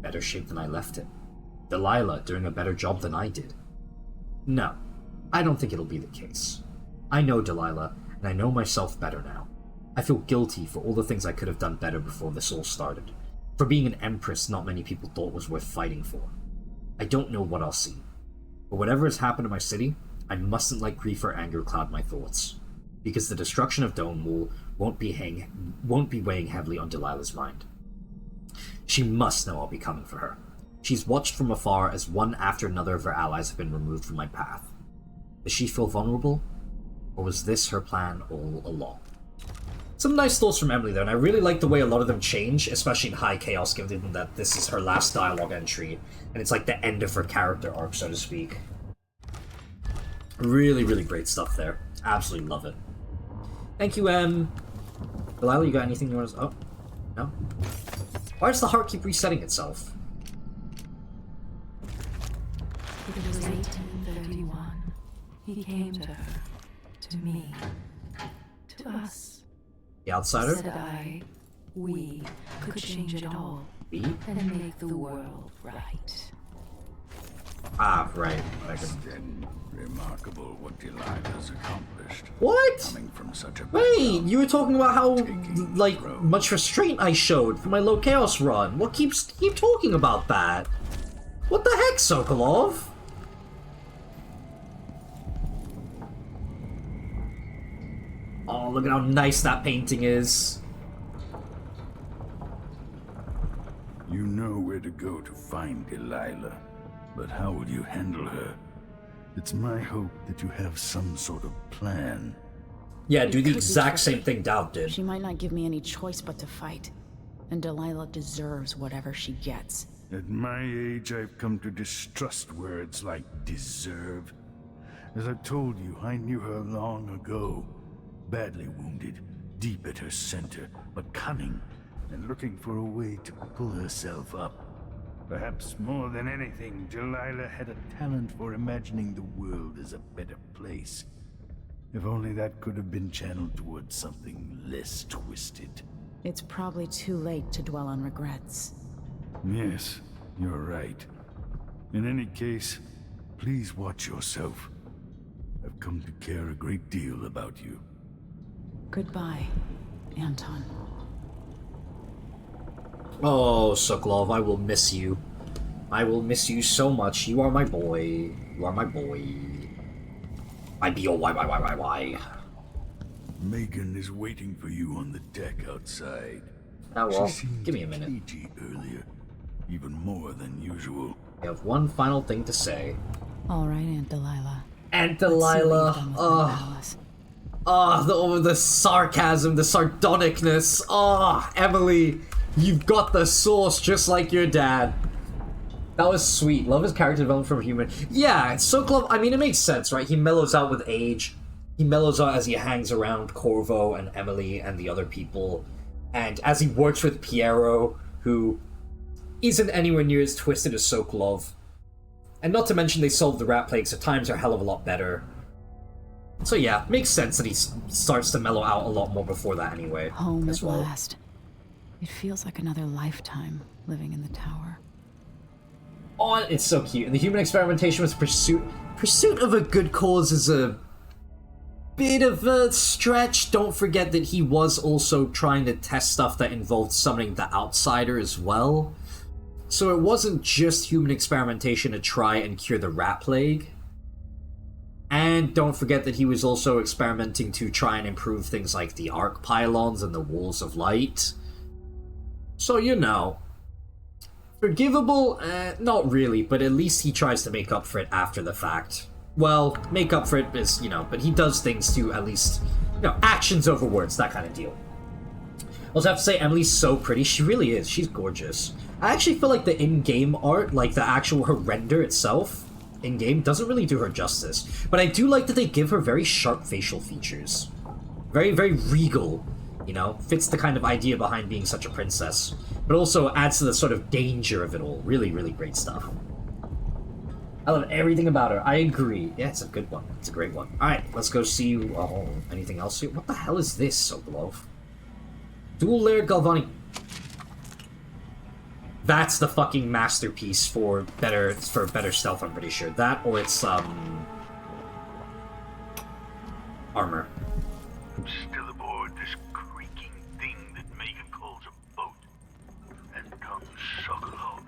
better shape than I left it? Delilah doing a better job than I did? No, I don't think it'll be the case. I know Delilah, and I know myself better now. I feel guilty for all the things I could have done better before this all started. For being an empress not many people thought was worth fighting for. I don't know what I'll see. But whatever has happened to my city, I mustn't let grief or anger cloud my thoughts. Because the destruction of Dunwall won't be weighing heavily on Delilah's mind. She must know I'll be coming for her. She's watched from afar as one after another of her allies have been removed from my path. Does she feel vulnerable? Or was this her plan all along? Some nice thoughts from Emily there, and I really like the way a lot of them change, especially in High Chaos, given that this is her last dialogue entry, and it's like the end of her character arc, so to speak. Really, really great stuff there. Absolutely love it. Thank you, Delilah, you got anything you want to... Oh, no? Why does the heart keep resetting itself? It was 1831. He came to her, to me, to us. The outsider? Said we could change it all. We? And make the world right. Ah, right. Remarkable what Delilah's accomplished. What? Coming from such a Wait, you were talking about how, like, much restraint I showed for my low chaos run. What keep talking about that? What the heck, Sokolov? Oh, look at how nice that painting is. You know where to go to find Delilah, but how will you handle her? It's my hope that you have some sort of plan. Yeah, do the exact same thing Dowd did. She might not give me any choice but to fight. And Delilah deserves whatever she gets. At my age, I've come to distrust words like deserve. As I've told you, I knew her long ago. Badly wounded, deep at her center, but cunning, and looking for a way to pull herself up. Perhaps more than anything, Delilah had a talent for imagining the world as a better place. If only that could have been channeled towards something less twisted. It's probably too late to dwell on regrets. Yes, you're right. In any case, please watch yourself. I've come to care a great deal about you. Goodbye, Anton. Oh, Sokolov, I will miss you. I will miss you so much. You are my boy. You are my boy. My B-O-Y. Megan is waiting for you on the deck outside. Oh well, She seemed give me a minute. cagey earlier, even more than usual. I have one final thing to say. All right, Aunt Delilah. Aunt Delilah. The sarcasm, the sardonicness. Oh, Emily, you've got the sauce just like your dad. That was sweet. Love his character development from human. Yeah, it's so close. I mean, it makes sense, right? He mellows out with age. He mellows out as he hangs around Corvo and Emily and the other people. And as he works with Piero, who isn't anywhere near as twisted as Sokolov. And not to mention they solved the rat plague, so times are a hell of a lot better. So yeah, makes sense that he starts to mellow out a lot more before that anyway. Home as at well. last. It feels like another lifetime living in the tower. Oh, it's so cute. And the human experimentation was pursuit of a good cause is a bit of a stretch. Don't forget that he was also trying to test stuff that involved summoning the outsider as well. So it wasn't just human experimentation to try and cure the rat plague. And don't forget that he was also experimenting to try and improve things like the arc pylons and the walls of light. So, you know, forgivable? Not really, but at least he tries to make up for it after the fact. Well, make up for it is, you know, but he does things to at least, you know, actions over words, that kind of deal. I also have to say, Emily's so pretty. She really is. She's gorgeous. I actually feel like the in-game art, like the actual her render itself, in-game, doesn't really do her justice. But I do like that they give her very sharp facial features. Very, very regal, you know? Fits the kind of idea behind being such a princess. But also adds to the sort of danger of it all. Really, really great stuff. I love everything about her. I agree. Yeah, it's a good one. It's a great one. Alright, let's go see... Oh, anything else here? What the hell is this, Sokolov? Dual-layered Galvani... That's the fucking masterpiece for better stealth, I'm pretty sure. That, or it's, armor. I'm still aboard this creaking thing that Megan calls a boat. And Don Sokolov,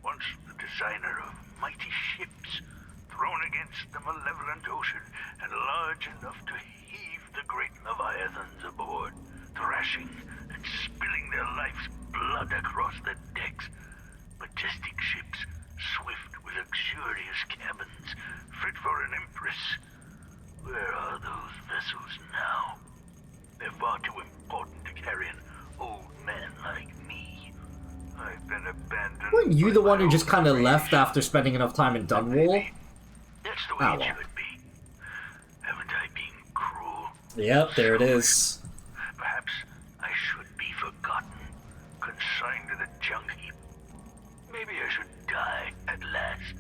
once the designer of mighty ships, thrown against the malevolent ocean and large enough to heave the great leviathans aboard, thrashing and spilling their life's blood across the decks. Majestic ships, swift with luxurious cabins, fit for an empress. Where are those vessels now? They're far too important to carry an old man like me. I've been abandoned. Weren't you the one who just kind of left after spending enough time in Dunwall? That's the way it should be. Haven't I been cruel? Yep, there it is. Perhaps I should be forgotten, consigned to the junk heap. Maybe I should die at last.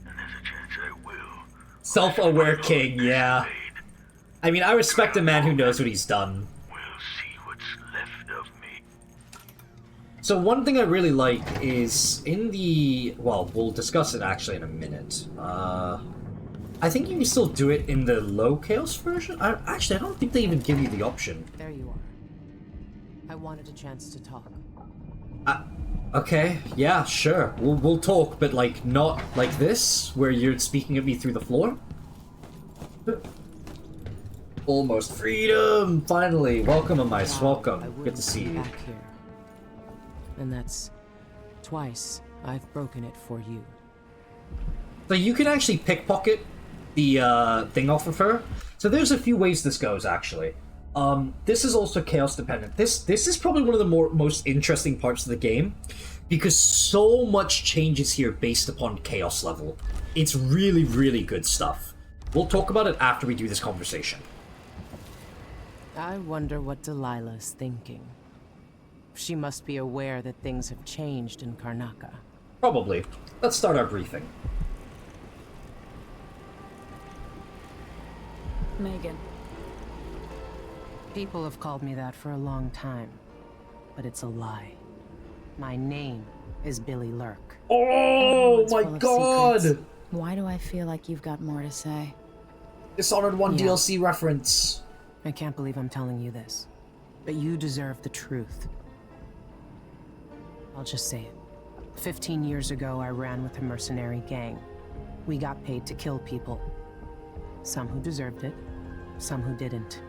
And there's a chance I will. Self-aware king, yeah. I mean, I respect a man who knows what he's done. We'll see what's left of me. So one thing I really like is in the... Well, we'll discuss it actually in a minute. I think you can still do it in the low chaos version. Actually, I don't think they even give you the option. There you are. I wanted a chance to talk. Okay, yeah, sure. We'll talk, but like not like this, where you're speaking at me through the floor. Almost freedom! Finally! Welcome, Amais. Welcome. Good to see you. Back here. And that's twice I've broken it for you. So you can actually pickpocket the thing off of her. So there's a few ways this goes, actually. This is also chaos dependent. This is probably one of the most interesting parts of the game, because so much changes here based upon chaos level. It's really, really good stuff. We'll talk about it after we do this conversation. I wonder what Delilah's thinking. She must be aware that things have changed in Karnaca. Probably. Let's start our briefing. Megan. People have called me that for a long time, but it's a lie. My name is Billy Lurk. Oh my god! Secrets. Why do I feel like you've got more to say? Dishonored 1 DLC reference. I can't believe I'm telling you this, but you deserve the truth. I'll just say it. 15 years ago, I ran with a mercenary gang. We got paid to kill people. Some who deserved it, some who didn't.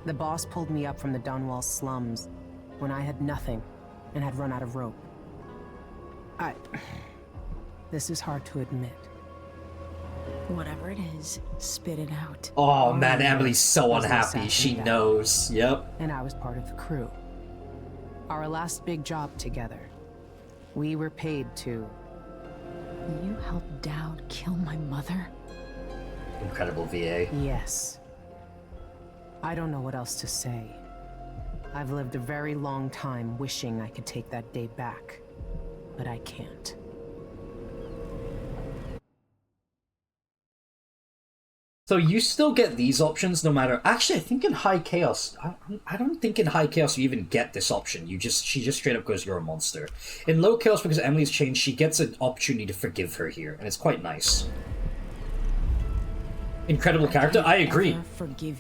The boss pulled me up from the Dunwall slums when I had nothing and had run out of rope. This is hard to admit. Whatever it is, spit it out. Oh man, Emily's so unhappy. She knows. Yep. And I was part of the crew. Our last big job together. We were paid to... You helped Dowd kill my mother? Incredible VA. Yes. I don't know what else to say. I've lived a very long time wishing I could take that day back, but I can't. So you still get these options no matter... Actually, I think in High Chaos... I don't think in High Chaos you even get this option. She just straight up goes, you're a monster. In Low Chaos, because Emily's changed, she gets an opportunity to forgive her here, and it's quite nice. Incredible character. I agree.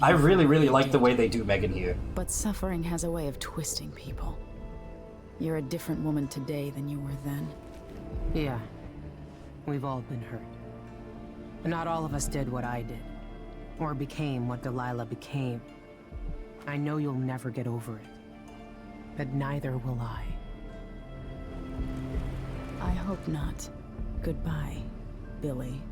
I really, really like the way they do Megan here. But suffering has a way of twisting people. You're a different woman today than you were then. Yeah. We've all been hurt. But not all of us did what I did. Or became what Delilah became. I know you'll never get over it. But neither will I. I hope not. Goodbye, Billy.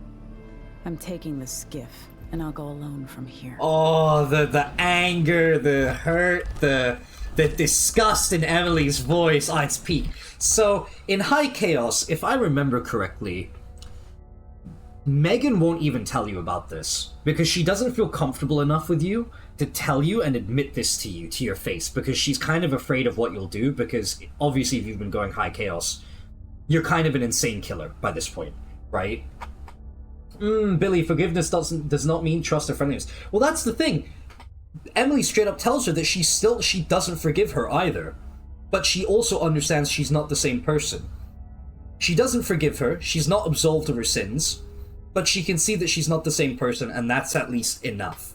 I'm taking the skiff, and I'll go alone from here. Oh, the anger, the hurt, the disgust in Emily's voice. Oh, it's peak. So, in High Chaos, if I remember correctly, Megan won't even tell you about this, because she doesn't feel comfortable enough with you to tell you and admit this to you, to your face, because she's kind of afraid of what you'll do, because obviously if you've been going high chaos, you're kind of an insane killer by this point, right? Billy, forgiveness does not mean trust or friendliness. Well, that's the thing. Emily straight up tells her that she doesn't forgive her either, but she also understands she's not the same person. She doesn't forgive her, she's not absolved of her sins, but she can see that she's not the same person, and that's at least enough.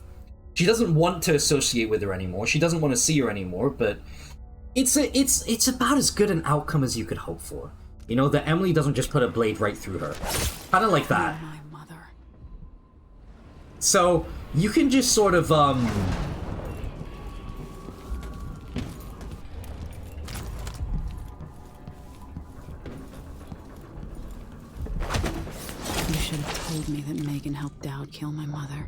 She doesn't want to associate with her anymore, she doesn't want to see her anymore, but it's about as good an outcome as you could hope for. You know, that Emily doesn't just put a blade right through her. Kind of like that. So, you can just sort of, You should have told me that Megan helped Dowd kill my mother.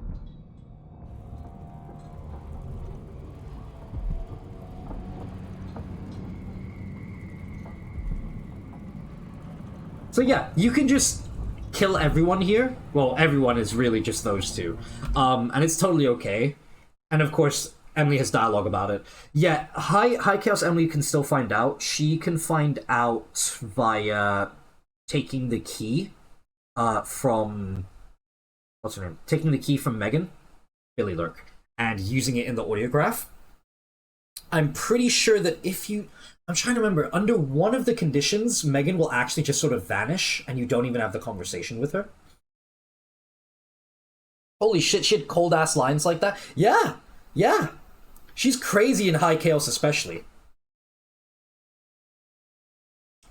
So yeah, you can just kill everyone here. Well, everyone is really just those two. And it's totally okay. And of course, Emily has dialogue about it. Yeah, High Chaos Emily can still find out. She can find out via taking the key from... What's her name? Taking the key from Megan, Billy Lurk, and using it in the audiograph. I'm pretty sure that if you... I'm trying to remember, under one of the conditions, Megan will actually just sort of vanish, and you don't even have the conversation with her. Holy shit, she had cold-ass lines like that? Yeah! Yeah! She's crazy in High Chaos especially.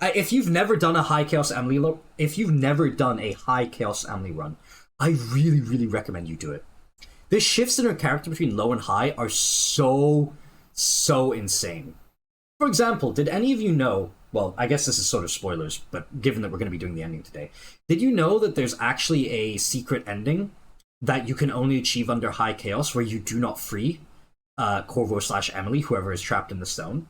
If you've never done a High Chaos Emily run, I really, really recommend you do it. The shifts in her character between low and high are so insane. For example, did any of you know, well, I guess this is sort of spoilers, but given that we're going to be doing the ending today, did you know that there's actually a secret ending that you can only achieve under High Chaos where you do not free Corvo/Emily, whoever is trapped in the stone?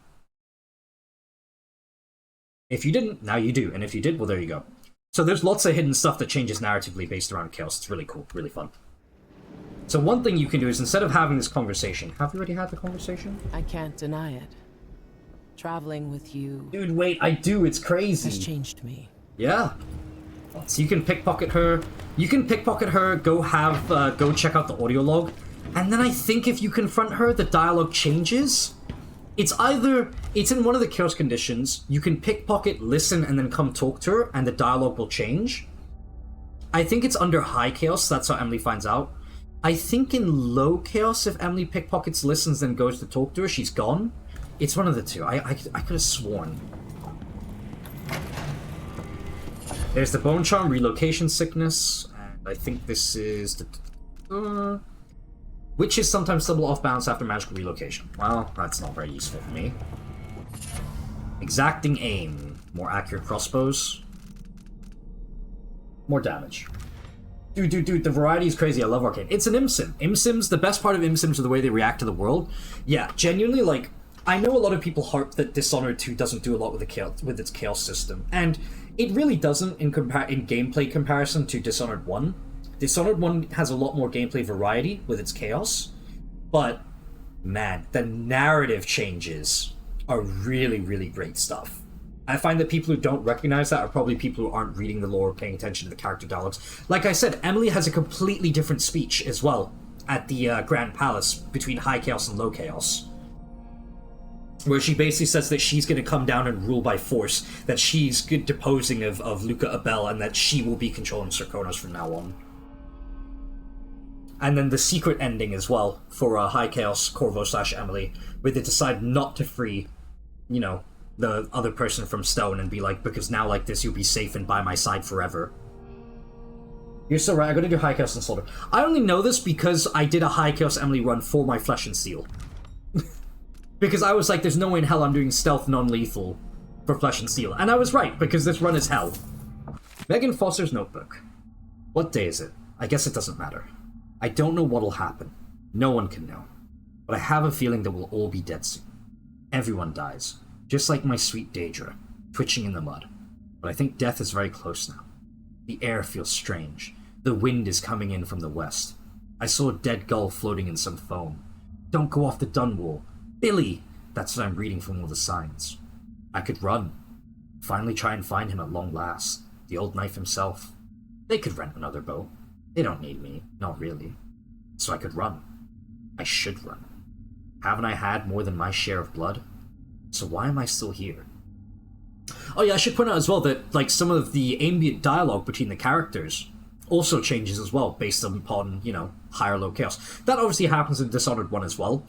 If you didn't, now you do, and if you did, well, there you go. So there's lots of hidden stuff that changes narratively based around Chaos. It's really cool, really fun. So one thing you can do is, instead of having this conversation... Have we already had the conversation? I can't deny it. Traveling with you... Dude, wait, I do, it's crazy. ...has changed me. Yeah. So you can pickpocket her. You can pickpocket her, go check out the audio log, and then I think if you confront her, the dialogue changes. It's in one of the chaos conditions, you can pickpocket, listen, and then come talk to her, and the dialogue will change. I think it's under High Chaos, that's how Emily finds out. I think in Low Chaos, if Emily pickpockets, listens, then goes to talk to her, she's gone. It's one of the two. I could have sworn. There's the Bone Charm, Relocation Sickness, and I think this is the... Witches sometimes stumble off balance after magical relocation. Well, that's not very useful for me. Exacting Aim. More accurate crossbows. More damage. Dude, the variety is crazy. I love Arcane. It's an ImSim. ImSims, the best part of ImSims are the way they react to the world. Yeah, genuinely, like, I know a lot of people harp that Dishonored 2 doesn't do a lot with its chaos system, and it really doesn't in gameplay comparison to Dishonored 1. Dishonored 1 has a lot more gameplay variety with its chaos, but, man, the narrative changes are really, really great stuff. I find that people who don't recognize that are probably people who aren't reading the lore or paying attention to the character dialogues. Like I said, Emily has a completely different speech as well at the Grand Palace between High Chaos and Low Chaos, where she basically says that she's going to come down and rule by force, that she's deposing of Luca Abel, and that she will be controlling Serkonos from now on. And then the secret ending as well for High Chaos Corvo/Emily, where they decide not to free, you know, the other person from Stone and be like, because now like this you'll be safe and by my side forever. You're so right, I gotta do High Chaos and Slaughter. I only know this because I did a High Chaos Emily run for my Flesh and Steel. Because I was like, there's no way in hell I'm doing stealth non-lethal for Flesh and Steel. And I was right, because this run is hell. Megan Foster's notebook. What day is it? I guess it doesn't matter. I don't know what'll happen. No one can know. But I have a feeling that we'll all be dead soon. Everyone dies. Just like my sweet Daedra, twitching in the mud. But I think death is very close now. The air feels strange. The wind is coming in from the west. I saw a dead gull floating in some foam. Don't go off the Dunwall. Billy! That's what I'm reading from all the signs. I could run. Finally try and find him at long last. The old knife himself. They could rent another boat. They don't need me. Not really. So I could run. I should run. Haven't I had more than my share of blood? So why am I still here? Oh yeah, I should point out as well that, like, some of the ambient dialogue between the characters also changes as well, based upon, you know, higher low chaos. That obviously happens in Dishonored 1 as well.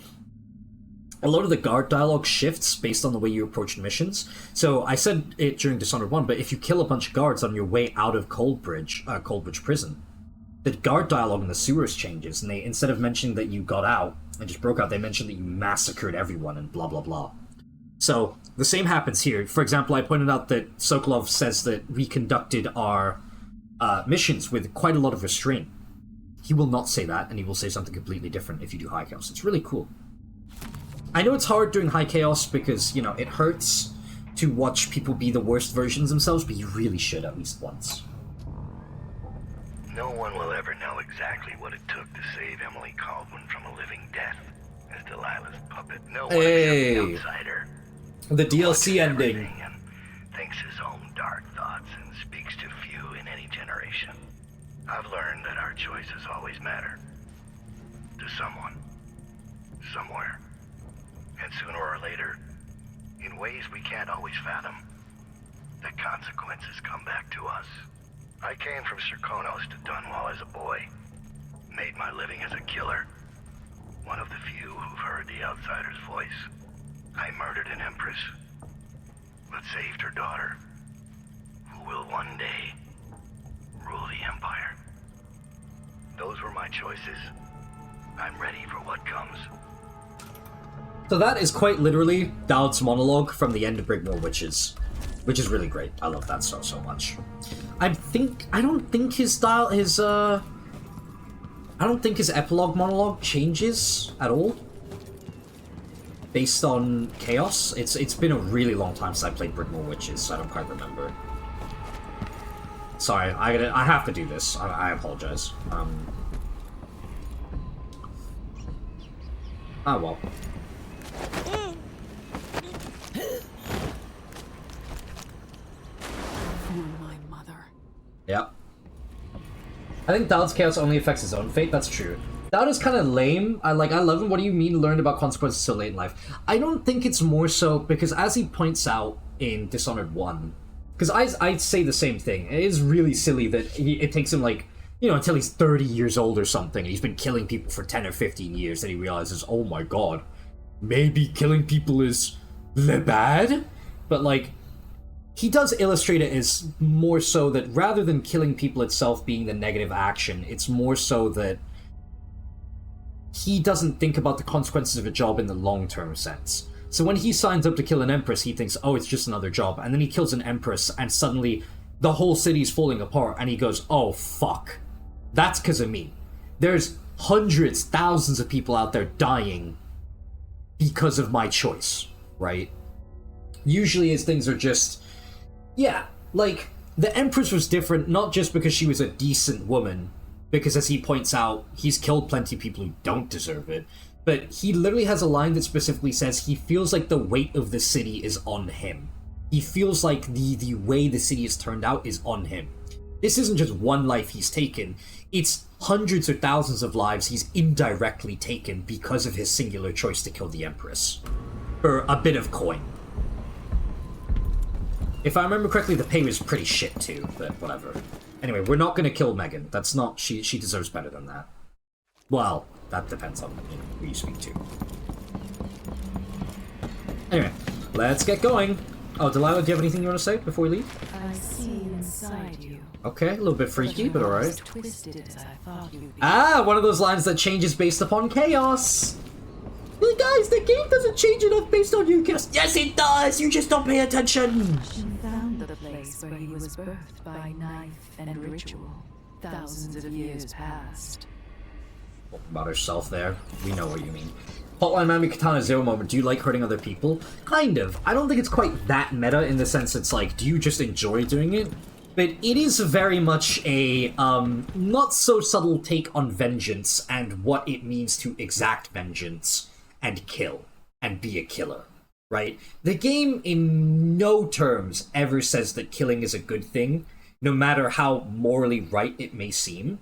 A lot of the guard dialogue shifts based on the way you approach missions. So I said it during Dishonored 1, but if you kill a bunch of guards on your way out of Coldbridge Prison, the guard dialogue in the sewers changes, and they, instead of mentioning that you got out and just broke out, they mention that you massacred everyone and blah blah blah. So the same happens here. For example, I pointed out that Sokolov says that we conducted our missions with quite a lot of restraint. He will not say that, and he will say something completely different if you do high chaos. It's really cool. I know it's hard doing high chaos because, you know, it hurts to watch people be the worst versions themselves, but you really should at least once. No one will ever know exactly what it took to save Emily Caldwin from a living death as Delilah's puppet. No one except the outsider. The DLC ending. And thinks his own dark thoughts and speaks to few in any generation. I've learned that our choices always matter. To someone. Somewhere. And sooner or later, in ways we can't always fathom, the consequences come back to us. I came from Serkonos to Dunwall as a boy. Made my living as a killer. One of the few who've heard the outsider's voice. I murdered an empress, but saved her daughter, who will one day rule the Empire. Those were my choices. I'm ready for what comes. So that is quite literally Dowd's monologue from the end of Brigmore Witches, which is really great. I love that so much. I don't think his epilogue monologue changes at all based on chaos. It's been a really long time since I played Brigmore Witches, so I don't quite remember. Sorry, I have to do this. I apologize. Oh well. Yeah. I think Dowd's chaos only affects his own fate. That's true. Dowd is kind of lame. I love him. What do you mean learned about consequences so late in life? I don't think it's more so because, as he points out in Dishonored 1, because I say the same thing. It is really silly that it takes him, like, you know, until he's 30 years old or something. He's been killing people for 10 or 15 years that he realizes, oh my god, maybe killing people is bad? But, like, he does illustrate it as more so that rather than killing people itself being the negative action, it's more so that he doesn't think about the consequences of a job in the long-term sense. So when he signs up to kill an empress, he thinks, oh, it's just another job. And then he kills an empress, and suddenly the whole city's falling apart, and he goes, oh, fuck. That's because of me. There's hundreds, thousands of people out there dying because of my choice, right? Usually his things are just... yeah, like, the Empress was different not just because she was a decent woman, because as he points out, he's killed plenty of people who don't deserve it, but he literally has a line that specifically says he feels like the weight of the city is on him. He feels like the way the city has turned out is on him. This isn't just one life he's taken, it's hundreds or thousands of lives he's indirectly taken because of his singular choice to kill the Empress. For a bit of coin. If I remember correctly, the pay was pretty shit too, but whatever. Anyway, we're not gonna kill Megan. That's not... She deserves better than that. Well, that depends on who you speak to. Anyway, let's get going. Oh, Delilah, do you have anything you want to say before we leave? I see inside you. Okay, a little bit freaky, but alright. Twisted as I thought you'd be. Ah, one of those lines that changes based upon chaos! Guys, the game doesn't change enough based on you, chaos. Yes, it does! You just don't pay attention! She found the place where he was birthed by knife and ritual. Thousands of years past. About herself there. We know what you mean. Hotline Miami Katana Zero moment. Do you like hurting other people? Kind of. I don't think it's quite that meta in the sense it's like, do you just enjoy doing it? but it is very much a not so subtle take on vengeance and what it means to exact vengeance and kill and be a killer, right? The game in no terms ever says that killing is a good thing, no matter how morally right it may seem.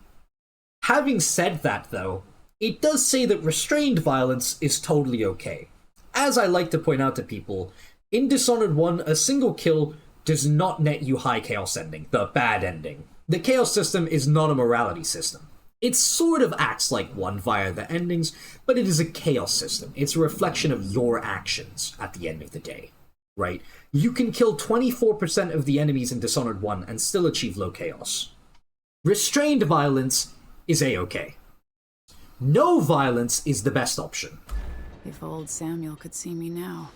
Having said that, though, it does say that restrained violence is totally okay. As I like to point out to people, in Dishonored 1, a single kill does not net you high chaos ending, the bad ending. The chaos system is not a morality system. It sort of acts like one via the endings, but it is a chaos system. It's a reflection of your actions at the end of the day, right? You can kill 24% of the enemies in Dishonored 1 and still achieve low chaos. Restrained violence is a-okay. No violence is the best option. If old Samuel could see me now.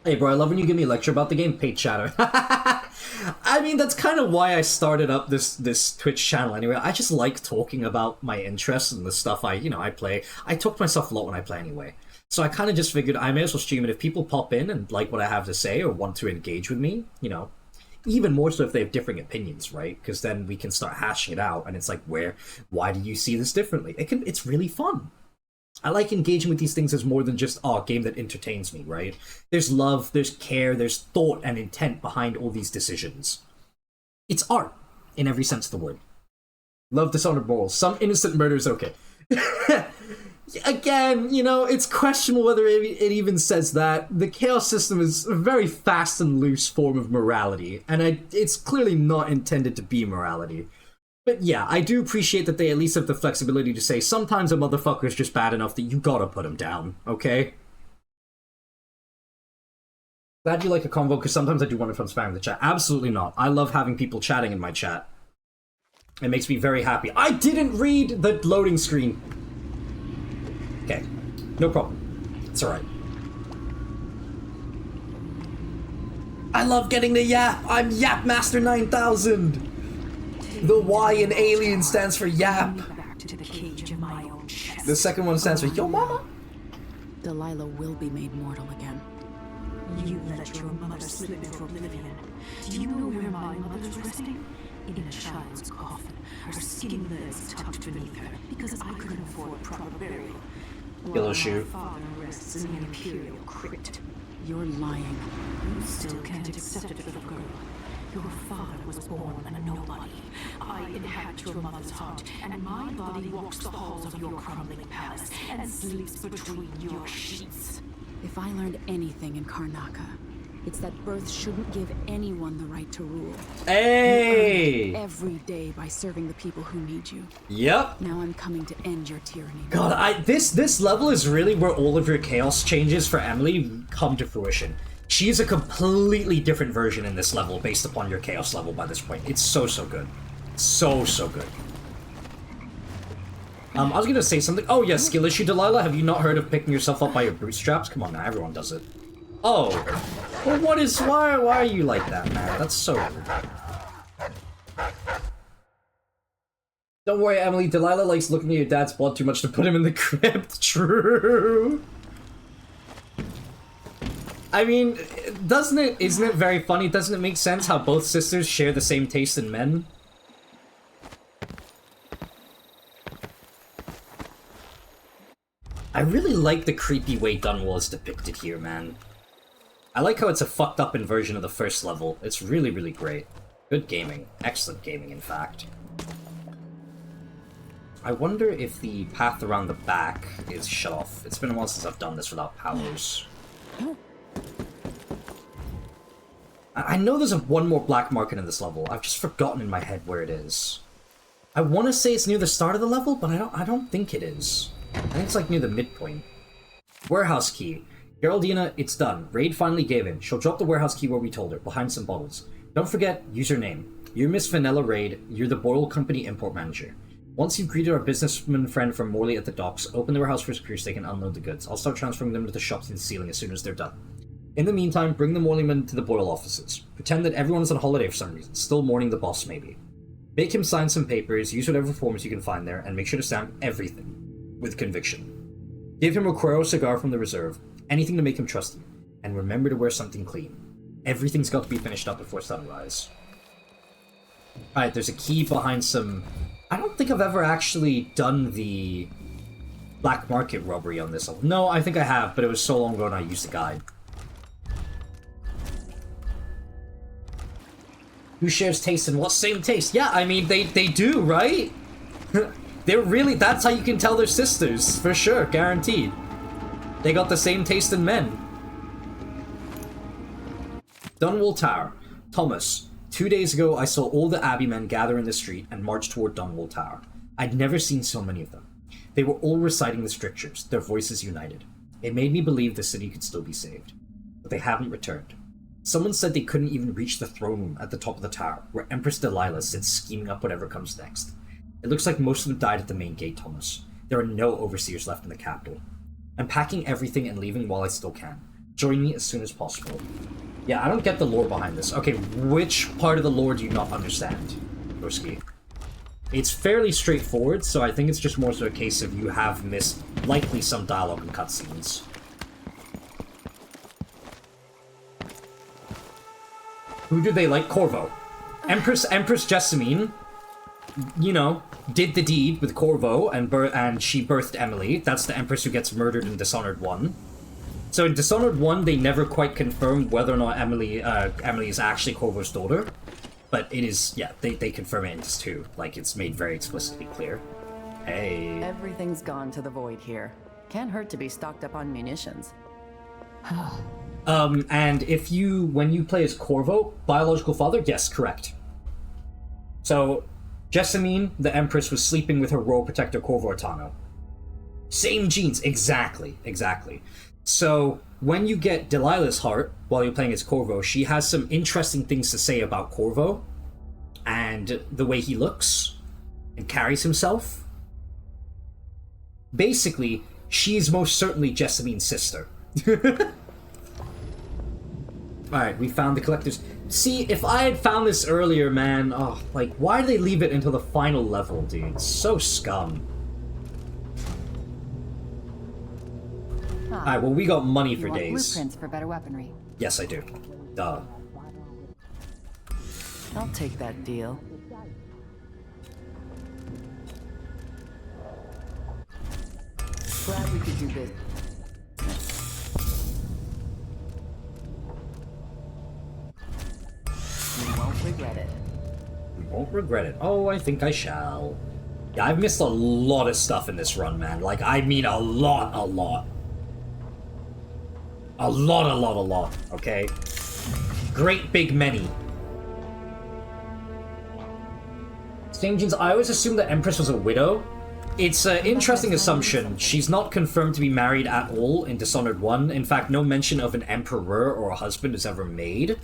Hey bro, I love when you give me a lecture about the game, paid chatter. I mean, that's kind of why I started up this Twitch channel anyway. I just like talking about my interests and the stuff I play. I talk to myself a lot when I play anyway. So I kind of just figured I may as well stream it if people pop in and like what I have to say or want to engage with me, even more so if they have differing opinions, right? Because then we can start hashing it out, and it's like, why do you see this differently? It's really fun. I like engaging with these things as more than just, a game that entertains me, right? There's love, there's care, there's thought and intent behind all these decisions. It's art, in every sense of the word. Love Dishonored morals. Some innocent murder is okay. Again, it's questionable whether it even says that. The chaos system is a very fast and loose form of morality, and it's clearly not intended to be morality. But yeah, I do appreciate that they at least have the flexibility to say sometimes a motherfucker is just bad enough that you gotta put him down, okay? Glad you like a convo, because sometimes I do wonder if I'm spamming the chat. Absolutely not. I love having people chatting in my chat. It makes me very happy. I didn't read the loading screen. Okay, no problem. It's alright. I love getting the yap! I'm Yap Master 9000! The Y in Alien stands for Yap. The second one stands for Yo Mama. Delilah will be made mortal again. You let your mother slip into oblivion. Do you know where my mother's resting? In a child's coffin, her skinny legs tucked beneath her, because I couldn't afford proper burial. Yellow shoe. My father rests in the Imperial crypt. You're lying. You still can't accept it, little girl. Your father was born a nobody. I inhabit your mother's heart, and my body walks the halls of your crumbling palace and sleeps between your sheets. If I learned anything in Karnaca, it's that birth shouldn't give anyone the right to rule. Hey! You earn it every day by serving the people who need you. Yep. Now I'm coming to end your tyranny. God, this level is really where all of your chaos changes for Emily come to fruition. She's a completely different version in this level based upon your chaos level by this point. It's so good. So good. I was gonna say something. Oh yeah, skill issue, Delilah. Have you not heard of picking yourself up by your bootstraps? Come on now, everyone does it. Oh. Well, why are you like that, man? That's so rude. Don't worry, Emily. Delilah likes looking at your dad's blood too much to put him in the crypt. True. I mean, isn't it very funny? Doesn't it make sense how both sisters share the same taste in men? I really like the creepy way Dunwall is depicted here, man. I like how it's a fucked up inversion of the first level. It's really, really great. Good gaming. Excellent gaming, in fact. I wonder if the path around the back is shut off. It's been a while since I've done this without powers. I know there's one more black market in this level. I've just forgotten in my head where it is. I want to say it's near the start of the level, but I don't think it is. I think it's like near the midpoint. Warehouse key. Geraldina, it's done. Raid finally gave in. She'll drop the warehouse key where we told her, behind some bottles. Don't forget, use your name. You're Miss Vanilla Raid. You're the Boyle Company import manager. Once you've greeted our businessman friend from Morley at the docks, open the warehouse for security so they can unload the goods. I'll start transferring them to the shop through the ceiling as soon as they're done. In the meantime, bring the Morleyman to the Boyle offices. Pretend that everyone is on holiday for some reason, still mourning the boss maybe. Make him sign some papers, use whatever forms you can find there, and make sure to stamp everything with conviction. Give him a Cuero cigar from the reserve, anything to make him trust you, and remember to wear something clean. Everything's got to be finished up before sunrise. Alright, there's a key behind some... I don't think I've ever actually done the black market robbery on this level. No, I think I have, but it was so long ago and I used the guide. Who shares taste and what? Same taste? Yeah, I mean, they do, right? They're really... That's how you can tell they're sisters, for sure, guaranteed. They got the same taste in men. Dunwall Tower. Thomas. 2 days ago, I saw all the Abbey men gather in the street and march toward Dunwall Tower. I'd never seen so many of them. They were all reciting the strictures, their voices united. It made me believe the city could still be saved. But they haven't returned. Someone said they couldn't even reach the throne room at the top of the tower, where Empress Delilah sits scheming up whatever comes next. It looks like most of them died at the main gate, Thomas. There are no overseers left in the capital. I'm packing everything and leaving while I still can. Join me as soon as possible. Yeah, I don't get the lore behind this. Okay, which part of the lore do you not understand, Broski? It's fairly straightforward, so I think it's just more so a case of you have missed likely some dialogue and cutscenes. Who do they like? Corvo. Empress Jessamine, you know, did the deed with Corvo and she birthed Emily. That's the Empress who gets murdered in Dishonored 1. So in Dishonored 1, they never quite confirmed whether or not Emily is actually Corvo's daughter. But it is, yeah, they confirm it in this too. Like, it's made very explicitly clear. Hey. Everything's gone to the void here. Can't hurt to be stocked up on munitions. And when you play as Corvo, biological father, yes, correct. So, Jessamine, the Empress, was sleeping with her royal protector Corvo Atano. Same genes, exactly. So, when you get Delilah's heart, while you're playing as Corvo, she has some interesting things to say about Corvo, and the way he looks, and carries himself. Basically, she's most certainly Jessamine's sister. Alright, we found the collectors. See, if I had found this earlier, man, oh, like, why do they leave it until the final level, dude? It's so scum. Alright, well, we got money for days. Blueprints for better weaponry. Yes, I do. Duh. I'll take that deal. Glad we could do this. You won't regret it. You won't regret it. Oh, I think I shall. Yeah, I've missed a lot of stuff in this run, man. Like, I mean a lot. A lot, okay? Great big many. Same genes, I always assumed that Empress was a widow. It's an interesting assumption. She's not confirmed to be married at all in Dishonored 1. In fact, no mention of an emperor or a husband is ever made.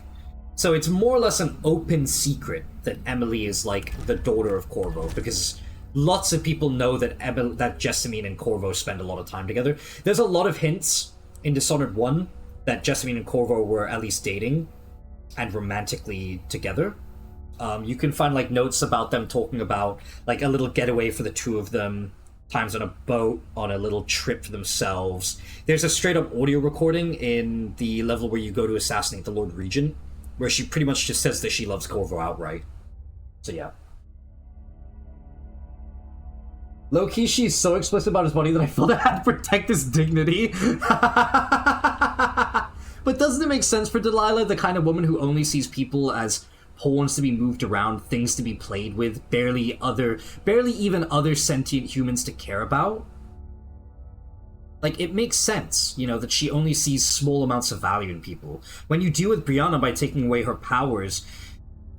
So it's more or less an open secret that Emily is, like, the daughter of Corvo, because lots of people know that Jessamine and Corvo spend a lot of time together. There's a lot of hints in Dishonored 1 that Jessamine and Corvo were at least dating and romantically together. You can find, like, notes about them talking about, like, a little getaway for the two of them, times on a boat, on a little trip for themselves. There's a straight-up audio recording in the level where you go to assassinate the Lord Regent, where she pretty much just says that she loves Corvo outright. So, yeah. Low-key, she's so explicit about his body that I felt I had to protect his dignity. But doesn't it make sense for Delilah, the kind of woman who only sees people as pawns to be moved around, things to be played with, barely even other sentient humans to care about? Like, it makes sense, you know, that she only sees small amounts of value in people. When you deal with Brianna by taking away her powers,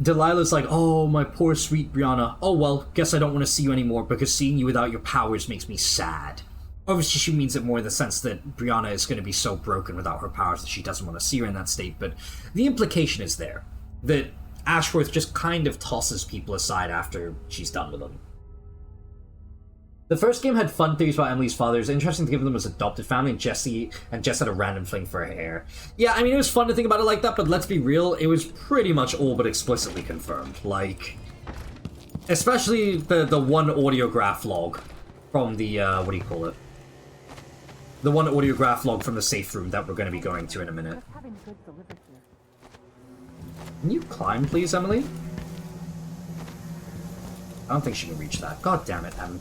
Delilah's like, oh, my poor sweet Brianna. Oh, well, guess I don't want to see you anymore because seeing you without your powers makes me sad. Obviously, she means it more in the sense that Brianna is going to be so broken without her powers that she doesn't want to see her in that state, but the implication is there, that Ashworth just kind of tosses people aside after she's done with them. The first game had fun theories about Emily's father. It was interesting to give them as adopted family, and Jess had a random fling for her hair. Yeah, I mean, it was fun to think about it like that, but let's be real, it was pretty much all but explicitly confirmed. Like, especially the one audiograph log from the, what do you call it? The one audiograph log from the safe room that we're going to be going to in a minute. Can you climb, please, Emily? I don't think she can reach that. God damn it, Em.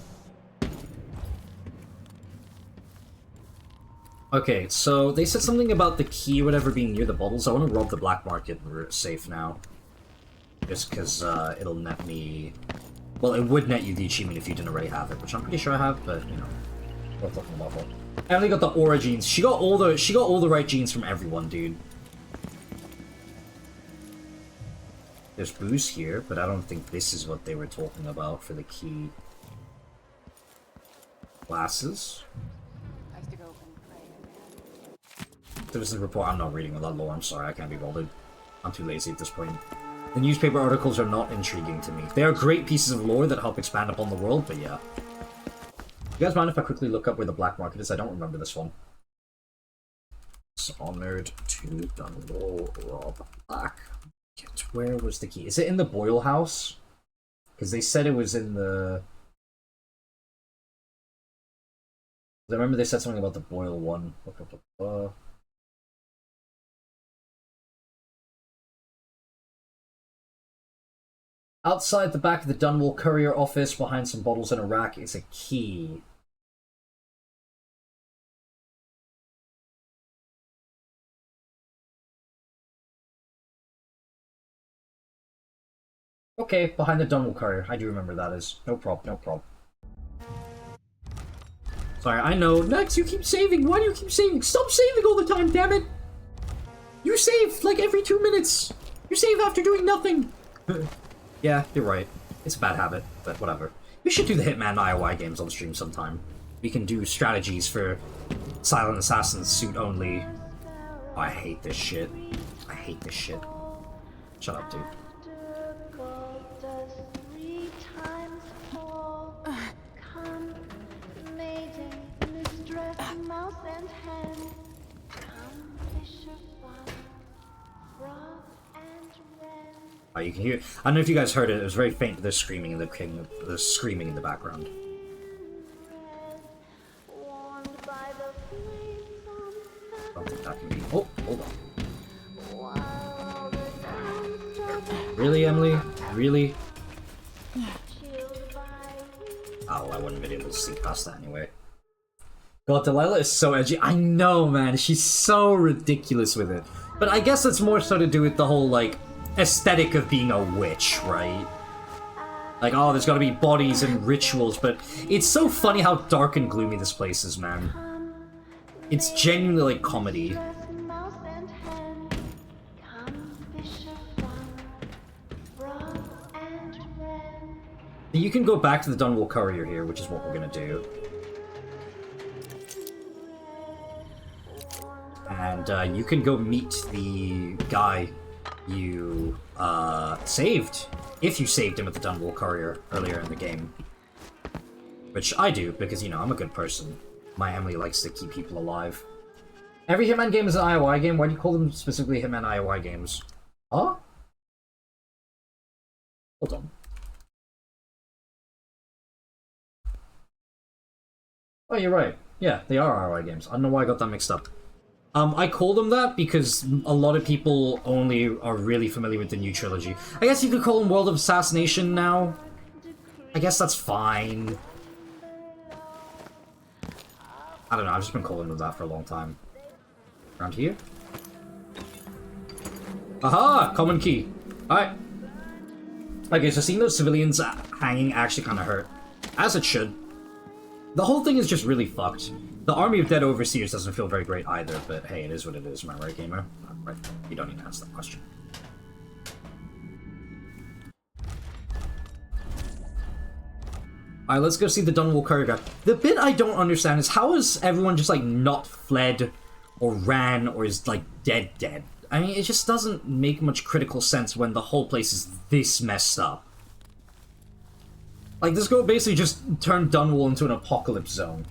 Okay, so they said something about the key or whatever being near the bubbles. I want to rob the black market safe now. Just because it'll net me... Well, it would net you the achievement if you didn't already have it, which I'm pretty sure I have, but, you know, worth looking about for. Emily got the aura genes. She got all the right genes from everyone, dude. There's booze here, but I don't think this is what they were talking about for the key. Glasses. There was a report. I'm not reading without lore. I'm sorry, I can't be bothered. I'm too lazy at this point. The newspaper articles are not intriguing to me. They are great pieces of lore that help expand upon the world, but yeah. You guys mind if I quickly look up where the black market is? I don't remember this one. Dishonored to Dunwall, Rob Black. Where was the key? Is it in the Boyle house? Because they said it was in the... I remember they said something about the Boyle one. Outside the back of the Dunwall courier office, behind some bottles and a rack, is a key. Okay, behind the Dunwall courier. I do remember that is. No problem, no problem. Sorry, I know. Nex, you keep saving. Why do you keep saving? Stop saving all the time, damn it! You save, like, every 2 minutes. You save after doing nothing. Yeah, you're right. It's a bad habit, but whatever. We should do the Hitman IOI games on stream sometime. We can do strategies for Silent Assassin's suit only. Oh, I hate this shit. I hate this shit. Shut up, dude. Oh, you can hear. I don't know if you guys heard it. It was very faint. There's screaming in there's screaming in the background. I don't think that can be. Oh, hold on. Really, Emily? Really? Oh, I wouldn't have been able to see past that anyway. God, Delilah is so edgy. I know, man. She's so ridiculous with it. But I guess it's more so to do with the whole, like, aesthetic of being a witch, right? Like, oh, there's gotta be bodies and rituals, but it's so funny how dark and gloomy this place is, man. It's genuinely, like, comedy. You can go back to the Dunwall Courier here, which is what we're gonna do. And, you can go meet the guy you saved, if you saved him at the Dunwall Courier earlier in the game. Which I do, because, you know, I'm a good person. My Emily likes to keep people alive. Every Hitman game is an IOI game. Why do you call them specifically Hitman IOI games? Huh? Hold on. Oh, you're right. Yeah, they are ROI games. I don't know why I got that mixed up. I call them that because a lot of people only are really familiar with the new trilogy. I guess you could call them World of Assassination now. I guess that's fine. I don't know, I've just been calling them that for a long time. Around here? Aha! Common key. Alright. Okay, so seeing those civilians hanging actually kind of hurt. As it should. The whole thing is just really fucked. The army of dead overseers doesn't feel very great either, but hey, it is what it is, am I right, gamer? Right. You don't need to answer that question. Alright, let's go see the Dunwall Courier. The bit I don't understand is how is everyone just, like, not fled or ran or is, like, dead? I mean, it just doesn't make much critical sense when the whole place is this messed up. Like, this girl basically just turned Dunwall into an apocalypse zone.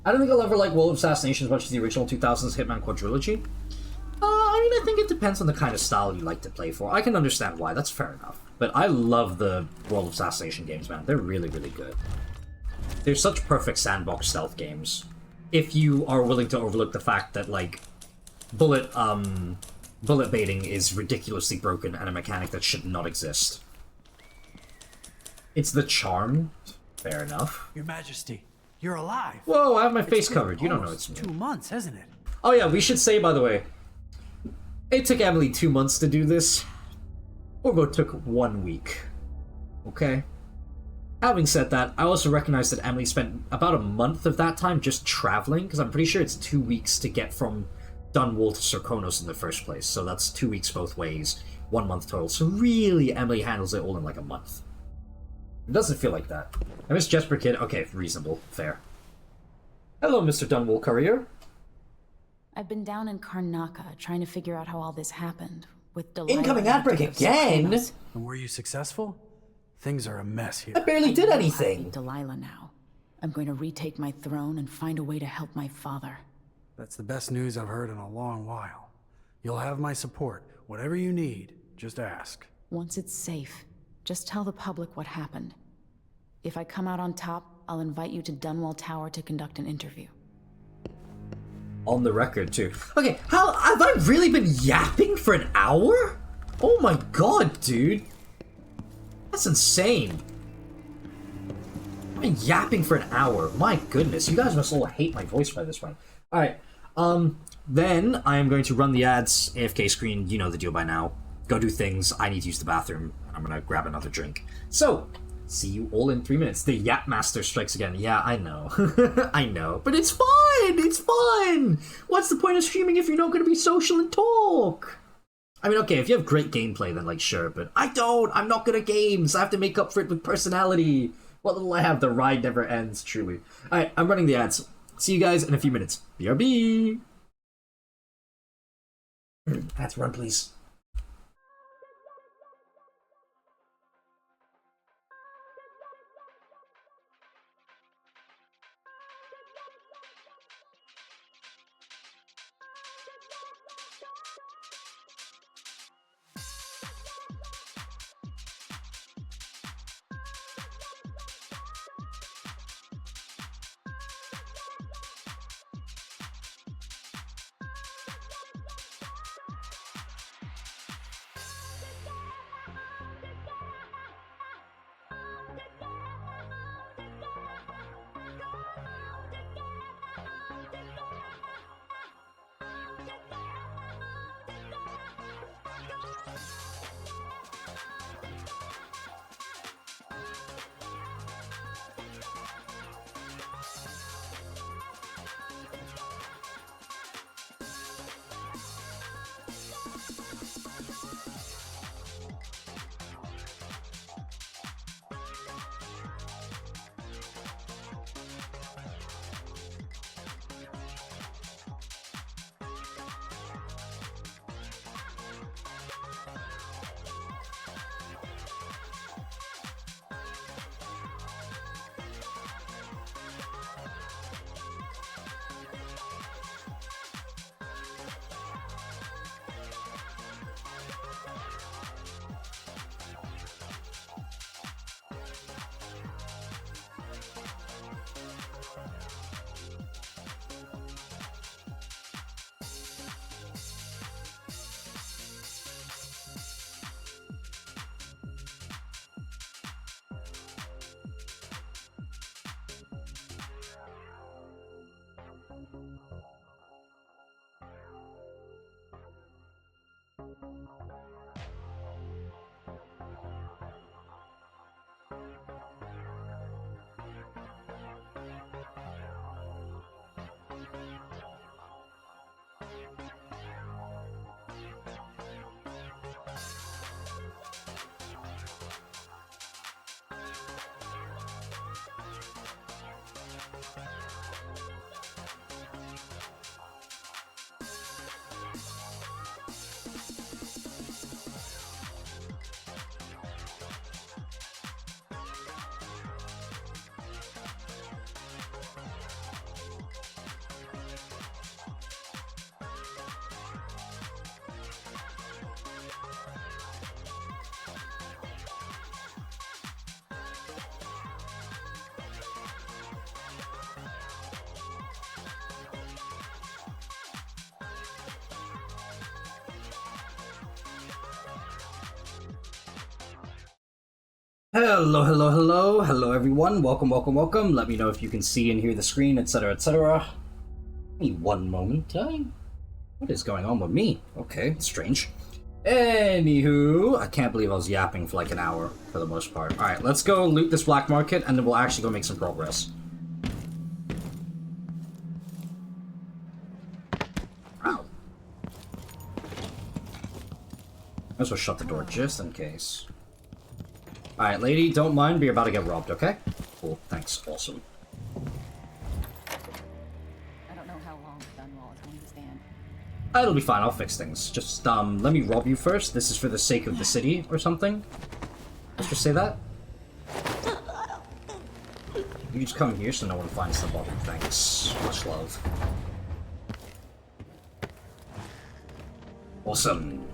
I don't think I'll ever like World of Assassination as much as the original 2000s Hitman quadrilogy. I mean, I think it depends on the kind of style you like to play for. I can understand why, that's fair enough. But I love the World of Assassination games, man. They're really, really good. They're such perfect sandbox stealth games. If you are willing to overlook the fact that, like, bullet baiting is ridiculously broken and a mechanic that should not exist. It's the charm. Fair enough. Your Majesty, you're alive. Whoa, I have my face covered. You don't know it's me. 2 months, hasn't it? Oh yeah, we should say, by the way, it took Emily 2 months to do this. Orgo took 1 week. Okay? Having said that, I also recognize that Emily spent about a month of that time just traveling, because I'm pretty sure it's 2 weeks to get from Dunwall to Serkonos in the first place, so that's 2 weeks both ways, 1 month total. So really, Emily handles it all in like a month. It doesn't feel like that. I miss Jesper Kid. Okay, reasonable. Fair. Hello, Mr. Dunwall Courier. I've been down in Karnaka trying to figure out how all this happened, with Delilah. Incoming outbreak again? And were you successful? Things are a mess here. I barely did anything. Delilah now. I'm going to retake my throne and find a way to help my father. That's the best news I've heard in a long while. You'll have my support. Whatever you need, just ask. Once it's safe, just tell the public what happened. If I come out on top, I'll invite you to Dunwall Tower to conduct an interview. On the record, too. Okay, how have I really been yapping for an hour? Oh my god, dude. That's insane. I've been yapping for an hour. My goodness, you guys must all hate my voice by this point. Alright, then I am going to run the ads, AFK screen, you know the deal by now. Go do things, I need to use the bathroom, I'm gonna grab another drink. So, see you all in 3 minutes. The Yap Master strikes again. Yeah, I know. I know. But it's fun! It's fun! What's the point of streaming if you're not gonna be social and talk? I mean, okay, if you have great gameplay, then, like, sure, but I don't! I'm not good at games! I have to make up for it with personality! What little I have, the ride never ends, truly. Alright, I'm running the ads. See you guys in a few minutes. BRB! Ads, run, please. Hello, hello, hello, hello everyone. Welcome, welcome, welcome. Let me know if you can see and hear the screen, etc., etc. Give me one moment. What is going on with me? Okay, strange. Anywho, I can't believe I was yapping for like an hour for the most part. Alright, let's go loot this black market and then we'll actually go make some progress. Wow. Might as well shut the door just in case. Alright, lady, don't mind, but you're about to get robbed, okay? Cool, thanks, awesome. I don't know how long Dunwall is going to stand. It'll be fine, I'll fix things. Just, let me rob you first. This is for the sake of the city, or something. Let's just say that. You just come here so no one finds the body. Thanks. Much love. Awesome.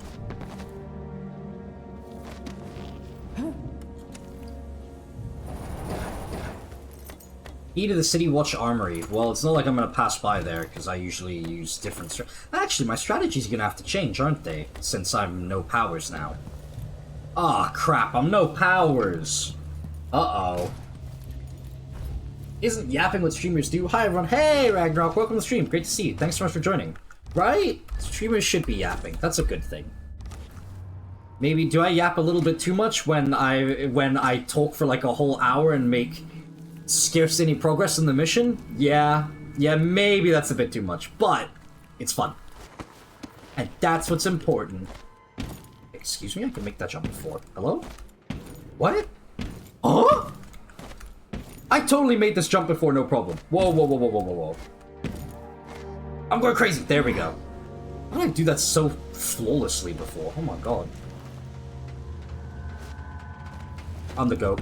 Key to the City Watch Armory. Well, it's not like I'm gonna pass by there, because I usually use different Actually, my strategies are gonna have to change, aren't they? Since I'm no powers now. Ah, crap, I'm no powers! Uh-oh. Isn't yapping what streamers do? Hi everyone, hey Ragnarok, welcome to the stream, great to see you, thanks so much for joining. Right? Streamers should be yapping, that's a good thing. Maybe, do I yap a little bit too much when I talk for like a whole hour and make scarce any progress in the mission? Yeah, maybe that's a bit too much, but it's fun. And that's what's important. Excuse me, I can make that jump before. Hello? What? Huh? I totally made this jump before, no problem. Whoa, whoa, whoa, whoa, whoa, whoa, whoa. I'm going crazy. There we go. How did I do that so flawlessly before? Oh my god. On the go.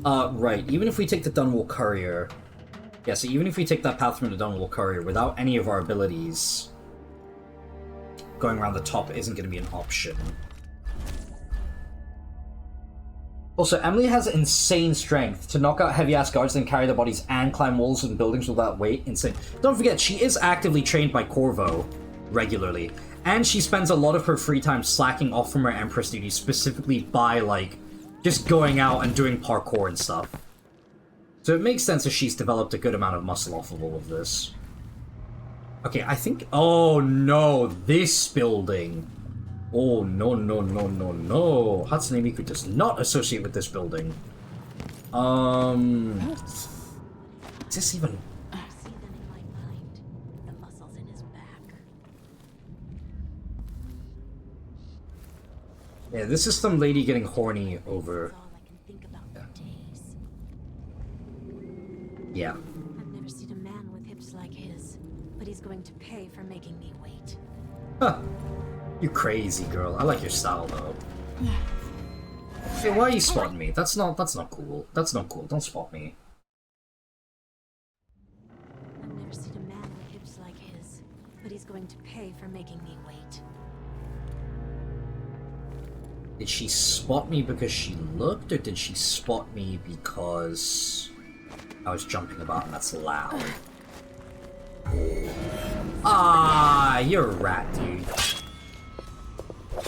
Right. Even if we take the Dunwall Courier... Yeah, so even if we take that path from the Dunwall Courier without any of our abilities, going around the top isn't going to be an option. Also, Emily has insane strength to knock out heavy-ass guards, then carry their bodies and climb walls and buildings without weight. Insane. Don't forget, she is actively trained by Corvo regularly, and she spends a lot of her free time slacking off from her Empress duties, specifically by, like, just going out and doing parkour and stuff. So it makes sense that she's developed a good amount of muscle off of all of this. Okay, I think... Oh, no. This building. Oh, no, no, no, no, no. Hatsune Miku does not associate with this building. Is this even... Yeah, this is some lady getting horny over... Yeah. I've never seen a man with hips like his, but he's going to pay for making me wait. Huh. You crazy girl. I like your style though. Hey, why are you spotting me? That's not cool. That's not cool. Don't spot me. I've never seen a man with hips like his, but he's going to pay for making me wait. Did she spot me because she looked, or did she spot me because I was jumping about and that's loud? Ah, you're a rat, dude.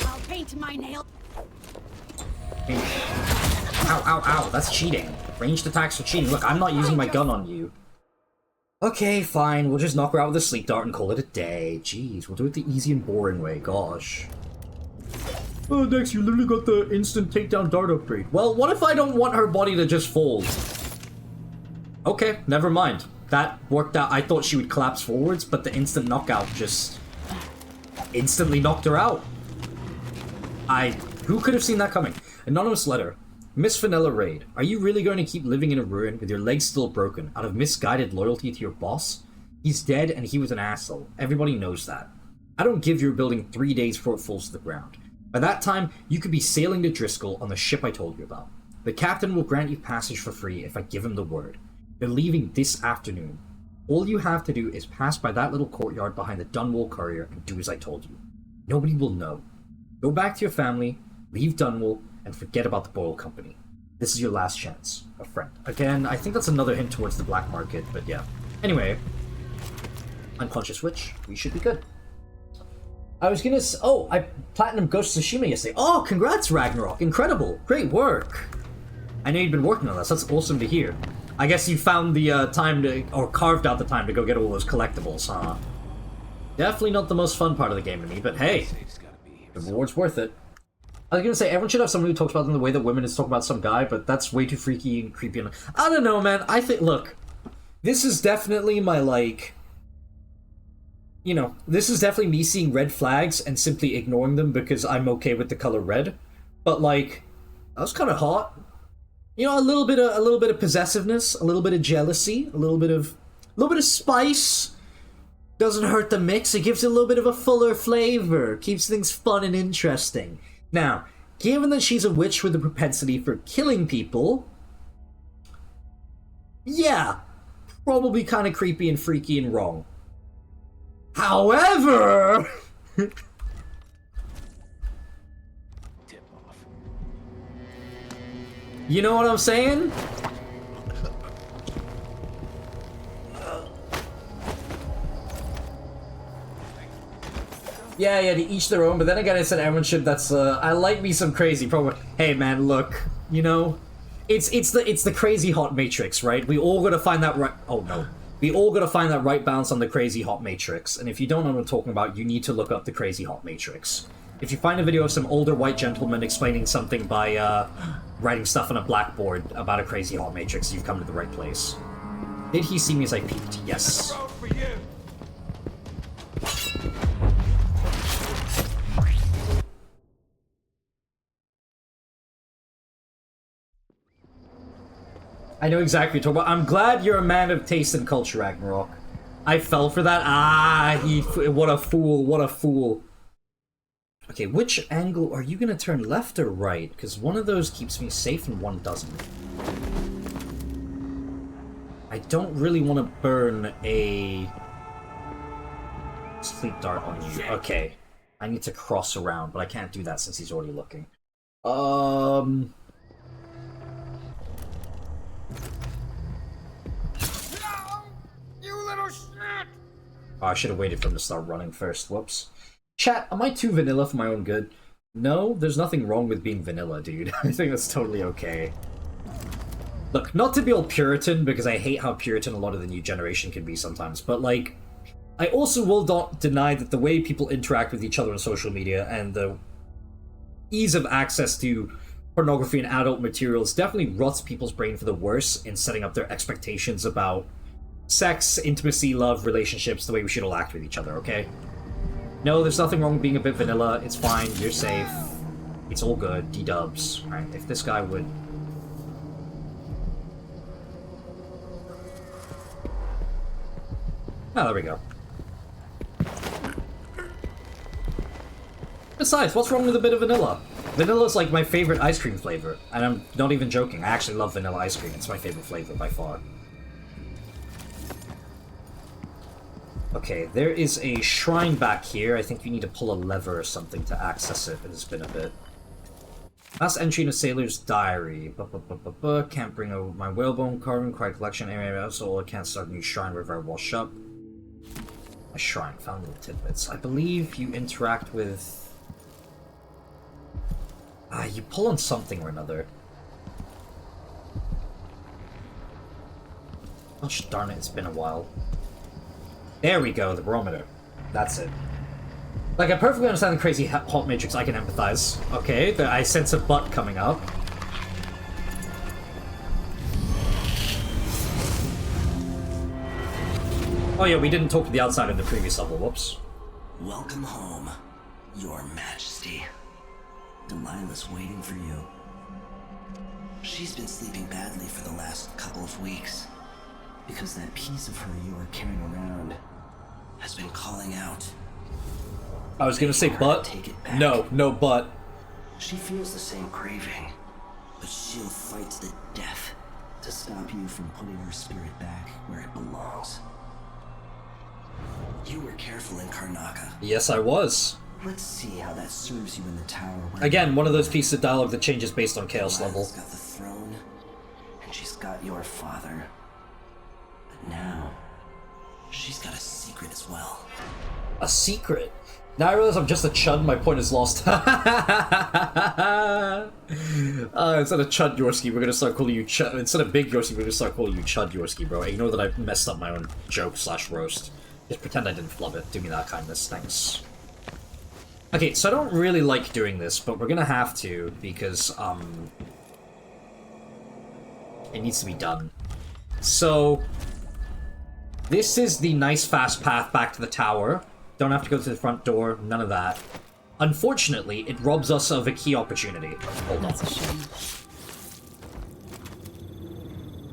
I'll paint my nail. Ow, ow, ow, that's cheating. Ranged attacks are cheating. Look, I'm not using my gun on you. Okay, fine, we'll just knock her out with a sleep dart and call it a day. Jeez, we'll do it the easy and boring way, gosh. Oh, Dex, you literally got the instant takedown dart upgrade. Well, what if I don't want her body to just fold? Okay, never mind. That worked out. I thought she would collapse forwards, but the instant knockout just instantly knocked her out. Who could have seen that coming? Anonymous letter. Miss Vanilla Raid, are you really going to keep living in a ruin with your legs still broken out of misguided loyalty to your boss? He's dead and he was an asshole. Everybody knows that. I don't give your building 3 days before it falls to the ground. By that time, you could be sailing to Driscoll on the ship I told you about. The captain will grant you passage for free if I give him the word. They're leaving this afternoon. All you have to do is pass by that little courtyard behind the Dunwall Courier and do as I told you. Nobody will know. Go back to your family, leave Dunwall, and forget about the Boyle Company. This is your last chance. A friend. Again, I think that's another hint towards the black market, but yeah. Anyway, unconscious witch, we should be good. I was gonna say, oh, I platinum Ghost of Tsushima yesterday. Oh, congrats, Ragnarok. Incredible. Great work. I know you've been working on this. That's awesome to hear. I guess you found the time to, or carved out the time to go get all those collectibles, huh? Definitely not the most fun part of the game to me, but hey, the reward's worth it. I was gonna say, everyone should have someone who talks about them the way that women is talking about some guy, but that's way too freaky and creepy. And I don't know, man. I think, look, this is definitely my, like, you know, this is definitely me seeing red flags and simply ignoring them because I'm okay with the color red. But, like, that was kind of hot. You know, a little bit of possessiveness, a little bit of jealousy, a little bit of spice. Doesn't hurt the mix. It gives it a little bit of a fuller flavor. Keeps things fun and interesting. Now, given that she's a witch with a propensity for killing people, yeah, probably kind of creepy and freaky and wrong. However, you know what I'm saying? Yeah, to each their own, but then again I said everyone should, that's, I like me some crazy promo. Hey man, look, you know, it's the crazy hot matrix, right? We all gotta find that right, oh no. We all gotta find that right balance on the crazy hot matrix, and if you don't know what I'm talking about, you need to look up the crazy hot matrix. If you find a video of some older white gentleman explaining something by, writing stuff on a blackboard about a crazy hot matrix, you've come to the right place. Did he see me as I peeked? Yes. I know exactly what you're talking about. I'm glad you're a man of taste and culture, Ragnarok. I fell for that. What a fool, what a fool. Okay, which angle are you gonna turn, left or right? Because one of those keeps me safe and one doesn't. I don't really want to burn a sleep dart on you. Okay, I need to cross around, but I can't do that since he's already looking. Oh, I should have waited for him to start running first. Whoops. Chat, am I too vanilla for my own good? No, there's nothing wrong with being vanilla, dude. I think that's totally okay. Look, not to be all Puritan, because I hate how Puritan a lot of the new generation can be sometimes, but, like, I also will not deny that the way people interact with each other on social media and the ease of access to pornography and adult materials definitely rots people's brain for the worse in setting up their expectations about sex, intimacy, love, relationships, the way we should all act with each other, okay? No, there's nothing wrong with being a bit vanilla. It's fine. You're safe. It's all good. D-dubs. Alright, if this guy would... Oh, there we go. Besides, what's wrong with a bit of vanilla? Vanilla's like my favorite ice cream flavor, and I'm not even joking. I actually love vanilla ice cream. It's my favorite flavor by far. Okay, there is a shrine back here. I think you need to pull a lever or something to access it. It's been a bit. Last entry in a sailor's diary. Can't bring over my whalebone carving, quiet collection area, so I can't start a new shrine wherever I wash up. A shrine, found little tidbits. I believe you interact with... you pull on something or another. Gosh darn it, it's been a while. There we go, the barometer. That's it. Like, I perfectly understand the crazy hot matrix, I can empathize. Okay, I sense a butt coming up. Oh yeah, we didn't talk to the outside in the previous level, whoops. Welcome home, Your Majesty. Delilah's waiting for you. She's been sleeping badly for the last couple of weeks. Because that piece of her you are carrying around has been calling out. I was gonna say butt. No butt. She feels the same craving, but she'll fight to the death to stop you from putting her spirit back where it belongs. You were careful in Karnaca. Yes, I was. Let's see how that serves you in the tower. Again, one of those pieces of dialogue that changes based on chaos level. She's got the throne, and she's got your father. But now, she's got a secret as well. A secret? Now I realize I'm just a chud, my point is lost. Instead of Chud Yorsky, we're gonna start calling you Chud. Instead of Big Yorsky, we're gonna start calling you Chud Yorsky, bro. Ignore that I messed up my own joke / roast. Just pretend I didn't flub it. Do me that kindness, thanks. Okay, so I don't really like doing this, but we're gonna have to, because, it needs to be done. So, this is the nice fast path back to the tower. Don't have to go to the front door, none of that. Unfortunately, it robs us of a key opportunity. Hold on. That's a shame.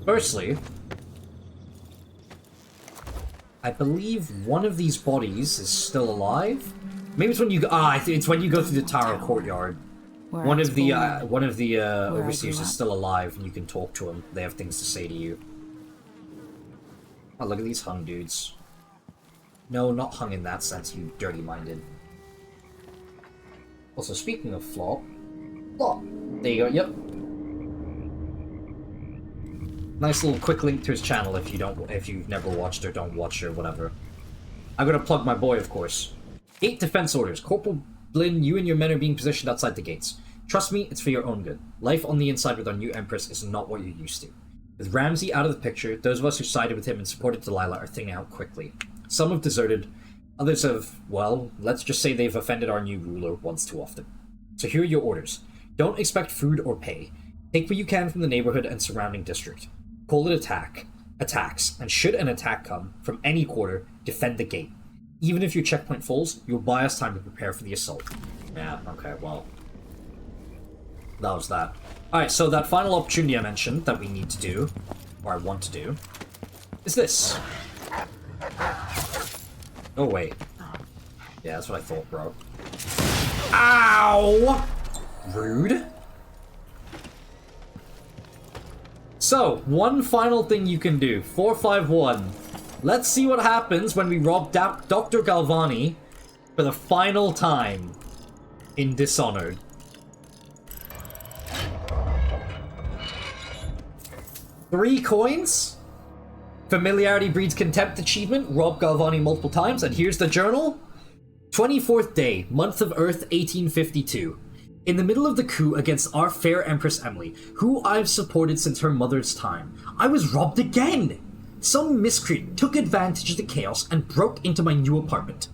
Firstly, I believe one of these bodies is still alive. Maybe it's when you it's when you go through the tower courtyard. One of the overseers is still alive, and you can talk to them. They have things to say to you. Oh, look at these hung dudes. No, not hung in that sense, you dirty-minded. Also, speaking of Flop, there you go. Yep. Nice little quick link to his channel if you've never watched or don't watch or whatever. I'm gonna plug my boy, of course. 8 defense orders. Corporal Blinn, you and your men are being positioned outside the gates. Trust me, it's for your own good. Life on the inside with our new Empress is not what you're used to. With Ramsey out of the picture, those of us who sided with him and supported Delilah are thinning out quickly. Some have deserted, others have, well, let's just say they've offended our new ruler once too often. So here are your orders. Don't expect food or pay. Take what you can from the neighborhood and surrounding district. Call it attacks, and should an attack come from any quarter, defend the gate. Even if your checkpoint falls, you'll buy us time to prepare for the assault. Yeah, okay, well. That was that. Alright, so that final opportunity I mentioned that we need to do, or I want to do, is this. Oh, wait. Yeah, that's what I thought, bro. Ow! Rude. So, one final thing you can do. 451. Let's see what happens when we rob Dr. Galvani for the final time in Dishonored. Three coins? Familiarity breeds contempt achievement. Rob Galvani multiple times. And here's the journal. 24th day, month of Earth, 1852. In the middle of the coup against our fair Empress Emily, who I've supported since her mother's time, I was robbed again! Some miscreant took advantage of the chaos and broke into my new apartment.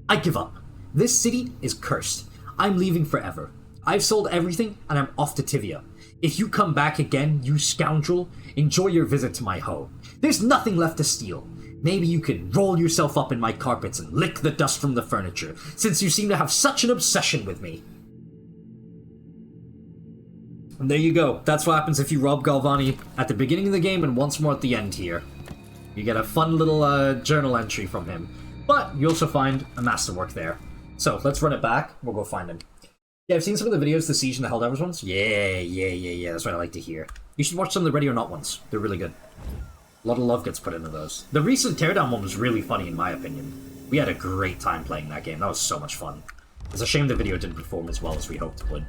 I give up. This city is cursed. I'm leaving forever. I've sold everything and I'm off to Tivia. If you come back again, you scoundrel, enjoy your visit to my home. There's nothing left to steal. Maybe you can roll yourself up in my carpets and lick the dust from the furniture, since you seem to have such an obsession with me. And there you go. That's what happens if you rob Galvani at the beginning of the game and once more at the end here. You get a fun little journal entry from him. But you also find a masterwork there. So, let's run it back. We'll go find him. Yeah, I've seen some of the videos, the Siege and the Helldivers ones. Yeah. That's what I like to hear. You should watch some of the Ready or Not ones. They're really good. A lot of love gets put into those. The recent Teardown one was really funny, in my opinion. We had a great time playing that game. That was so much fun. It's a shame the video didn't perform as well as we hoped it would.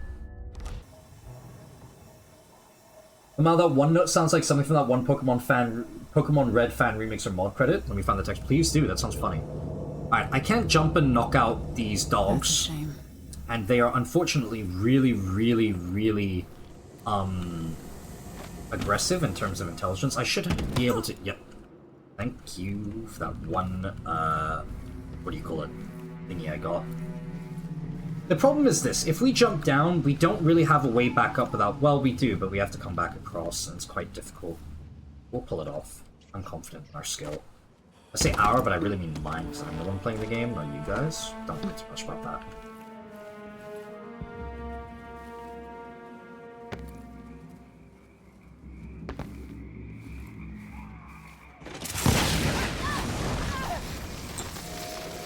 Now that one note sounds like something from that one Pokemon Red fan remix or mod credit. Let me find the text. Please do. That sounds funny. Alright, I can't jump and knock out these dogs. That's a shame. And they are unfortunately really aggressive in terms of intelligence. I should be able to... Yep. Thank you for that one, what do you call it? Thingy I got. The problem is this. If we jump down, we don't really have a way back up without... Well, we do, but we have to come back across, and it's quite difficult. We'll pull it off. I'm confident in our skill. I say our, but I really mean mine, because I'm the one playing the game, not you guys. Don't think too much about that.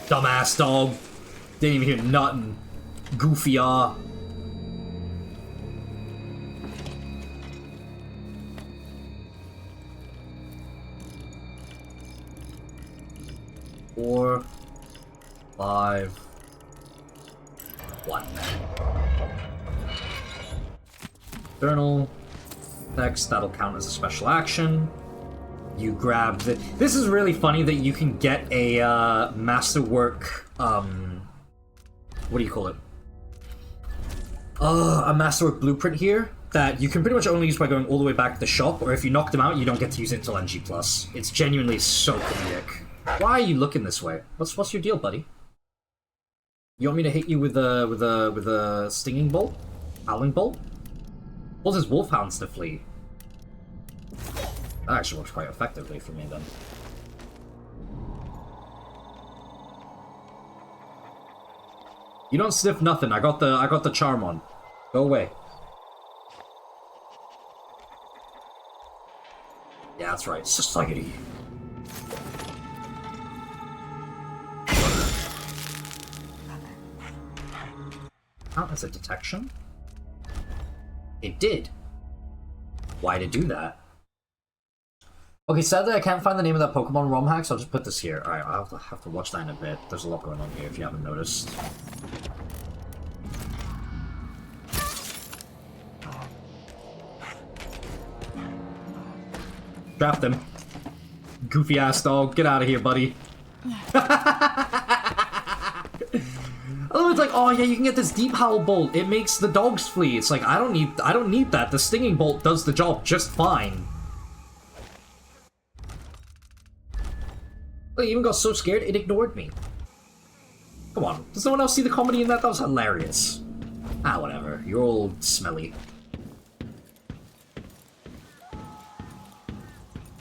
Dumbass dog. Didn't even hear nothing. Goofy ah. Four, 5, 1. Journal. Next, that'll count as a special action. You grab the... This is really funny that you can get a masterwork what do you call it? A masterwork blueprint here that you can pretty much only use by going all the way back to the shop, or if you knock them out, you don't get to use it until NG+. It's genuinely so comedic. Why are you looking this way? What's your deal, buddy? You want me to hit you with a stinging bolt? Howling bolt? Pulls his wolfhounds to flee. That actually works quite effectively for me then. You don't sniff nothing. I got the charm on. Go away. Yeah, that's right. Society. Count as a detection? It did. Why'd it do that? Okay, sadly I can't find the name of that Pokemon ROM hack, so I'll just put this here. Alright, I'll have to watch that in a bit. There's a lot going on here if you haven't noticed. Trapped him. Goofy ass dog, get out of here, buddy. Oh, it's like, oh yeah, you can get this deep howl bolt. It makes the dogs flee. It's like, I don't need that. The stinging bolt does the job just fine. Look, it even got so scared it ignored me. Come on, does no one else see the comedy in that? That was hilarious. Ah, whatever. You're all smelly.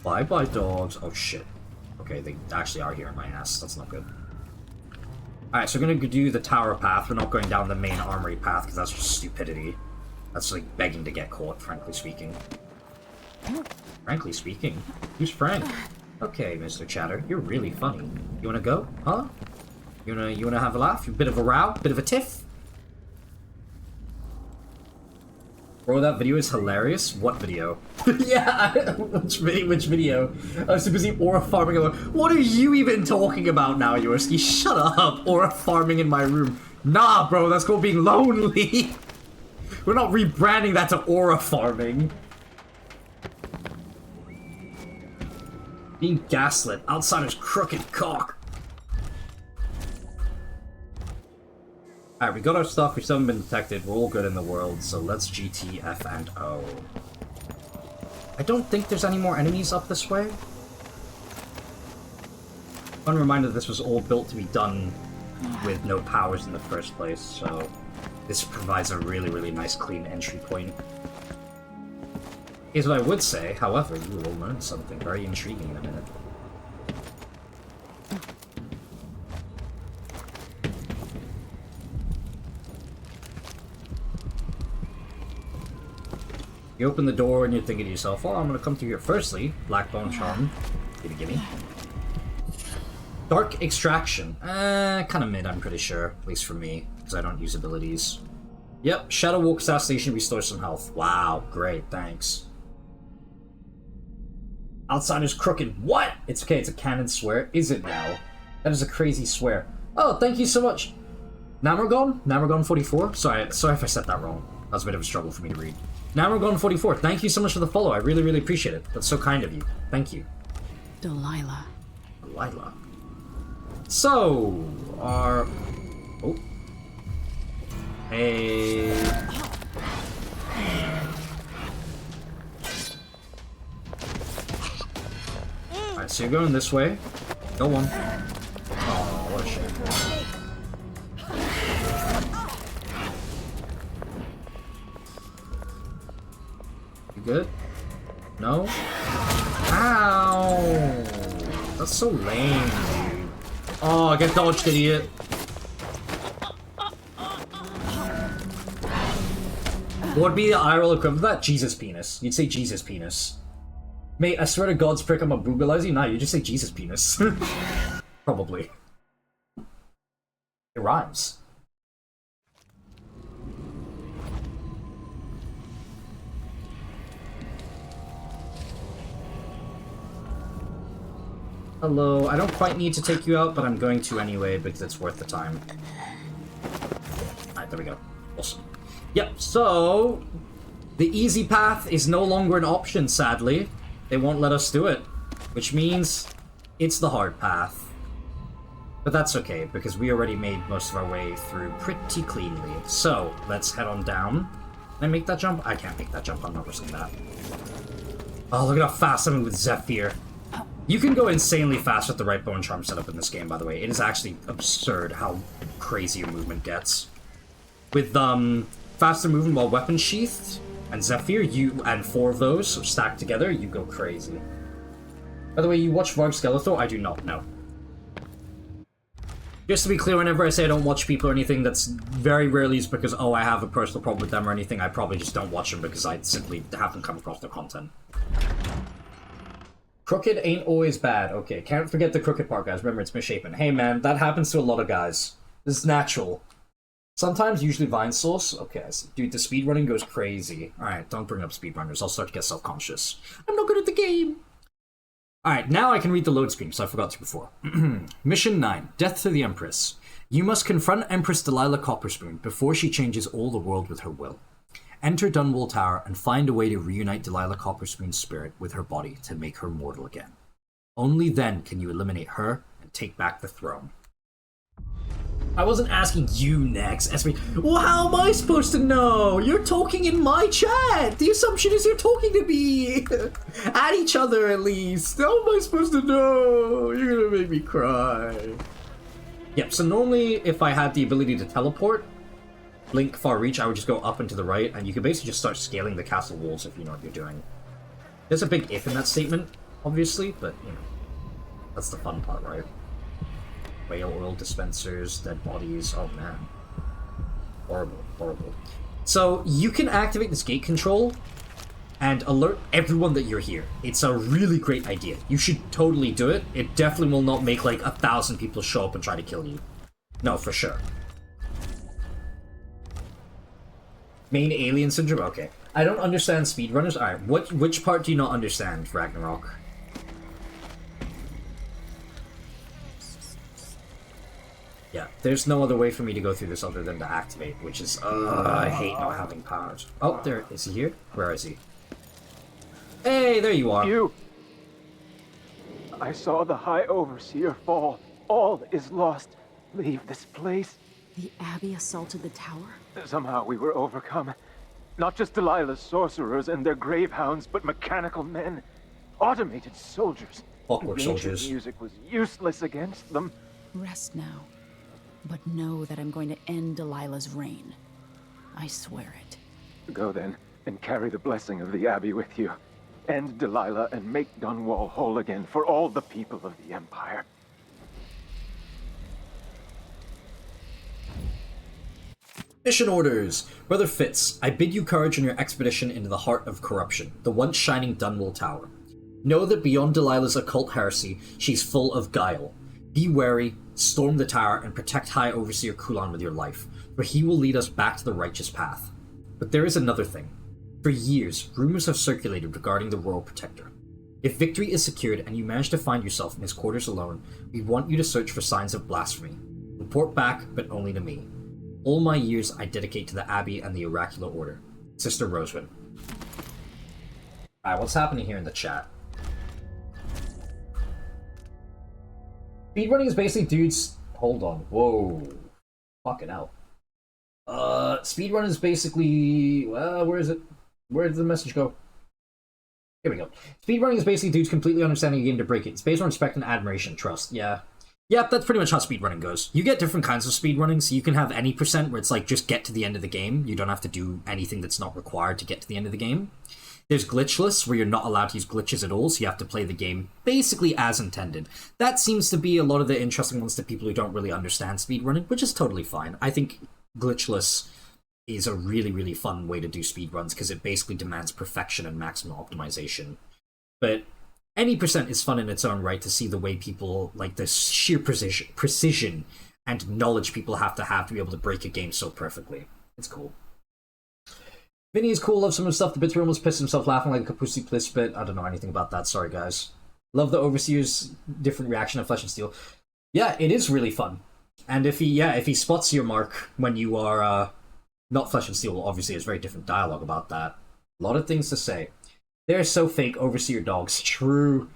Bye-bye, dogs. Oh, shit. Okay, they actually are here in my ass. That's not good. Alright, so we're gonna do the tower path. We're not going down the main armory path, because that's just stupidity. That's like begging to get caught, frankly speaking. Frankly speaking? Who's Frank? Okay, Mr. Chatter, you're really funny. You wanna go? Huh? You wanna have a laugh? A bit of a row? Bit of a tiff? Bro, that video is hilarious. What video? Yeah, which video? I was too busy aura farming. What are you even talking about now, Yorski? Shut up! Aura farming in my room. Nah, bro, that's called being lonely. We're not rebranding that to aura farming. Being gaslit. Outsider's crooked cock. Alright, we got our stuff, we still haven't been detected, we're all good in the world, so let's GT, F, and O. I don't think there's any more enemies up this way. Fun reminder that this was all built to be done with no powers in the first place, so this provides a really, really nice clean entry point. Here's what I would say, however, you will learn something very intriguing in a minute. You open the door and you're thinking to yourself, oh, I'm gonna come through here. Firstly, Blackbone Charm. Gimme. Dark Extraction. Kinda mid, I'm pretty sure. At least for me, because I don't use abilities. Yep, Shadow Walk Assassination restores some health. Wow, great, thanks. Outsider's crooked. What? It's okay, it's a canon swear. Is it now? That is a crazy swear. Oh, thank you so much. Namorgon? Namorgon 44? Sorry if I said that wrong. That was a bit of a struggle for me to read. Namorgon 44, thank you so much for the follow. I really, really appreciate it. That's so kind of you. Thank you. Delilah. Delilah. So, our... Oh. Hey... Alright, so you're going this way. Go on. Oh, what a shame. You good? No? Ow! That's so lame, dude. Oh, get dodged, idiot. What would be the IRL equivalent of that? Jesus penis. You'd say Jesus penis. Mate, I swear to God's prick, I'm a boogalize you. Nah, you just say Jesus penis. Probably. It rhymes. Hello, I don't quite need to take you out, but I'm going to anyway because it's worth the time. Alright, there we go. Awesome. Yep, so... the easy path is no longer an option, sadly. They won't let us do it. Which means it's the hard path. But that's okay, because we already made most of our way through pretty cleanly. So, let's head on down. Can I make that jump? I can't make that jump, I'm not risking that. Oh, look at how fast I'm with Zephyr. You can go insanely fast with the right bow and charm setup in this game, by the way. It is actually absurd how crazy your movement gets. With faster movement while weapon sheathed, and Zephyr, and 4 of those stacked together, you go crazy. By the way, you watch Varg Skeletor? I do not know. Just to be clear, whenever I say I don't watch people or anything, that's very rarely is because, oh, I have a personal problem with them or anything. I probably just don't watch them because I simply haven't come across their content. Crooked ain't always bad. Okay, can't forget the crooked part, guys. Remember, it's misshapen. Hey, man, that happens to a lot of guys. This is natural. Sometimes, usually Vine Source. Okay, dude, the speedrunning goes crazy. Alright, don't bring up speedrunners. I'll start to get self-conscious. I'm not good at the game. Alright, now I can read the load screen, so I forgot to before. Mission 9, Death to the Empress. You must confront Empress Delilah Copperspoon before she changes all the world with her will. Enter Dunwall Tower and find a way to reunite Delilah Copperspoon's spirit with her body to make her mortal again. Only then can you eliminate her and take back the throne. I wasn't asking you next, SB. Well, how am I supposed to know? You're talking in my chat. The assumption is you're talking to me. At each other, at least. How am I supposed to know? You're gonna make me cry. Yep, so normally if I had the ability to teleport, blink far reach, I would just go up and to the right, and you can basically just start scaling the castle walls if you know what you're doing. There's a big if in that statement, obviously, but, you know, that's the fun part, right? Whale oil dispensers, dead bodies, oh man. Horrible, horrible. So, you can activate this gate control and alert everyone that you're here. It's a really great idea. You should totally do it. It definitely will not make like 1,000 people show up and try to kill you. No, for sure. Main alien syndrome? Okay. I don't understand speedrunners. Alright, which part do you not understand, Ragnarok? Yeah, there's no other way for me to go through this other than to activate, which is, I hate not having powers. Oh, there, is he here? Where is he? Hey, there you are. You! I saw the High Overseer fall. All is lost. Leave this place. The Abbey assaulted the tower? Somehow we were overcome. Not just Delilah's sorcerers and their gravehounds, but mechanical men. Automated soldiers. Awkward soldiers. Ancient music was useless against them. Rest now. But know that I'm going to end Delilah's reign. I swear it. Go then, and carry the blessing of the Abbey with you. End Delilah and make Dunwall whole again for all the people of the Empire. Mission orders! Brother Fitz, I bid you courage on your expedition into the heart of corruption, the once shining Dunwall Tower. Know that beyond Delilah's occult heresy, she's full of guile. Be wary, storm the tower, and protect High Overseer Kulan with your life, for he will lead us back to the righteous path. But there is another thing. For years, rumors have circulated regarding the Royal Protector. If victory is secured and you manage to find yourself in his quarters alone, we want you to search for signs of blasphemy. Report back, but only to me. All my years I dedicate to the Abbey and the Oracular Order. Sister Roswin. Alright, what's happening here in the chat? Speedrunning is basically dudes... Hold on. Whoa. Fucking hell. Speedrun is basically... where is it? Where did the message go? Here we go. Speedrunning is basically dudes completely understanding a game to break it. It's based on respect and admiration, trust. Yeah. Yep, that's pretty much how speedrunning goes. You get different kinds of speedrunning, so you can have any percent where it's like, just get to the end of the game. You don't have to do anything that's not required to get to the end of the game. There's glitchless, where you're not allowed to use glitches at all, so you have to play the game basically as intended. That seems to be a lot of the interesting ones to people who don't really understand speedrunning, which is totally fine. I think glitchless is a really, really fun way to do speedruns, because it basically demands perfection and maximum optimization. But any percent is fun in its own right to see the way people, like the sheer precision and knowledge people have to be able to break a game so perfectly. It's cool. Vinny is cool, love some of the stuff. The Bitsy almost pissed himself laughing like a pussy bliss bit. I don't know anything about that, sorry guys. Love the Overseer's different reaction of Flesh and Steel. Yeah, it is really fun. And if he spots your mark when you are not Flesh and Steel, obviously there's very different dialogue about that. A lot of things to say. They're so fake, Overseer dogs. True.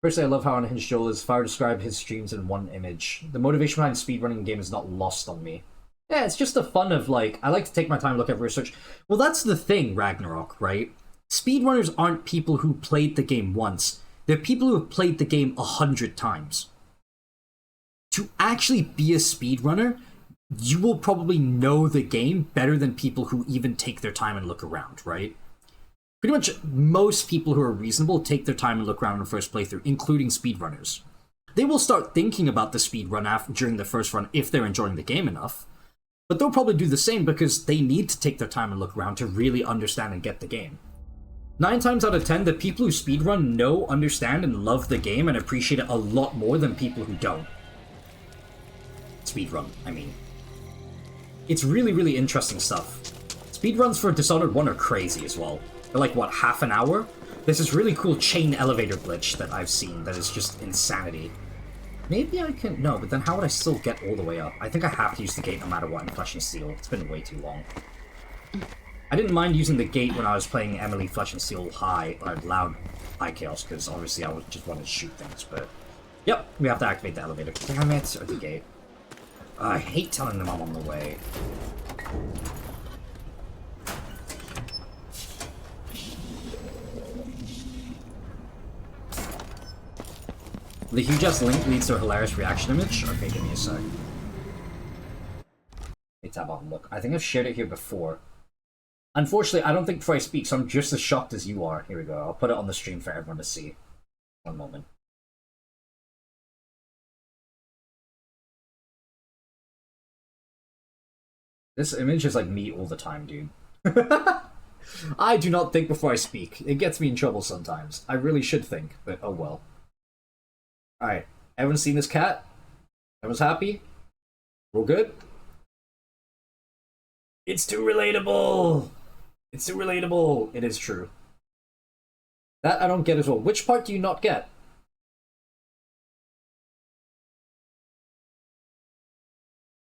Personally, I love how unhinged Joel is. If I were to describe his streams in one image, the motivation behind speedrunning a game is not lost on me. Yeah, it's just the fun of, like, I like to take my time to look at research. Well, that's the thing, Ragnarok, right? Speedrunners aren't people who played the game once. They're people who have played the game 100 times. To actually be a speedrunner, you will probably know the game better than people who even take their time and look around, right? Pretty much most people who are reasonable take their time and look around in the first playthrough, including speedrunners. They will start thinking about the speedrun during the first run if they're enjoying the game enough. But they'll probably do the same because they need to take their time and look around to really understand and get the game. 9 times out of 10, the people who speedrun know, understand, and love the game and appreciate it a lot more than people who don't. Speedrun, I mean. It's really, really interesting stuff. Speedruns for Dishonored 1 are crazy as well. They're like, what, half an hour? There's this really cool chain elevator glitch that I've seen that is just insanity. Maybe I can... No, but then how would I still get all the way up? I think I have to use the gate no matter what in Flesh and Steel. It's been way too long. I didn't mind using the gate when I was playing Emily Flesh and Steel high, or loud high chaos, because obviously I would just want to shoot things, but... Yep, we have to activate the elevator. Damn it, or the gate. I hate telling them I'm on the way. The huge-ass link leads to a hilarious reaction image? Okay, give me a sec. Let's have a look. I think I've shared it here before. Unfortunately, I don't think before I speak, so I'm just as shocked as you are. Here we go. I'll put it on the stream for everyone to see. One moment. This image is like me all the time, dude. I do not think before I speak. It gets me in trouble sometimes. I really should think, but oh well. Alright, everyone's seen this cat? Everyone's happy? We're all good? It's too relatable! It's too relatable! It is true. That I don't get as well. Which part do you not get?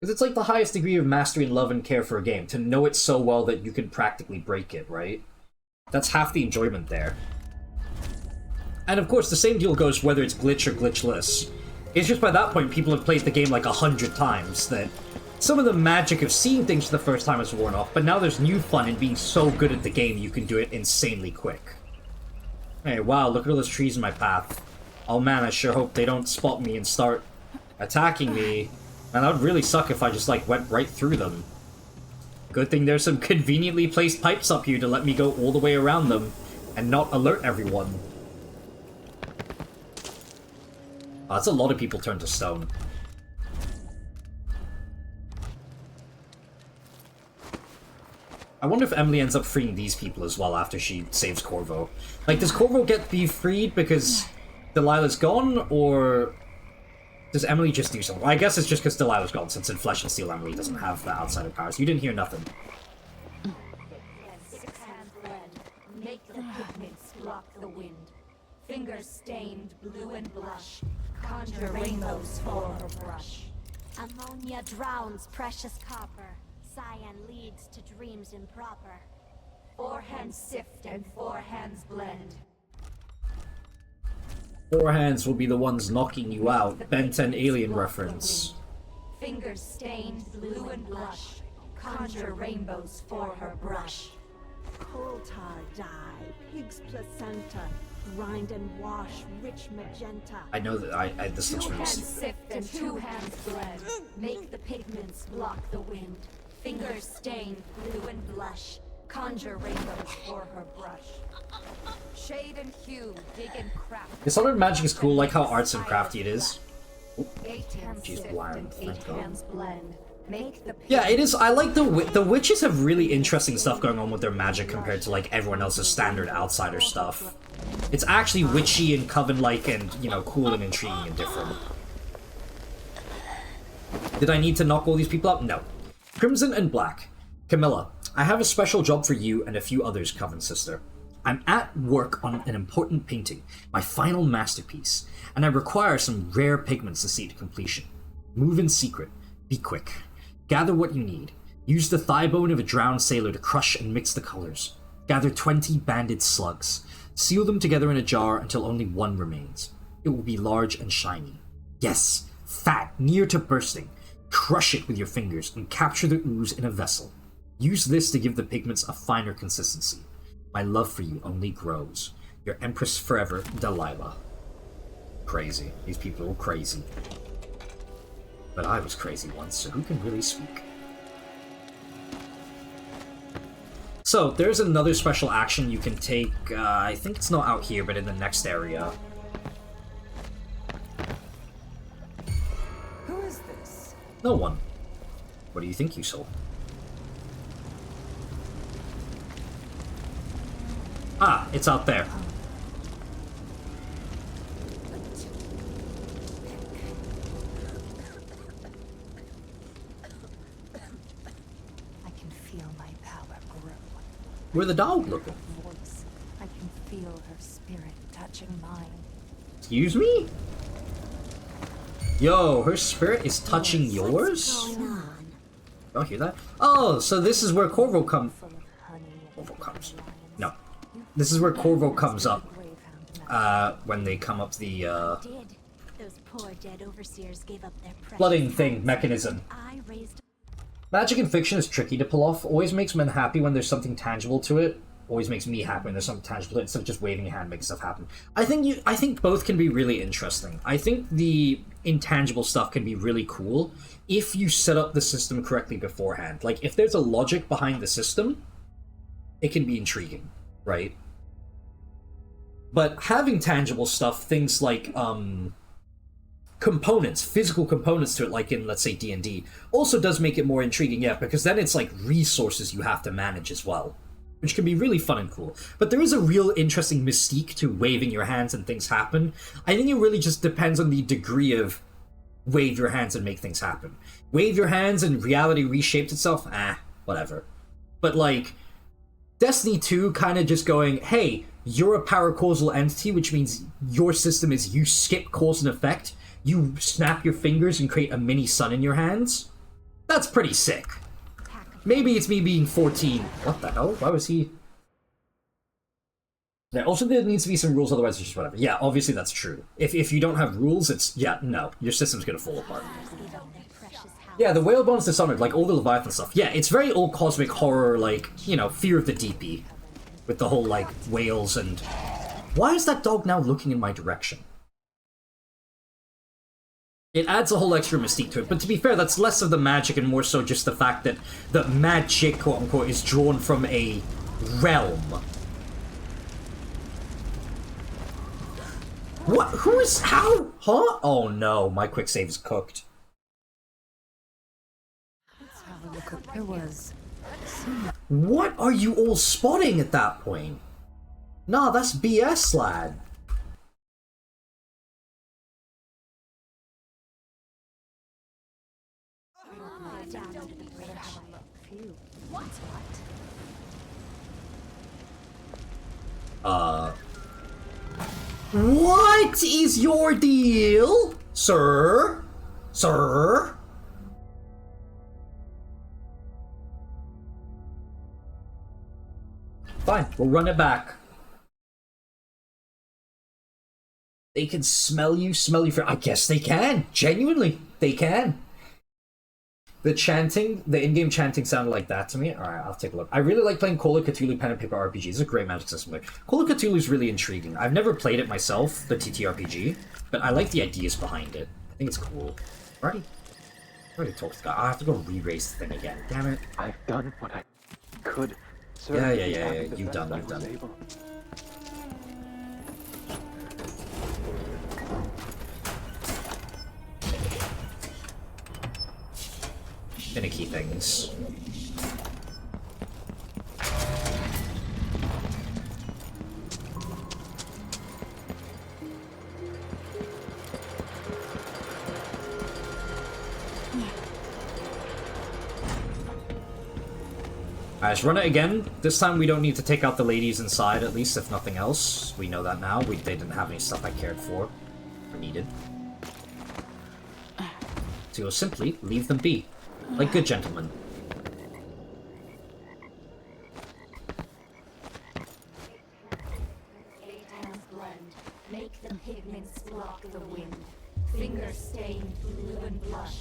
Because it's like the highest degree of mastery and love and care for a game, to know it so well that you can practically break it, right? That's half the enjoyment there. And of course, the same deal goes whether it's glitch or glitchless. It's just by that point, people have played the game like 100 times, that some of the magic of seeing things for the first time has worn off, but now there's new fun in being so good at the game you can do it insanely quick. Hey, wow, look at all those trees in my path. Oh man, I sure hope they don't spot me and start attacking me. Man, that would really suck if I just, like, went right through them. Good thing there's some conveniently placed pipes up here to let me go all the way around them and not alert everyone. Oh, that's a lot of people turned to stone. I wonder if Emily ends up freeing these people as well after she saves Corvo. Like, does Corvo get be freed because Delilah's gone, or does Emily just do something? Well, I guess it's just because Delilah's gone, since in Flesh and Steel Emily doesn't have the outsider powers. You didn't hear nothing. Make the pigments block the wind. Fingers stained blue and blush. Conjure rainbows for her brush. Ammonia drowns precious copper. Cyan leads to dreams improper. 4 hands sift and 4 hands blend. 4 hands will be the ones knocking you out. Ben 10 alien reference. Fingers stained blue and blush. Conjure rainbows for her brush. Coal tar dye, pig's placenta. Grind and wash rich magenta. I know that this looks 2 really hands stupid. sift and 2 hands blend. Make the pigments block the wind. Fingers stained blue and blush. Conjure rainbows for her brush. Shade and hue, dig and craft. Dishonored magic is cool, like how arts and crafty it is. 8 hands She's sift blind, and 8 thank God. hands blend. Make the Yeah, it is. I like the witches have really interesting stuff going on with their magic compared to like everyone else's standard outsider stuff. It's actually witchy and coven-like and, you know, cool and intriguing and different. Did I need to knock all these people up? No. Crimson and Black. Camilla, I have a special job for you and a few others, Coven sister. I'm at work on an important painting, my final masterpiece, and I require some rare pigments to see it to completion. Move in secret. Be quick. Gather what you need. Use the thigh bone of a drowned sailor to crush and mix the colors. Gather 20 banded slugs. Seal them together in a jar until only one remains. It will be large and shiny. Yes, fat, near to bursting. Crush it with your fingers and capture the ooze in a vessel. Use this to give the pigments a finer consistency. My love for you only grows. Your Empress forever, Delilah. Crazy. These people are all crazy. But I was crazy once, so who can really speak? So, there's another special action you can take, I think it's not out here, but in the next area. Who is this? No one. What do you think you saw? Ah, it's out there. I can feel my power grow. Where'd the dog look? Voice. I can feel her spirit touching mine. Excuse me? Yo, her spirit is touching yours? What's going on? Y'all hear that? Oh, so this is where Corvo comes. No. This is where Corvo comes up. When they come up the, Those poor dead overseers gave up their precious flooding thing mechanism. I raised Magic in fiction is tricky to pull off. Always makes men happy when there's something tangible to it. Always makes me happy when there's something tangible to it, instead of just waving your hand making stuff happen. I think both can be really interesting. I think the intangible stuff can be really cool if you set up the system correctly beforehand. Like, if there's a logic behind the system, it can be intriguing, right? But having tangible stuff, things like, components, physical components to it, like in, let's say, D&D, also does make it more intriguing, yeah, because then it's like resources you have to manage as well, which can be really fun and cool. But there is a real interesting mystique to waving your hands and things happen. I think it really just depends on the degree of wave your hands and make things happen. Wave your hands and reality reshaped itself? Whatever. But like, Destiny 2 kind of just going, hey, you're a power causal entity, which means your system is you skip cause and effect, you snap your fingers and create a mini sun in your hands. That's pretty sick. Maybe it's me being 14. What the hell? Why was he... Yeah, also there needs to be some rules, otherwise it's just whatever. Yeah, obviously that's true. If you don't have rules, it's... Yeah, no. Your system's gonna fall apart. Yeah, the Whalebone's Dishonored, like all the Leviathan stuff. Yeah, it's very old cosmic horror, like, you know, Fear of the Deepy. With the whole, like, whales and... Why is that dog now looking in my direction? It adds a whole extra mystique to it, but to be fair, that's less of the magic and more so just the fact that the magic, quote-unquote, is drawn from a realm. What? Who is... How? Huh? Oh no, my quick save is cooked. There was... What are you all spotting at that point? Nah, that's BS, lad. What is your deal, sir? Sir? Fine, we'll run it back. They can smell you for... I guess they can. Genuinely, they can. The chanting, the in-game chanting sounded like that to me. Alright, I'll take a look. I really like playing Call of Cthulhu pen and paper RPG. It's a great magic system. Call of Cthulhu is really intriguing. I've never played it myself, the TTRPG, but I like the ideas behind it. I think it's cool. I already talked to the guy. I have to go re-raise the thing again. Damn it. I've done what I could. Yeah. You've done. Finicky things. Alright, let's run it again. This time we don't need to take out the ladies inside, at least, if nothing else. We know that now. They didn't have any stuff I cared for or needed. So you'll simply leave them be. Like good gentlemen. Eight hands blend. Make the pigments block the wind. Fingers stained blue and blush.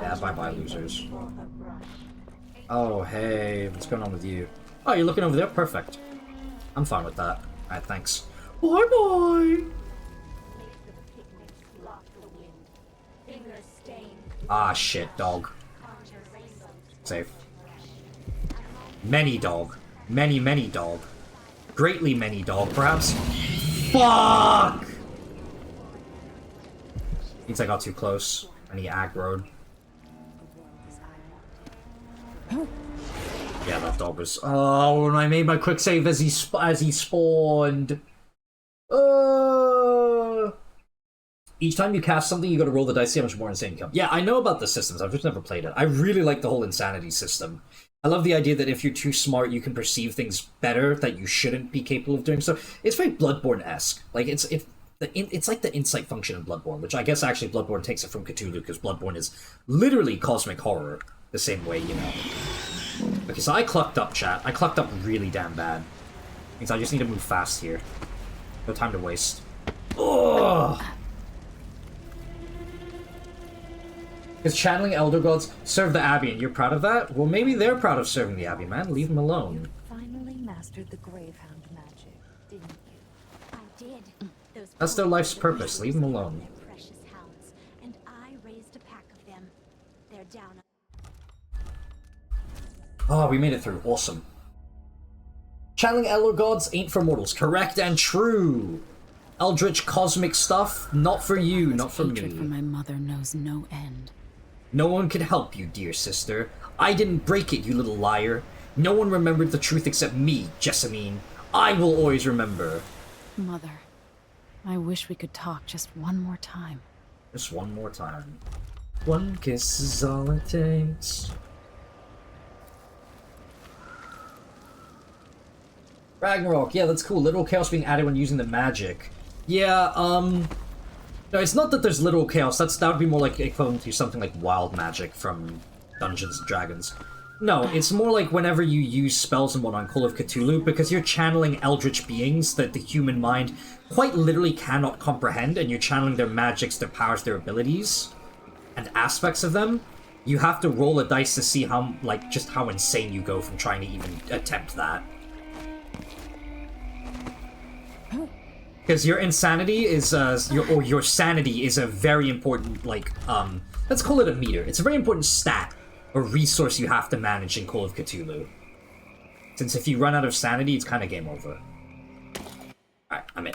Yeah, bye-bye, losers. Oh, hey, what's going on with you? Oh, you're looking over there? Perfect. I'm fine with that. Alright, thanks. Bye-bye! Ah, shit, dog. Safe. Many dog. Many, many dog. Greatly many dog, perhaps? Fuck! Means I got too close. And he aggroed. Yeah, that dog was... Oh, and I made my quick save as he spawned. Each time you cast something, you gotta roll the dice, see how much more insane you come. Yeah, I know about the systems, I've just never played it. I really like the whole insanity system. I love the idea that if you're too smart, you can perceive things better that you shouldn't be capable of doing so. It's very Bloodborne-esque. Like, it's like the insight function in Bloodborne, which I guess actually Bloodborne takes it from Cthulhu, because Bloodborne is literally cosmic horror, the same way, you know. Okay, so I clucked up, chat. I clucked up really damn bad. Means I just need to move fast here. No time to waste. Ugh! Because channeling Elder Gods serve the Abbey, and you're proud of that? Well, maybe they're proud of serving the Abbey, man. Leave them alone. Finally mastered the Gravehound magic, didn't you? I did. That's their life's purpose. Leave them alone. Precious hounds, and I raised a pack of them. They're down. Oh, we made it through. Awesome. Channeling Elder Gods ain't for mortals. Correct and true. Eldritch cosmic stuff, not for you, not for me. Hatred for my mother knows no end. No one could help you, dear sister. I didn't break it, you little liar. No one remembered the truth except me, Jessamine. I will always remember. Mother, I wish we could talk just one more time. Just one more time. One kiss is all it takes. Ragnarok, yeah, that's cool. Literal chaos being added when using the magic. Yeah, no, it's not that there's literal chaos. That would be more like equivalent to something like wild magic from Dungeons & Dragons. No, it's more like whenever you use spells and whatnot on Call of Cthulhu, because you're channeling eldritch beings that the human mind quite literally cannot comprehend, and you're channeling their magics, their powers, their abilities, and aspects of them, you have to roll a dice to see how, like, just how insane you go from trying to even attempt that. Because your insanity is, your sanity is a very important, like, let's call it a meter. It's a very important stat or resource you have to manage in Call of Cthulhu. Since if you run out of sanity, it's kind of game over. Alright, I'm in.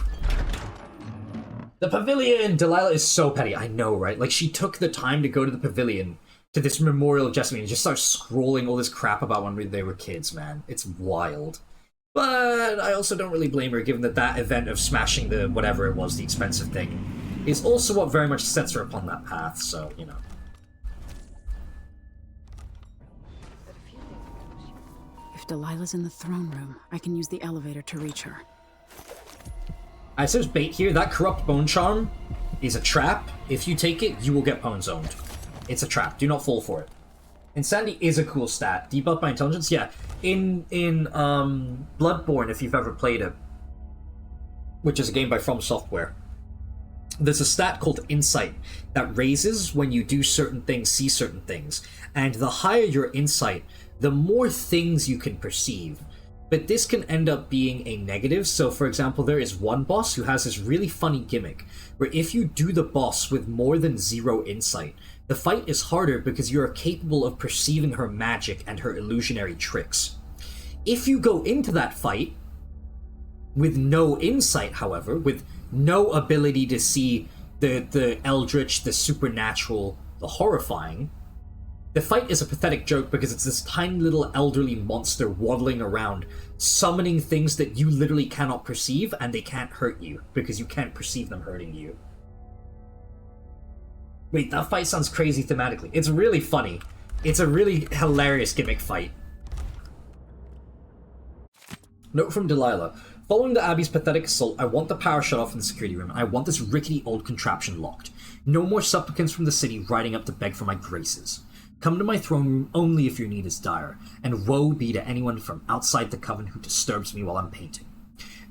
The pavilion! Delilah is so petty. I know, right? Like, she took the time to go to the pavilion, to this memorial of Jessamine, and just start scrolling all this crap about when they were kids, man. It's wild. But I also don't really blame her, given that that event of smashing the whatever it was, the expensive thing, is also what very much sets her upon that path, so, you know. If Delilah's in the throne room, I can use the elevator to reach her. I said there's bait here. That corrupt bone charm is a trap. If you take it, you will get pwn zoned. It's a trap. Do not fall for it. Insanity is a cool stat. Debuff by intelligence? Yeah. In Bloodborne, if you've ever played it, which is a game by From Software, there's a stat called Insight that raises when you do certain things, see certain things. And the higher your insight, the more things you can perceive. But this can end up being a negative. So, for example, there is one boss who has this really funny gimmick, where if you do the boss with more than 0 insight, the fight is harder because you are capable of perceiving her magic and her illusionary tricks. If you go into that fight with no insight, however, with no ability to see the eldritch, the supernatural, the horrifying, the fight is a pathetic joke because it's this tiny little elderly monster waddling around, summoning things that you literally cannot perceive, and they can't hurt you because you can't perceive them hurting you. Wait, that fight sounds crazy thematically. It's really funny. It's a really hilarious gimmick fight. Note from Delilah. Following the Abbey's pathetic assault, I want the power shut off in the security room, and I want this rickety old contraption locked. No more supplicants from the city riding up to beg for my graces. Come to my throne room only if your need is dire, and woe be to anyone from outside the coven who disturbs me while I'm painting.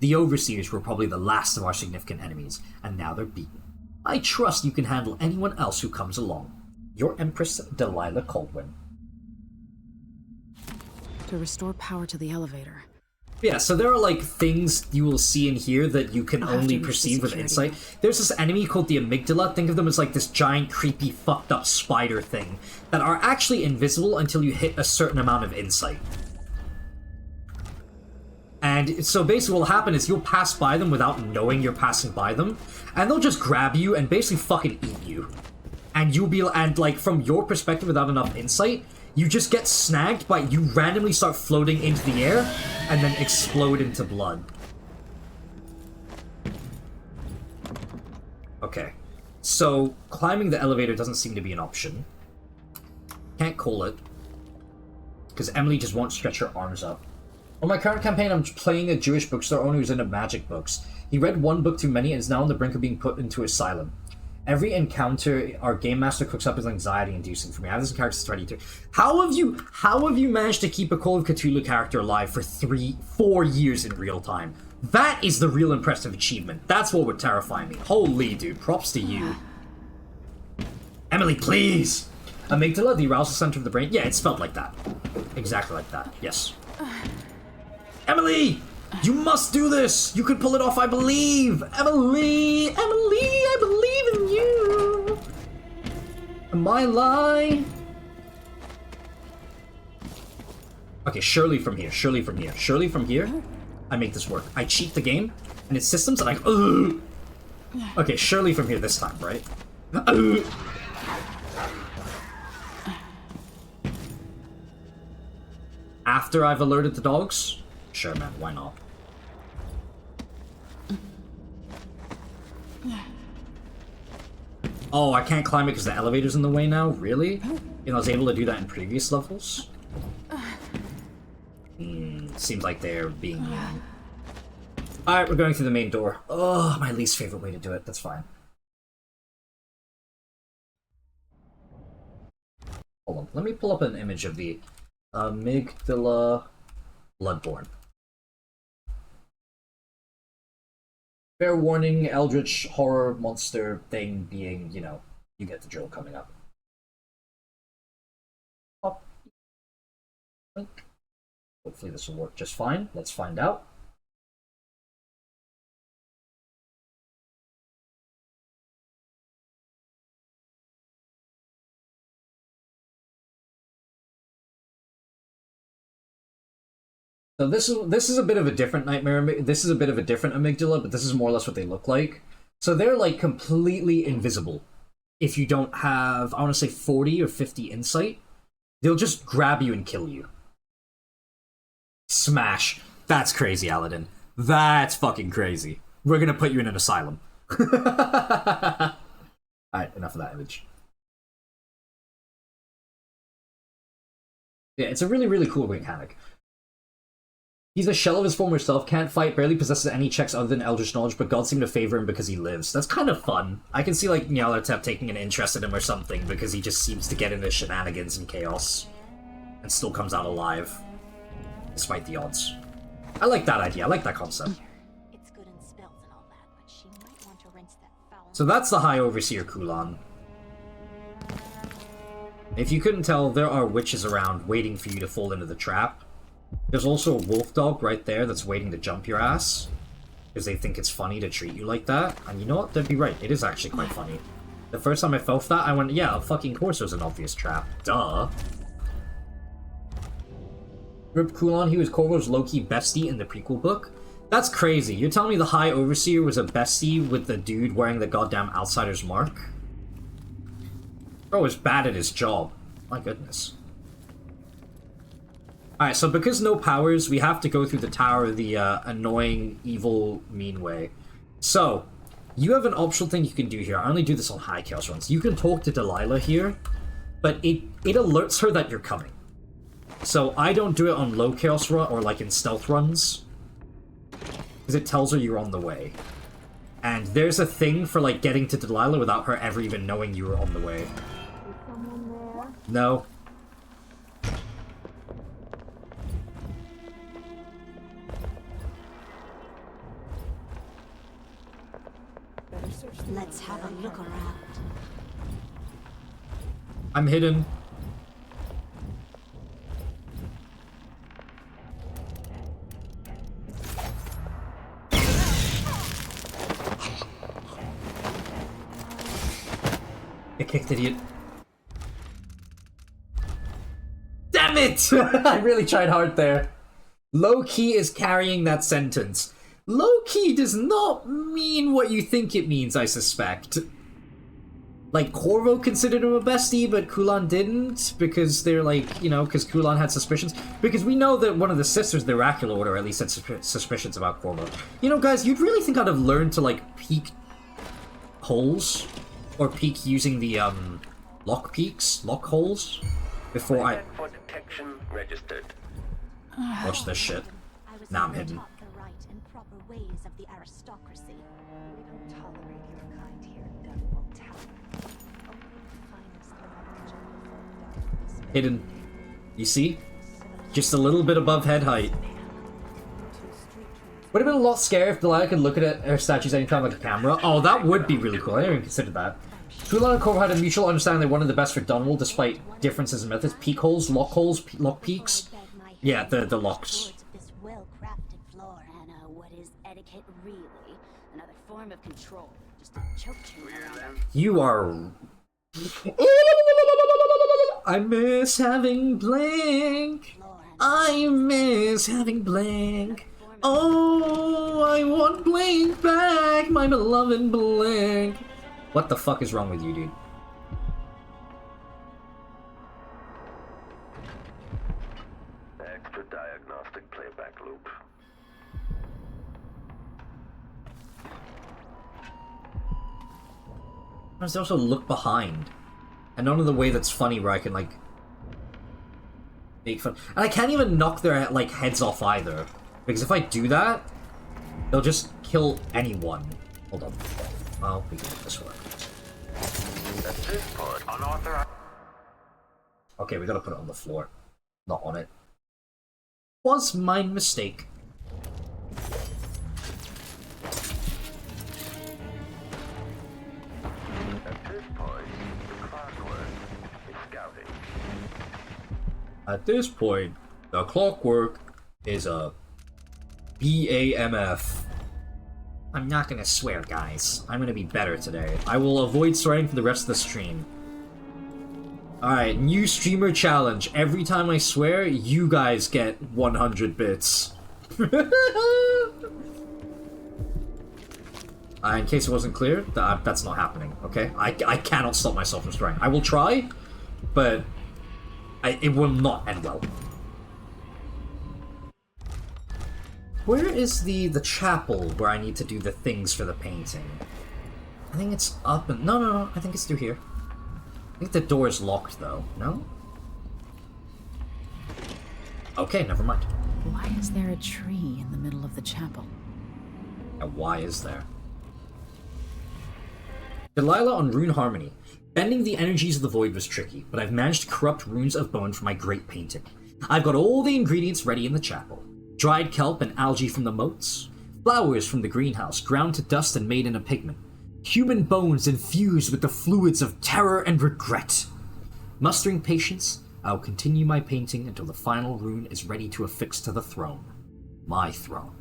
The overseers were probably the last of our significant enemies, and now they're beaten. I trust you can handle anyone else who comes along. Your Empress Delilah Caldwin. To restore power to the elevator. Yeah, so there are like things you will see in here that you can only perceive with insight. There's this enemy called the amygdala. Think of them as like this giant, creepy, fucked up spider thing that are actually invisible until you hit a certain amount of insight. And so basically what will happen is you'll pass by them without knowing you're passing by them, and they'll just grab you and basically fucking eat you. And you'll be, and like from your perspective without enough insight, you just get snagged by, you randomly start floating into the air and then explode into blood. Okay, so climbing the elevator doesn't seem to be an option. Can't call it, because Emily just won't stretch her arms up. On my current campaign, I'm playing a Jewish bookstore owner who's into magic books. He read one book too many and is now on the brink of being put into asylum. Every encounter our game master cooks up is anxiety-inducing for me. I have this character study too. How have you managed to keep a Call of Cthulhu character alive for 4 years in real time? That is the real impressive achievement. That's what would terrify me. Holy dude, props to you. Emily, please! Amygdala, the arousal center of the brain. Yeah, it's spelled like that. Exactly like that. Yes. Emily! You must do this! You can pull it off, I believe! Emily! Emily, I believe in you! Am I lying? Okay, surely from here, surely from here, surely from here, I make this work. I cheat the game, and its systems, and ugh! Okay, surely from here this time, right? After I've alerted the dogs? Sure, man, why not? Oh, I can't climb it because the elevator's in the way now? Really? You know, I was able to do that in previous levels? Seems like they're being mean. Alright, we're going through the main door. Oh, my least favorite way to do it. That's fine. Hold on, let me pull up an image of the amygdala Bloodborne. Fair warning, eldritch horror monster thing being, you know, you get the drill coming up. Hopefully this will work just fine. Let's find out. So this is a bit of a different nightmare. This is a bit of a different amygdala, but this is more or less what they look like. So they're like completely invisible. If you don't have, I want to say 40 or 50 insight, they'll just grab you and kill you. Smash. That's crazy, Aladdin. That's fucking crazy. We're gonna put you in an asylum. Alright, enough of that image. Yeah, it's a really, really cool mechanic. He's a shell of his former self, can't fight, barely possesses any checks other than Eldritch Knowledge, but gods seem to favor him because he lives. That's kind of fun. I can see, like, Nyarlathotep taking an interest in him or something, because he just seems to get into shenanigans and chaos. And still comes out alive. Despite the odds. I like that idea, I like that concept. It's good in spells and all that, but she might want to rinse that foul. So that's the High Overseer Kulan. If you couldn't tell, there are witches around waiting for you to fall into the trap. There's also a wolf dog right there that's waiting to jump your ass. Because they think it's funny to treat you like that. And you know what? They'd be right. It is actually quite funny. The first time I felt that, I went, yeah, of fucking course it was an obvious trap. Duh. Rip Kulan, he was Corvo's low-key bestie in the prequel book? That's crazy. You're telling me the High Overseer was a bestie with the dude wearing the goddamn Outsider's mark? Bro is bad at his job. My goodness. Alright, so because no powers, we have to go through the tower the annoying, evil, mean way. So, you have an optional thing you can do here. I only do this on high chaos runs. You can talk to Delilah here, but it alerts her that you're coming. So I don't do it on low chaos run or like in stealth runs, because it tells her you're on the way. And there's a thing for like getting to Delilah without her ever even knowing you were on the way. Is someone there? No. Better search Let's have a look around. I'm hidden. I kicked idiot. Damn it! I really tried hard there. Low-key is carrying that sentence. Low-key does not mean what you think it means, I suspect. Like, Corvo considered him a bestie, but Kulan didn't, because they're like, you know, because Kulan had suspicions. Because we know that one of the sisters, the Oracular Order, at least had suspicions about Corvo. You know, guys, you'd really think I'd have learned to, like, peek holes, or peek using the, lock holes, before I... For detection registered. Watch this shit. Now I'm hidden. The right and proper ways of the aristocracy. We don't tolerate your kind here in Dunwall Tower. Only the finest of our Hidden. You see? Just a little bit above head height. Would have been a lot scarier if Delilah could look at her statues anytime like a camera. Oh, that would be really cool. I didn't even consider that. Kulan and Corvo had a mutual understanding they wanted the best for Dunwall, despite differences in methods. Peak holes, lock peaks. Yeah, the locks. This well-crafted floor. Anna, what is etiquette really? Another form of control. Just a choke chain around. You are... I miss having blank. I miss having blank. Oh, I want blank back, my beloved blank. What the fuck is wrong with you, dude? Extra diagnostic playback loop. I must also look behind. And not in the way that's funny where I can, like, make fun. And I can't even knock their, like, heads off either. Because if I do that, they'll just kill anyone. Hold on. Well, we can make this work. At this point, unauthorized. Okay, we gotta put it on the floor. Not on it. Was my mistake. At this point, the clockwork is scouting. At this point, the clockwork is a BAMF. I'm not gonna swear, guys. I'm gonna be better today. I will avoid swearing for the rest of the stream. Alright, new streamer challenge. Every time I swear, you guys get 100 bits. In case it wasn't clear, that's not happening, okay? I cannot stop myself from swearing. I will try, but it will not end well. Where is the chapel where I need to do the things for the painting? I think it's up and... No, I think it's through here. I think the door is locked, though. No? Okay, never mind. Why is there a tree in the middle of the chapel? And why is there? Delilah on Rune Harmony. Bending the energies of the void was tricky, but I've managed to corrupt runes of bone for my great painting. I've got all the ingredients ready in the chapel. Dried kelp and algae from the moats, flowers from the greenhouse ground to dust and made into pigment, human bones infused with the fluids of terror and regret. Mustering patience, I'll continue my painting until the final rune is ready to affix to the throne. My throne.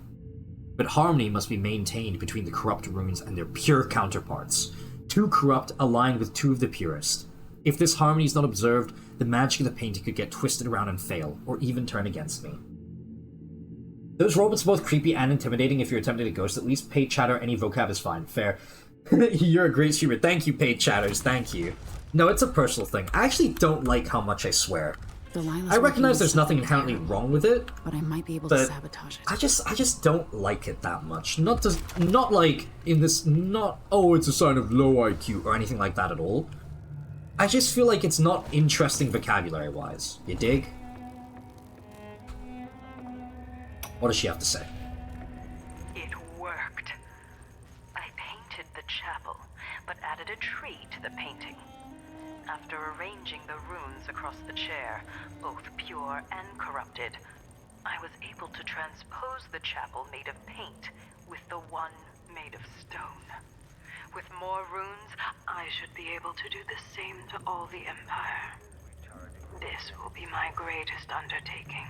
But harmony must be maintained between the corrupt runes and their pure counterparts. Two corrupt aligned with two of the purest. If this harmony is not observed, the magic of the painting could get twisted around and fail, or even turn against me. Those robots are both creepy and intimidating if you're attempting to ghost. At least paid chatter, any vocab is fine. Fair. You're a great streamer. Thank you, paid chatters. Thank you. No, it's a personal thing. I actually don't like how much I swear. Delilah's I recognize there's nothing inherently wrong with it, but I might be able to sabotage it. I just don't like it that much. Not like in this, not, oh, it's a sign of low IQ or anything like that at all. I just feel like it's not interesting vocabulary-wise. You dig? What does she have to say? It worked. I painted the chapel, but added a tree to the painting. After arranging the runes across the chair, both pure and corrupted, I was able to transpose the chapel made of paint with the one made of stone. With more runes, I should be able to do the same to all the Empire. This will be my greatest undertaking.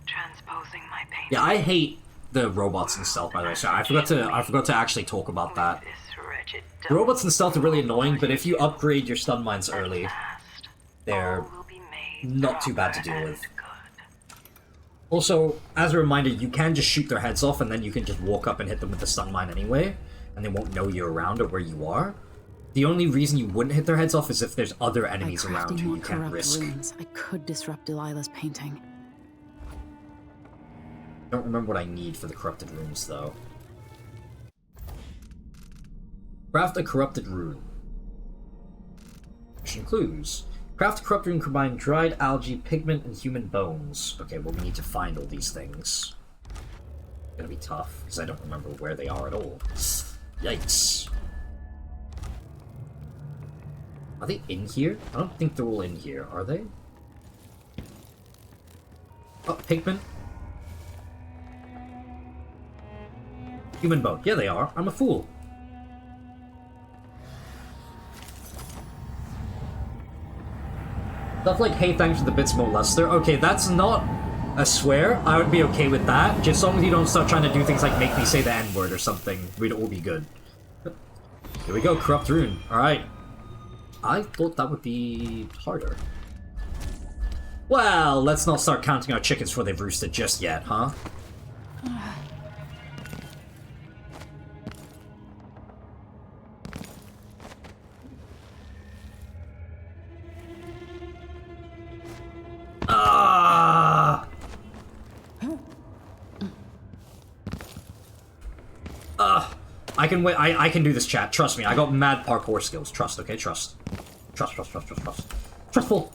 Transposing my painting. Yeah, I hate the robots and stealth, by the way. So I forgot to actually talk about that. The robots and stealth are really annoying, but if you upgrade your stun mines early, they're not too bad to deal with. Also, as a reminder, you can just shoot their heads off and then you can just walk up and hit them with the stun mine anyway, and they won't know you're around or where you are. The only reason you wouldn't hit their heads off is if there's other enemies around who you can't risk. Runes, I could disrupt Delilah's painting. I don't remember what I need for the corrupted runes, though. Craft a corrupted rune. Mission clues. Craft a corrupt rune combining dried algae, pigment, and human bones. Okay, well, we need to find all these things. It's gonna be tough, because I don't remember where they are at all. Yikes. Are they in here? I don't think they're all in here, are they? Oh, pigment. Human bone. Yeah, they are. I'm a fool. Stuff like, hey, thanks for the bits, molester. Okay, that's not a swear. I would be okay with that. Just as long as you don't start trying to do things like make me say the N-word or something, we'd all be good. Here we go, corrupt rune. Alright. I thought that would be harder. Well, let's not start counting our chickens before they've roosted just yet, huh? I can wait. I can do this, chat. Trust me. I got mad parkour skills. Trust, okay? Trust. Trust. Trustful.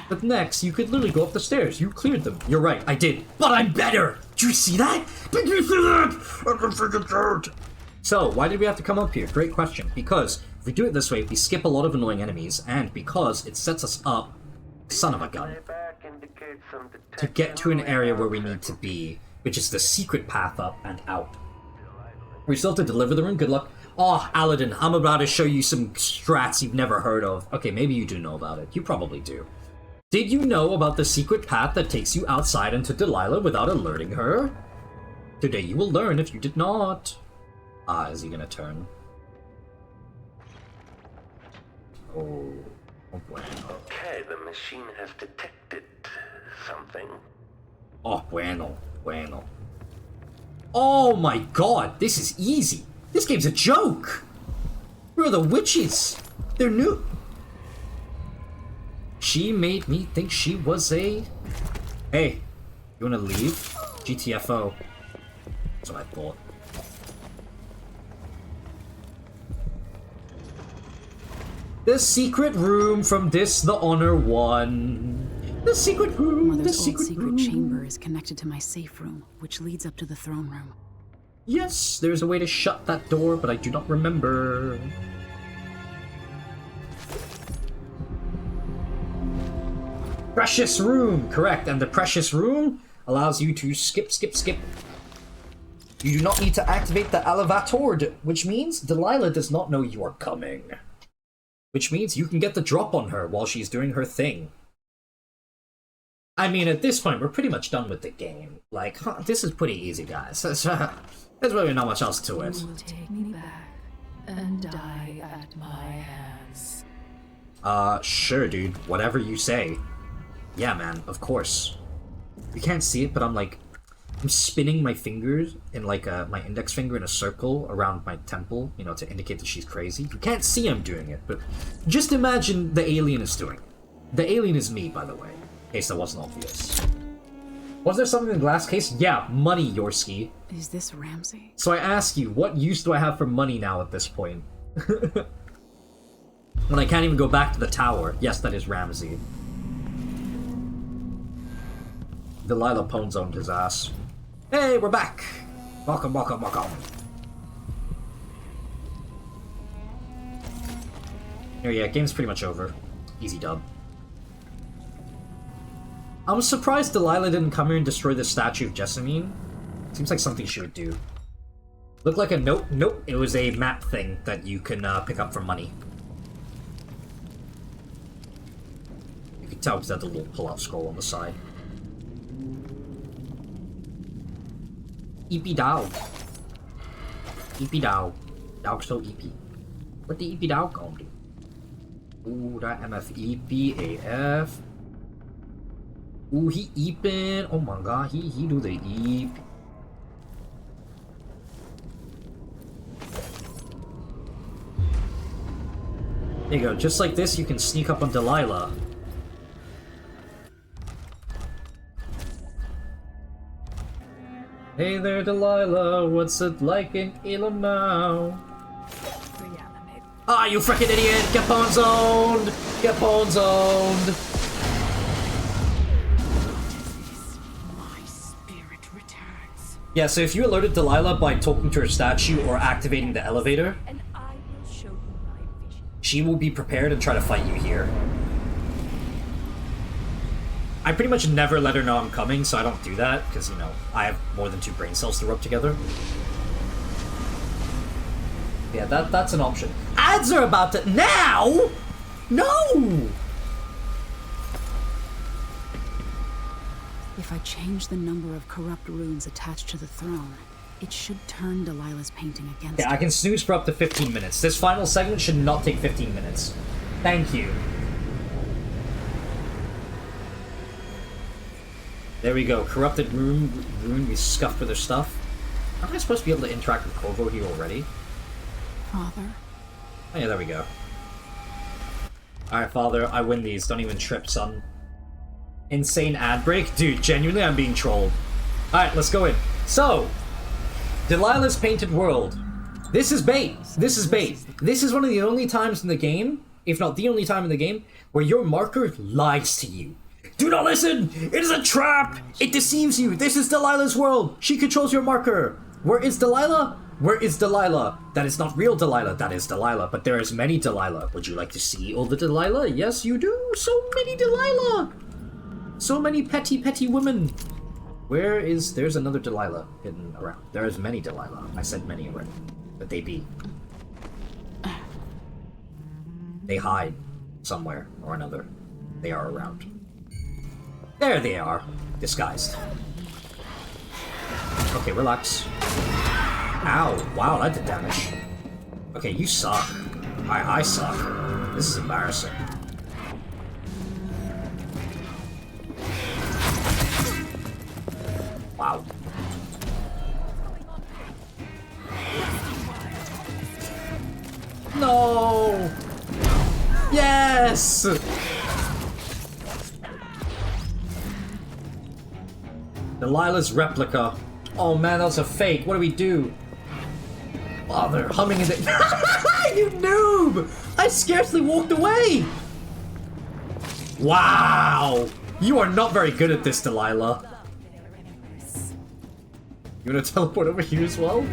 But next, you could literally go up the stairs. You cleared them. You're right. I did. But I'm better. Did you see that? Did you see that? I can figure it out. So, why did we have to come up here? Great question. Because if we do it this way, we skip a lot of annoying enemies, and because it sets us up, son of a gun, to get to an area where we need to be, which is the secret path up and out. We still have to deliver the rune. Good luck. Oh, Aladdin, I'm about to show you some strats you've never heard of. Okay, maybe you do know about it. You probably do. Did you know about the secret path that takes you outside into Delilah without alerting her? Today you will learn if you did not. Ah, is he gonna turn? Oh boy. Okay, the machine has detected something. Oh, bueno. Oh my god, this is easy. This game's a joke. Where are the witches? They're new. She made me think she was a... Hey, you wanna leave? GTFO. That's what I thought. The secret room from the Honor 1. The secret room, Mother's the old secret chamber is connected to my safe room, which leads up to the throne room. Yes, there's a way to shut that door, but I do not remember. Precious room, correct, and the precious room allows you to skip. You do not need to activate the elevator, which means Delilah does not know you are coming. Which means you can get the drop on her while she's doing her thing. I mean, at this point, we're pretty much done with the game. Like, this is pretty easy, guys. There's really not much else to it. You will take me back and die at my hands. Sure, dude. Whatever you say. Yeah, man, of course. You can't see it, but I'm spinning my fingers in my index finger in a circle around my temple, you know, to indicate that she's crazy. You can't see I'm doing it, but just imagine the alien is doing it. The alien is me, by the way. In case that wasn't obvious. Was there something in the glass case? Yeah, money, Yorsky. Is this Ramsey? So I ask you, what use do I have for money now at this point? When I can't even go back to the tower. Yes, that is Ramsey. Delilah pwn-zoned his ass. Hey, we're back! Welcome. Oh yeah, game's pretty much over. Easy dub. I'm surprised Delilah didn't come here and destroy the statue of Jessamine. Seems like something she would do. Looked like a note. Nope, it was a map thing that you can pick up for money. You can tell because that little pull-out scroll on the side. EP Dow. EP Dow. Dow so EP. What the EP Dow gonna do? Ooh, that MF EP AF. Ooh, he eepin'. Oh my god, he do the eep. There you go, just like this, you can sneak up on Delilah. Hey there, Delilah, what's it like in Elam now? Ah, you frickin' idiot! Get bone zoned! Get bone zoned! Yeah, so if you alerted Delilah by talking to her statue or activating the elevator, she will be prepared and try to fight you here. I pretty much never let her know I'm coming, so I don't do that, because, you know, I have more than 2 brain cells to rub together. Yeah, that's an option. Ads are about to— now?! No! If I change the number of corrupt runes attached to the throne, it should turn Delilah's painting against Yeah, I can snooze for up to 15 minutes. This final segment should not take 15 minutes. Thank you. There we go. Corrupted rune we scuffed with their stuff. Aren't I supposed to be able to interact with Corvo here already? Father? Oh yeah, there we go. Alright, Father, I win these. Don't even trip, son. Insane ad break? Dude, genuinely, I'm being trolled. Alright, let's go in. So, Delilah's Painted World. This is bait. This is bait. This is one of the only times in the game, if not the only time in the game, where your marker lies to you. Do not listen! It is a trap! It deceives you! This is Delilah's world! She controls your marker! Where is Delilah? Where is Delilah? That is not real Delilah, that is Delilah, but there is many Delilah. Would you like to see all the Delilah? Yes, you do! So many Delilah! So many petty women! Where is— there's another Delilah hidden around. There is many Delilah. I said many already. But they be. They hide somewhere or another. They are around. There they are. Disguised. Okay, relax. Ow. Wow, that did damage. Okay, you suck. I suck. This is embarrassing. Wow. No! Yes! Delilah's replica. Oh man, that was a fake. What do we do? Oh, they're humming in the— you noob! I scarcely walked away! Wow! You are not very good at this, Delilah. You wanna teleport over here as well?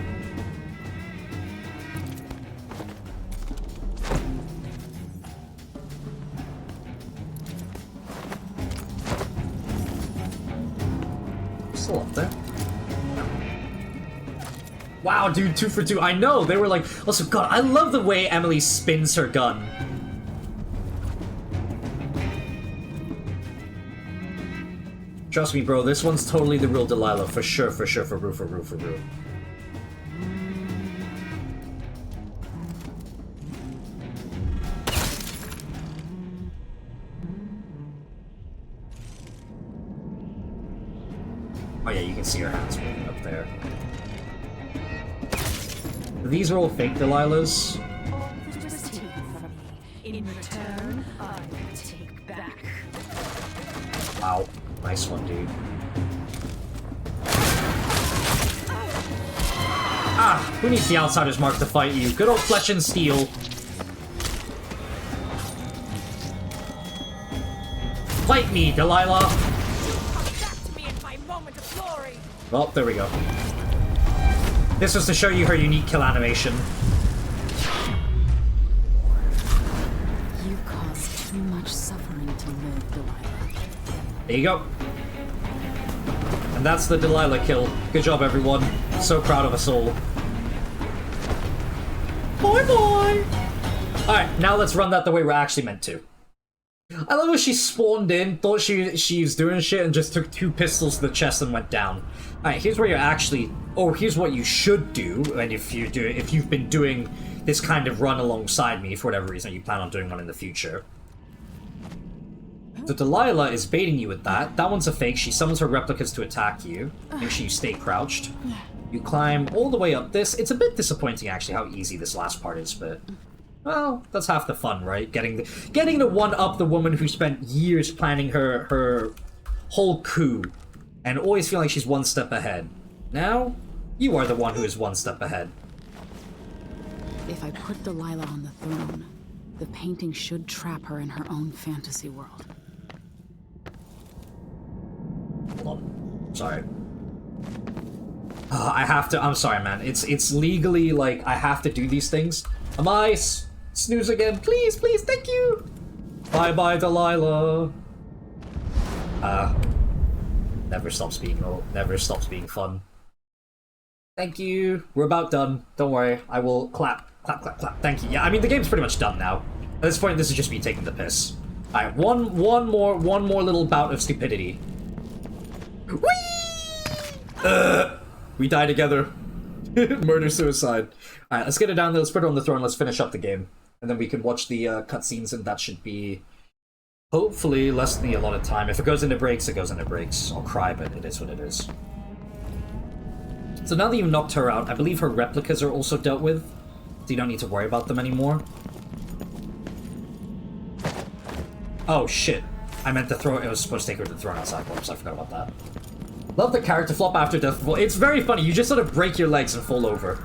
Still up there. Wow, dude, 2 for 2. I know, they were like— also, God, I love the way Emily spins her gun. Trust me, bro, this one's totally the real Delilah, for sure, for sure, for real, for real, for real. Oh yeah, you can see her hands moving up there. These are all fake Delilahs. In return, I will take back. Wow. Nice one, dude. Ah! Who needs the Outsider's Mark to fight you? Good old Flesh and Steel. Fight me, Delilah! Well, there we go. This was to show you her unique kill animation. You caused too much suffering to live, Delilah. There you go. And that's the Delilah kill. Good job, everyone. So proud of us all. Bye bye! Alright, now let's run that the way we're actually meant to. I love how she spawned in, thought she's doing shit, and just took 2 pistols to the chest and went down. Alright, here's where you're actually... Oh, here's what you should do, and if you've been doing this kind of run alongside me for whatever reason, you plan on doing one in the future. So Delilah is baiting you with that. That one's a fake. She summons her replicas to attack you. Make sure you stay crouched. You climb all the way up this. It's a bit disappointing, actually, how easy this last part is, but... Well, that's half the fun, right? Getting to one-up the woman who spent years planning her whole coup, and always feeling like she's one step ahead. Now, you are the one who is one step ahead. If I put Delilah on the throne, the painting should trap her in her own fantasy world. Hold on. Sorry. I have to... I'm sorry, man. It's legally, like, I have to do these things. Am I... Snooze again. Please, please, thank you! Bye-bye, Delilah. Never stops being fun. Thank you. We're about done. Don't worry. I will clap. Clap, clap, clap. Thank you. Yeah, I mean, the game's pretty much done now. At this point, this is just me taking the piss. Alright, one more little bout of stupidity. Whee! We die together. Murder-suicide. Alright, let's get it down there. Let's put it on the throne. Let's finish up the game. And then we can watch the cutscenes, and that should be... hopefully less than a lot of time. If it goes into breaks, it goes into breaks. I'll cry, but it is what it is. So now that you've knocked her out, I believe her replicas are also dealt with. So you don't need to worry about them anymore. Oh, shit. I meant to throw... It was supposed to take her to the throne outside. Whoops, I forgot about that. Love the character flop after death. It's very funny. You just sort of break your legs and fall over.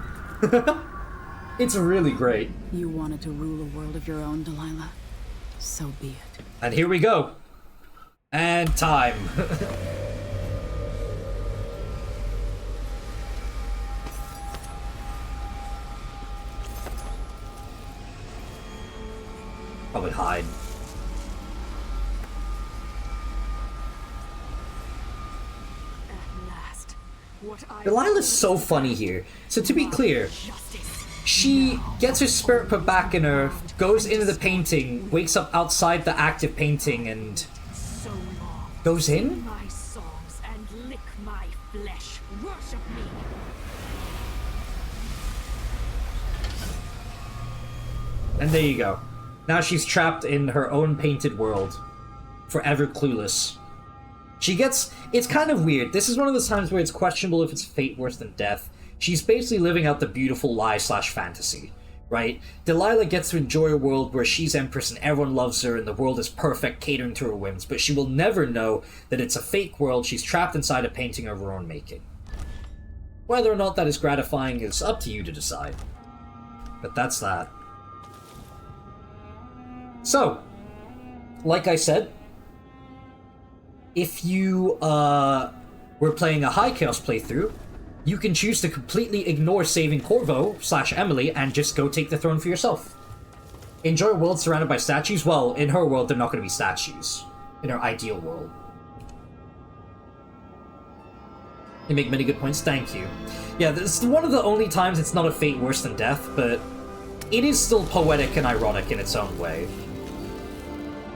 It's really great. You wanted to rule a world of your own, Delilah. So be it. And here we go. And time. Probably hide. Delilah's so funny here. So to be clear, she gets her spirit put back in her, goes into the painting, wakes up outside the active painting, and goes in? My songs and lick my flesh. Worship me. And there you go. Now she's trapped in her own painted world, forever clueless. She gets... It's kind of weird. This is one of those times where it's questionable if it's fate worse than death. She's basically living out the beautiful lie/fantasy, right? Delilah gets to enjoy a world where she's empress and everyone loves her and the world is perfect, catering to her whims, but she will never know that it's a fake world she's trapped inside a painting of her own making. Whether or not that is gratifying is up to you to decide. But that's that. So, like I said, if you were playing a High Chaos playthrough, you can choose to completely ignore saving Corvo/Emily and just go take the throne for yourself. Enjoy a world surrounded by statues? Well, in her world, they're not going to be statues. In her ideal world. You make many good points, thank you. Yeah, this is one of the only times it's not a fate worse than death, but it is still poetic and ironic in its own way.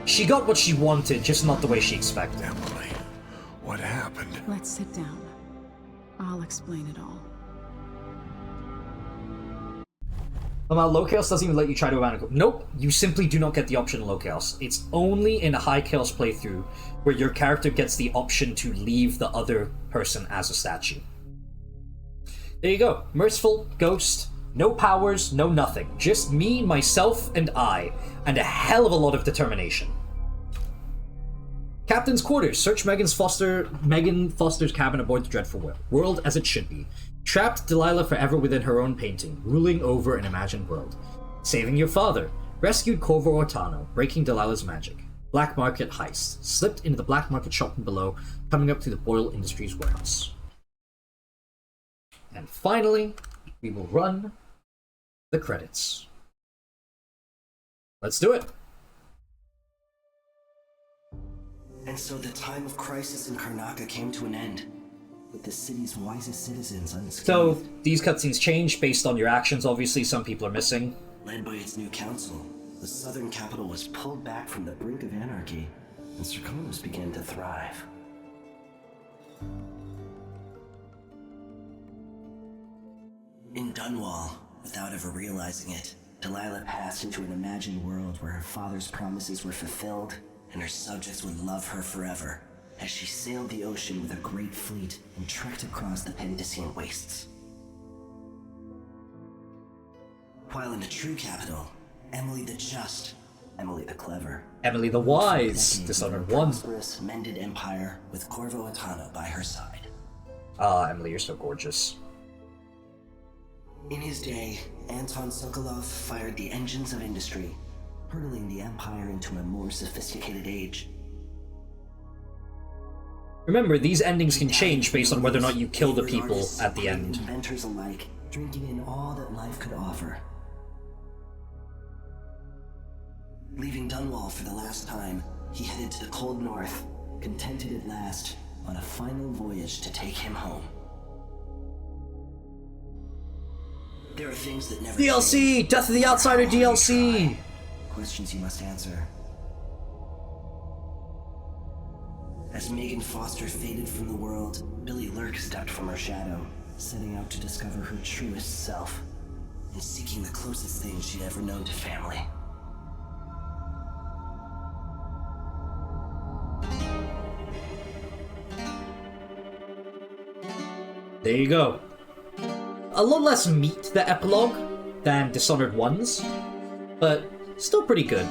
She got what she wanted, just not the way she expected. Emily, what happened? Let's sit down. I'll explain it all. Low Chaos doesn't even let you try to abandon. Nope, you simply do not get the option in Low Chaos. It's only in a High Chaos playthrough where your character gets the option to leave the other person as a statue. There you go. Merciful, ghost, no powers, no nothing. Just me, myself, and I, and a hell of a lot of determination. Captain's quarters. Search Megan Foster's cabin aboard the Dreadful World as it should be. Trapped Delilah forever within her own painting, ruling over an imagined world. Saving your father. Rescued Corvo Ortano, breaking Delilah's magic. Black market heist. Slipped into the black market shopping below, coming up to the Boyle Industries warehouse. And finally, we will run the credits. Let's do it. And so the time of crisis in Karnaca came to an end. with the city's wisest citizens unscathed. So, these cutscenes change based on your actions, obviously. Some people are missing. Led by its new council, the southern capital was pulled back from the brink of anarchy, and Serkonos began to thrive. In Dunwall, without ever realizing it, Delilah passed into an imagined world where her father's promises were fulfilled and her subjects would love her forever, as she sailed the ocean with a great fleet and trekked across the Pendician wastes. While in the true capital, Emily the Just, Emily the Clever, Emily the Wise, Dishonored 1. Prosperous, mended empire with Corvo Atano by her side. Ah, Emily, you're so gorgeous. In his day, Anton Sokolov fired the engines of industry, hurtling the Empire into a more sophisticated age. Remember, these endings can change based on whether or not you kill the people at the end. Inventors alike, drinking in all that life could offer. Leaving Dunwall for the last time, he headed to the cold north, contented at last, on a final voyage to take him home. There are things that never DLC! change. Death of the Outsider DLC! Questions you must answer. As Megan Foster faded from the world, Billy Lurk stepped from her shadow, setting out to discover her truest self, and seeking the closest thing she'd ever known to family. There you go. A lot less meat, the epilogue, than Dishonored 1's, but still pretty good.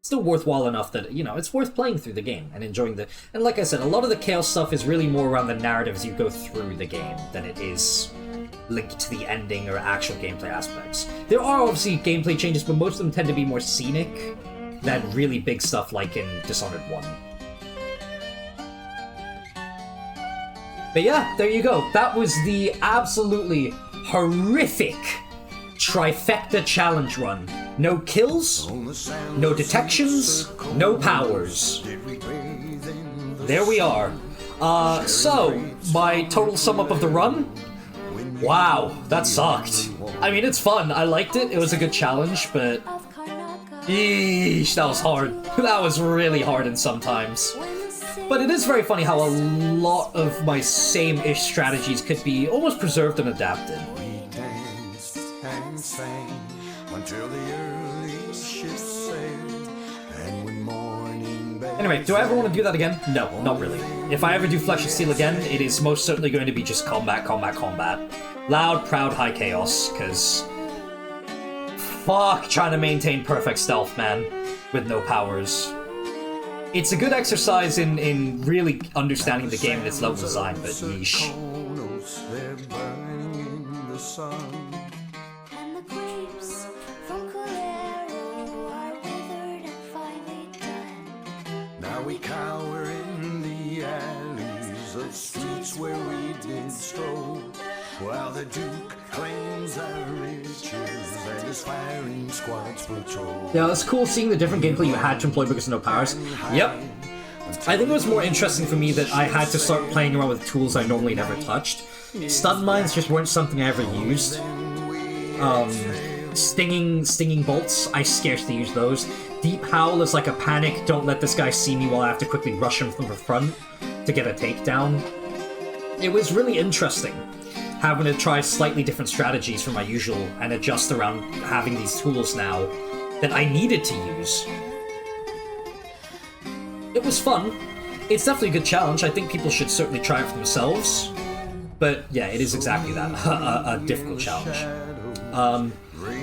Still worthwhile enough that, you know, it's worth playing through the game and enjoying the... And like I said, a lot of the Chaos stuff is really more around the narrative as you go through the game than it is linked to the ending or actual gameplay aspects. There are obviously gameplay changes, but most of them tend to be more scenic than really big stuff like in Dishonored 1. But yeah, there you go. That was the absolutely horrific trifecta challenge run. No kills, no detections, no powers. There we are. So, my total sum up of the run? Wow, that sucked. I mean, it's fun. I liked it. It was a good challenge, but... Eesh, that was hard. That was really hard in some times. But it is very funny how a lot of my same-ish strategies could be almost preserved and adapted. We danced and sang until the early ships sailed, and when morning bells... Anyway, do I ever want to do that again? No, not really. If I ever do Flesh and Steel again, it is most certainly going to be just combat, combat, combat. Loud, proud, high chaos, because... Fuck trying to maintain perfect stealth, man, with no powers. It's a good exercise in really understanding the game and its level design, but yeesh. They're burning in the sun. And the grapes from Colero are withered and finally done. Now we cower in the alleys of streets where we did stroll, while the Duke claims our riches and his firing squads patrol. Yeah, it's cool seeing the different gameplay you had to employ because of no powers. Yep. I think it was more interesting for me that I had to start playing around with tools I normally never touched. Stun mines just weren't something I ever used. Stinging bolts, I scarcely use those. Deep Howl is like a panic, don't let this guy see me while I have to quickly rush him from the front to get a takedown. It was really interesting having to try slightly different strategies from my usual and adjust around having these tools now that I needed to use. It was fun. It's definitely a good challenge. I think people should certainly try it for themselves. But yeah, it is exactly that, a difficult challenge.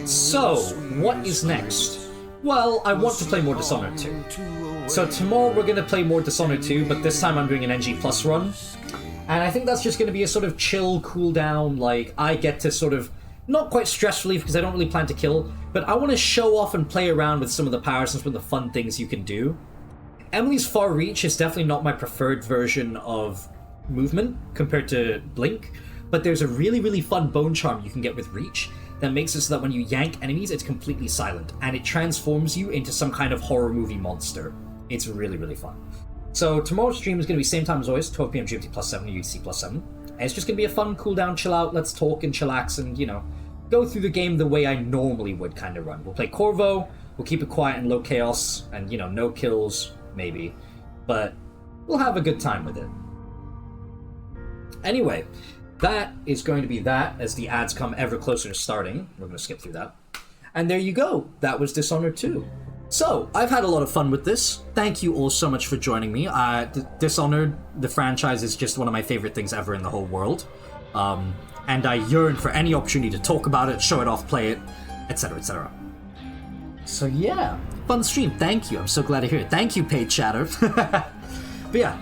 So, what is next? Well, I want to play more Dishonored 2. So tomorrow we're going to play more Dishonored 2, but this time I'm doing an NG Plus run. And I think that's just going to be a sort of chill, cool down, like, I get to sort of, not quite stress relief because I don't really plan to kill, but I want to show off and play around with some of the powers and some of the fun things you can do. Emily's Far Reach is definitely not my preferred version of movement compared to Blink, but there's a really, really fun bone charm you can get with Reach that makes it so that when you yank enemies, it's completely silent, and it transforms you into some kind of horror movie monster. It's really, really fun. So tomorrow's stream is going to be same time as always, 12 p.m. GMT +7 UTC +7. And it's just going to be a fun, cool down, chill out, let's talk and chillax and, you know, go through the game the way I normally would kind of run. We'll play Corvo, we'll keep it quiet and low chaos, and, you know, no kills, maybe. But we'll have a good time with it. Anyway, that is going to be that as the ads come ever closer to starting. We're going to skip through that. And there you go. That was Dishonored 2. So, I've had a lot of fun with this. Thank you all so much for joining me. Dishonored, the franchise, is just one of my favorite things ever in the whole world. And I yearn for any opportunity to talk about it, show it off, play it, etc, etc. So yeah, fun stream. Thank you. I'm so glad to hear it. Thank you, paid chatter. But yeah,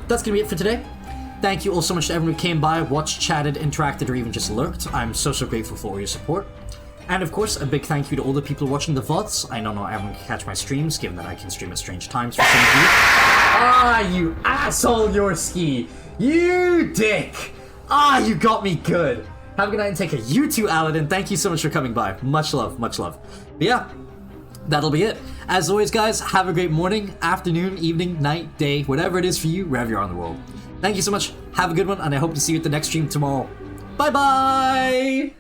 that's gonna be it for today. Thank you all so much to everyone who came by, watched, chatted, interacted, or even just lurked. I'm so grateful for all your support. And of course, a big thank you to all the people watching the VODs. I know not everyone can catch my streams, given that I can stream at strange times for some of you. Ah, you asshole, Yorski! You dick! Ah, you got me good! Have a good night and take care. You too, Aladdin. Thank you so much for coming by. Much love, much love. But yeah, that'll be it. As always, guys, have a great morning, afternoon, evening, night, day, whatever it is for you, wherever you are in the world. Thank you so much. Have a good one, and I hope to see you at the next stream tomorrow. Bye-bye!